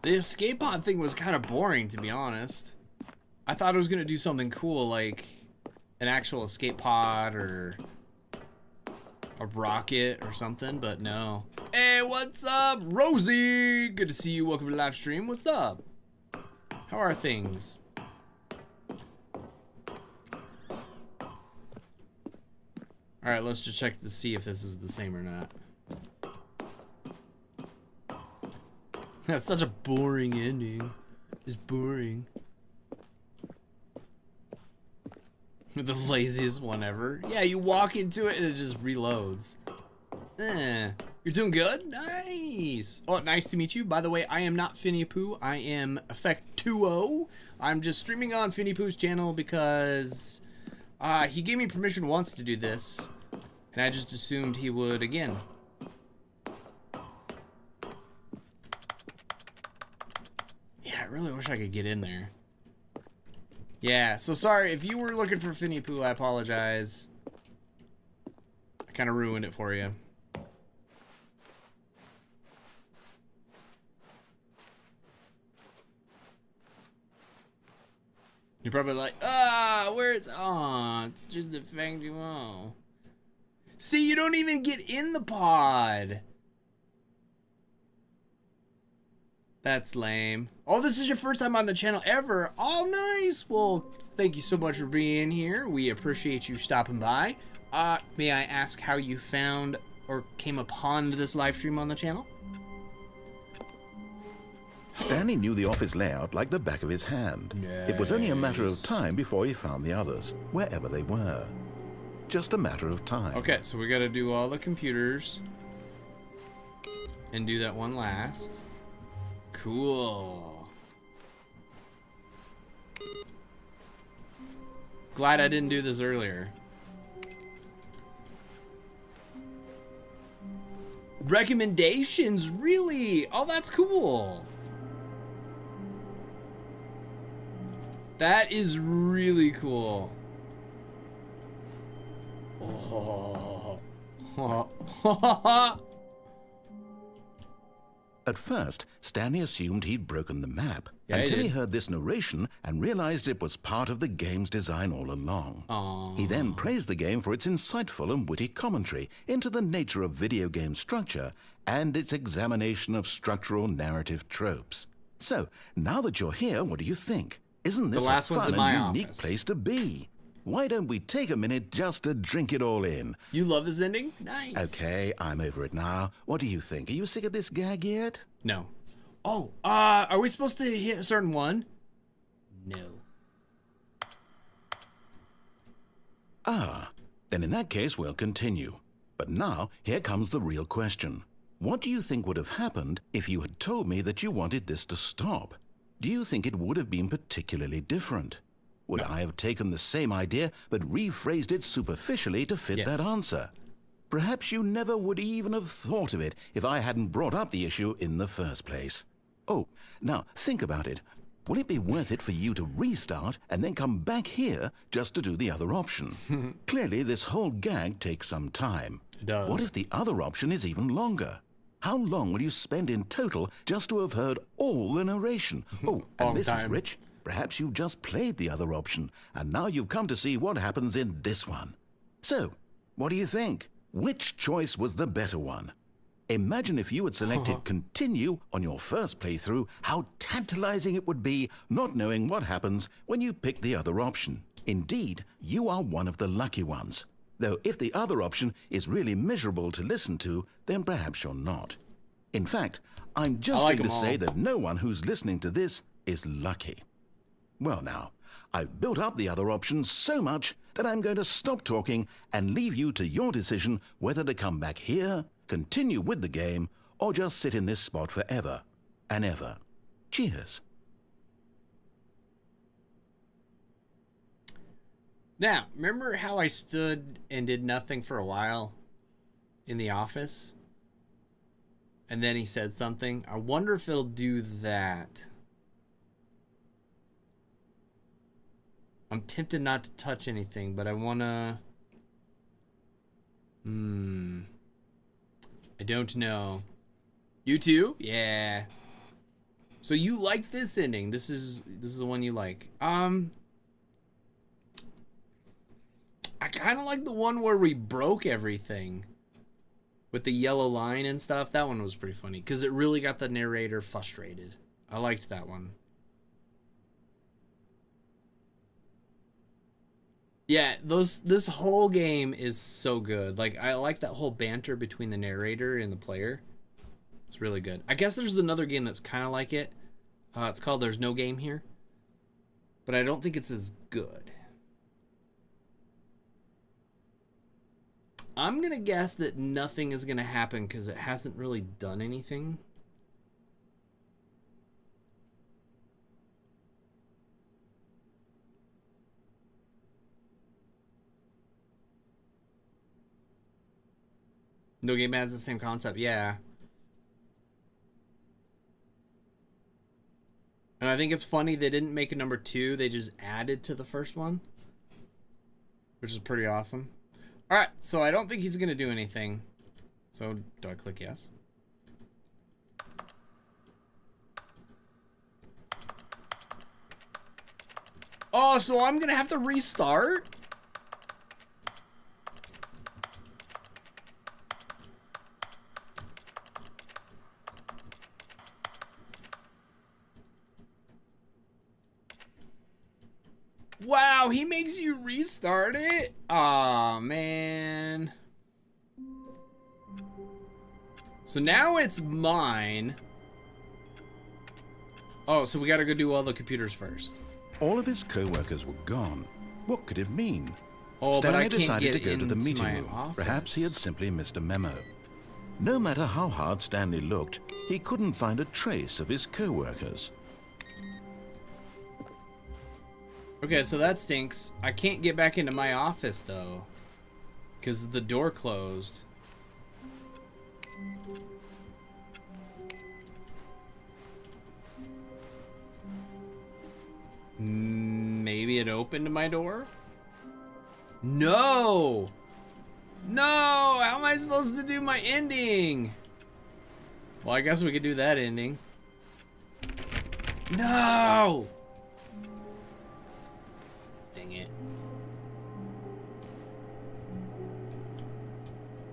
The escape pod thing was kind of boring, to be honest. I thought it was going to do something cool, like an actual escape pod or a rocket or something, but no. Hey, what's up, Rosie? Good to see you. Welcome to the live stream. What's up? How are things? All right, let's just check to see if this is the same or not. That's such a boring ending. It's boring. The laziest one ever. Yeah, you walk into it and it just reloads. You're doing good? Nice. Oh, nice to meet you. By the way, I am not Finny Pooh. I am Effect2O. I'm just streaming on Finny Pooh's channel because he gave me permission once to do this. And I just assumed he would again. Yeah, I really wish I could get in there. Yeah, so sorry, if you were looking for Finny Pooh, I apologize. I kind of ruined it for you. You're probably like, where's... Aw, it's just a Effect2O. See, you don't even get in the pod. That's lame. Oh, this is your first time on the channel ever. Oh, nice. Well, thank you so much for being here. We appreciate you stopping by. May I ask how you found or came upon this live stream on the channel? Stanley knew the office layout like the back of his hand. Nice. It was only a matter of time before he found the others, wherever they were. Just a matter of time. Okay, so we gotta do all the computers and do that one last. Cool. Glad I didn't do this earlier. Recommendations, really? Oh, that's cool. That is really cool. Oh. At first, Stanley assumed he'd broken the map Yeah, until he he did. heard this narration and realized it was part of the game's design all along. Aww. He then praised the game for its insightful and witty commentary into the nature of video game structure and its examination of structural narrative tropes. So, now that you're here, what do you think? Isn't this a last one's fun in my and unique office. place to be? Why don't we take a minute just to drink it all in? You love this ending? Nice. Okay, I'm over it now. What do you think? Are you sick of this gag yet? No. Oh, are we supposed to hit a certain one? No. Ah, then in that case we'll continue. But now, here comes the real question. What do you think would have happened if you had told me that you wanted this to stop? Do you think it would have been particularly different? Would I have taken the same idea but rephrased it superficially to fit Yes. that answer? Perhaps you never would even have thought of it if I hadn't brought up the issue in the first place. Oh, now think about it. Will it be worth it for you to restart and then come back here just to do the other option? Clearly, this whole gag takes some time. It does. What if the other option is even longer? How long will you spend in total just to have heard all the narration? Oh, Long and this time. is Rich. Perhaps you've just played the other option, and now you've come to see what happens in this one. So, what do you think? Which choice was the better one? Imagine if you had selected continue on your first playthrough, how tantalizing it would be not knowing what happens when you pick the other option. Indeed, you are one of the lucky ones. Though if the other option is really miserable to listen to, then perhaps you're not. In fact, I'm just like going to 'em say all. that no one who's listening to this is lucky. Well now, I've built up the other options so much that I'm going to stop talking and leave you to your decision whether to come back here, continue with the game, or just sit in this spot forever and ever. Cheers. Now, remember how I stood and did nothing for a while in the office? And then he said something? I wonder if it'll do that. I'm tempted not to touch anything, but I wanna... I don't know. You too? Yeah. So you like this ending. This is the one you like. I kind of like the one where we broke everything with the yellow line and stuff. That one was pretty funny because it really got the narrator frustrated. I liked that one. Yeah, this whole game is so good. Like, I like that whole banter between the narrator and the player. It's really good. I guess there's another game that's kind of like it. It's called There's No Game Here. But I don't think it's as good. I'm going to guess that nothing is going to happen because it hasn't really done anything. No game has the same concept, yeah. And I think it's funny they didn't make a number 2, they just added to the first one. Which is pretty awesome. Alright, so I don't think he's going to do anything. So, do I click yes? Oh, so I'm going to have to restart? Wow, he makes you restart it? Aw, man. So now it's mine. Oh, so we gotta go do all the computers first. All of his co-workers were gone. What could it mean? Oh, but I Stanley can't decided to get go to the into meeting my room. office. Perhaps he had simply missed a memo. No matter how hard Stanley looked, he couldn't find a trace of his co-workers. Okay, so that stinks. I can't get back into my office, though. Because the door closed. Maybe it opened my door? No! No! How am I supposed to do my ending? Well, I guess we could do that ending. No! Dang it.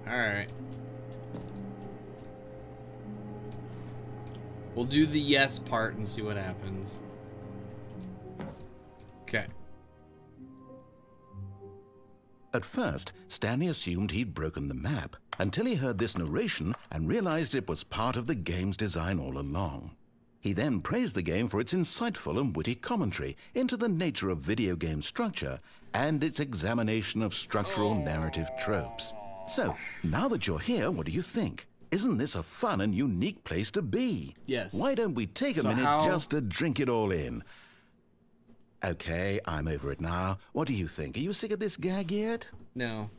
Alright. We'll do the yes part and see what happens. Okay. At first, Stanley assumed he'd broken the map until he heard this narration and realized it was part of the game's design all along. He then praised the game for its insightful and witty commentary into the nature of video game structure and its examination of structural narrative tropes. So, now that you're here, what do you think? Isn't this a fun and unique place to be? Yes. Why don't we take a minute just to drink it all in? Okay, I'm over it now. What do you think? Are you sick of this gag yet? No.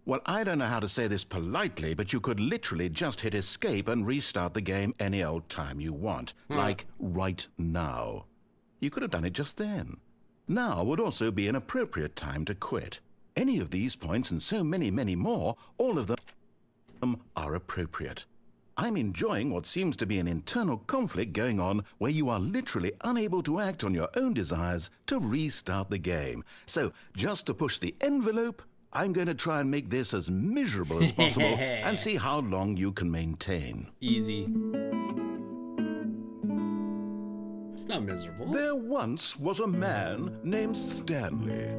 Well, I don't know how to say this politely, but you could literally just hit escape and restart the game any old time you want. Like right now. You could have done it just then. Now would also be an appropriate time to quit. Any of these points and so many, many more, all of them are appropriate. I'm enjoying what seems to be an internal conflict going on where you are literally unable to act on your own desires to restart the game. So, just to push the envelope, I'm going to try and make this as miserable as possible and see how long you can maintain. Easy. It's not miserable. There once was a man named Stanley,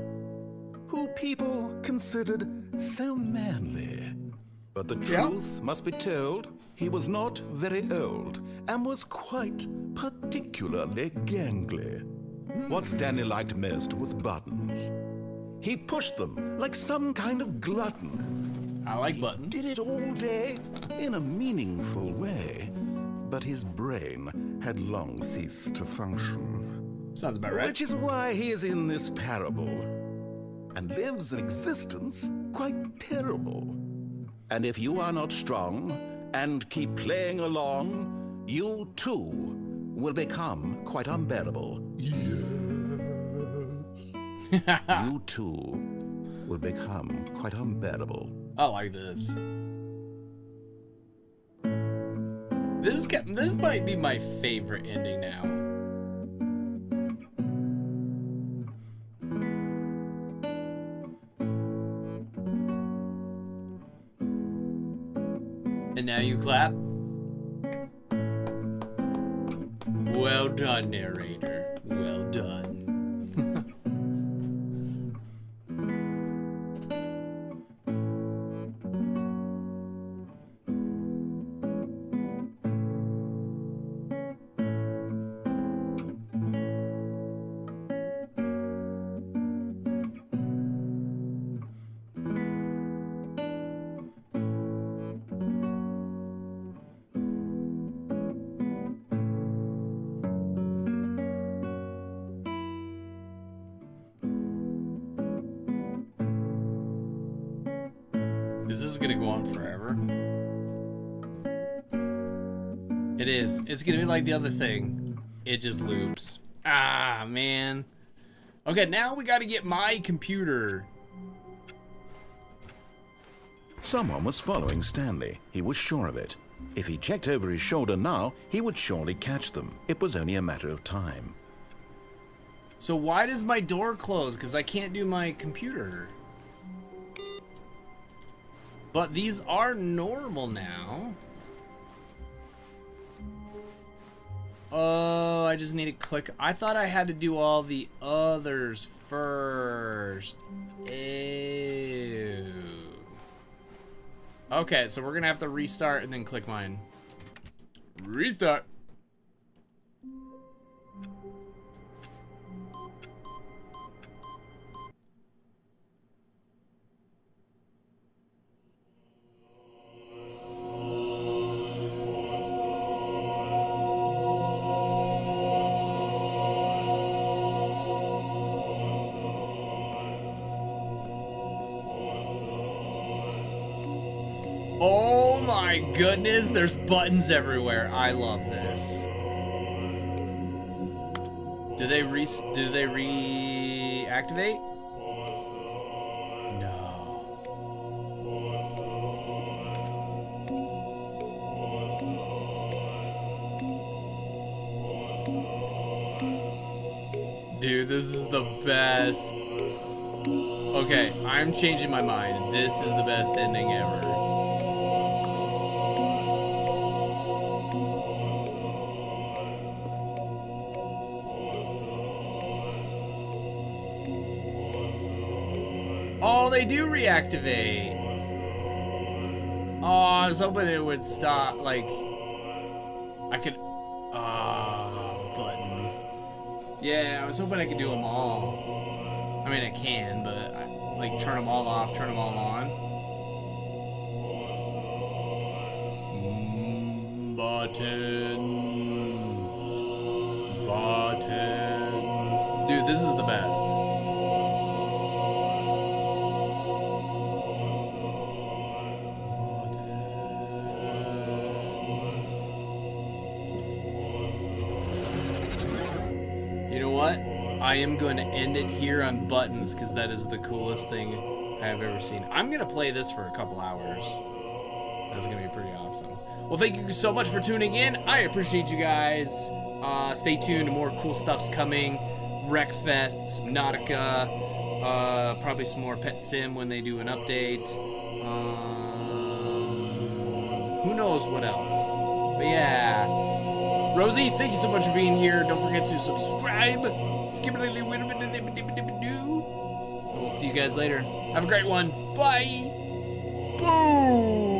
who people considered so manly. But the truth must be told, he was not very old and was quite particularly gangly. What Stanley liked most was buttons. He pushed them like some kind of glutton. I like buttons. Did it all day in a meaningful way, but his brain had long ceased to function. Sounds about right. Which is why he is in this parable and lives an existence quite terrible. And if you are not strong and keep playing along, you too will become quite unbearable. Yeah. you too will become quite unbearable. I like this. This might be my favorite ending now. And now you clap. Well done, narrator. Well done. Is this gonna go on forever? It is. It's gonna be like the other thing. It just loops. Ah, man. Okay, now we gotta get my computer. Someone was following Stanley. He was sure of it. If he checked over his shoulder now, he would surely catch them. It was only a matter of time. So why does my door close? Because I can't do my computer. But these are normal now. Oh, I just need to click. I thought I had to do all the others first. Ew. Okay, so we're gonna have to restart and then click mine. Restart. Oh my goodness, there's buttons everywhere. I love this. Do they reactivate? No. Dude, this is the best. Okay, I'm changing my mind. This is the best ending ever. Oh, they do reactivate. Oh, I was hoping it would stop, like, I could, buttons. Yeah, I was hoping I could do them all. I mean, I can, but like turn them all off, turn them all on. Buttons. Dude, this is the best. You know what? I am going to end it here on buttons because that is the coolest thing I have ever seen. I'm going to play this for a couple hours. That's going to be pretty awesome. Well, thank you so much for tuning in. I appreciate you guys. Stay tuned. More cool stuff's coming. Wreckfest, Subnautica, probably some more Pet Sim when they do an update. Who knows what else? But yeah. Rosie, thank you so much for being here. Don't forget to subscribe. We'll see you guys later. Have a great one. Bye. Boom.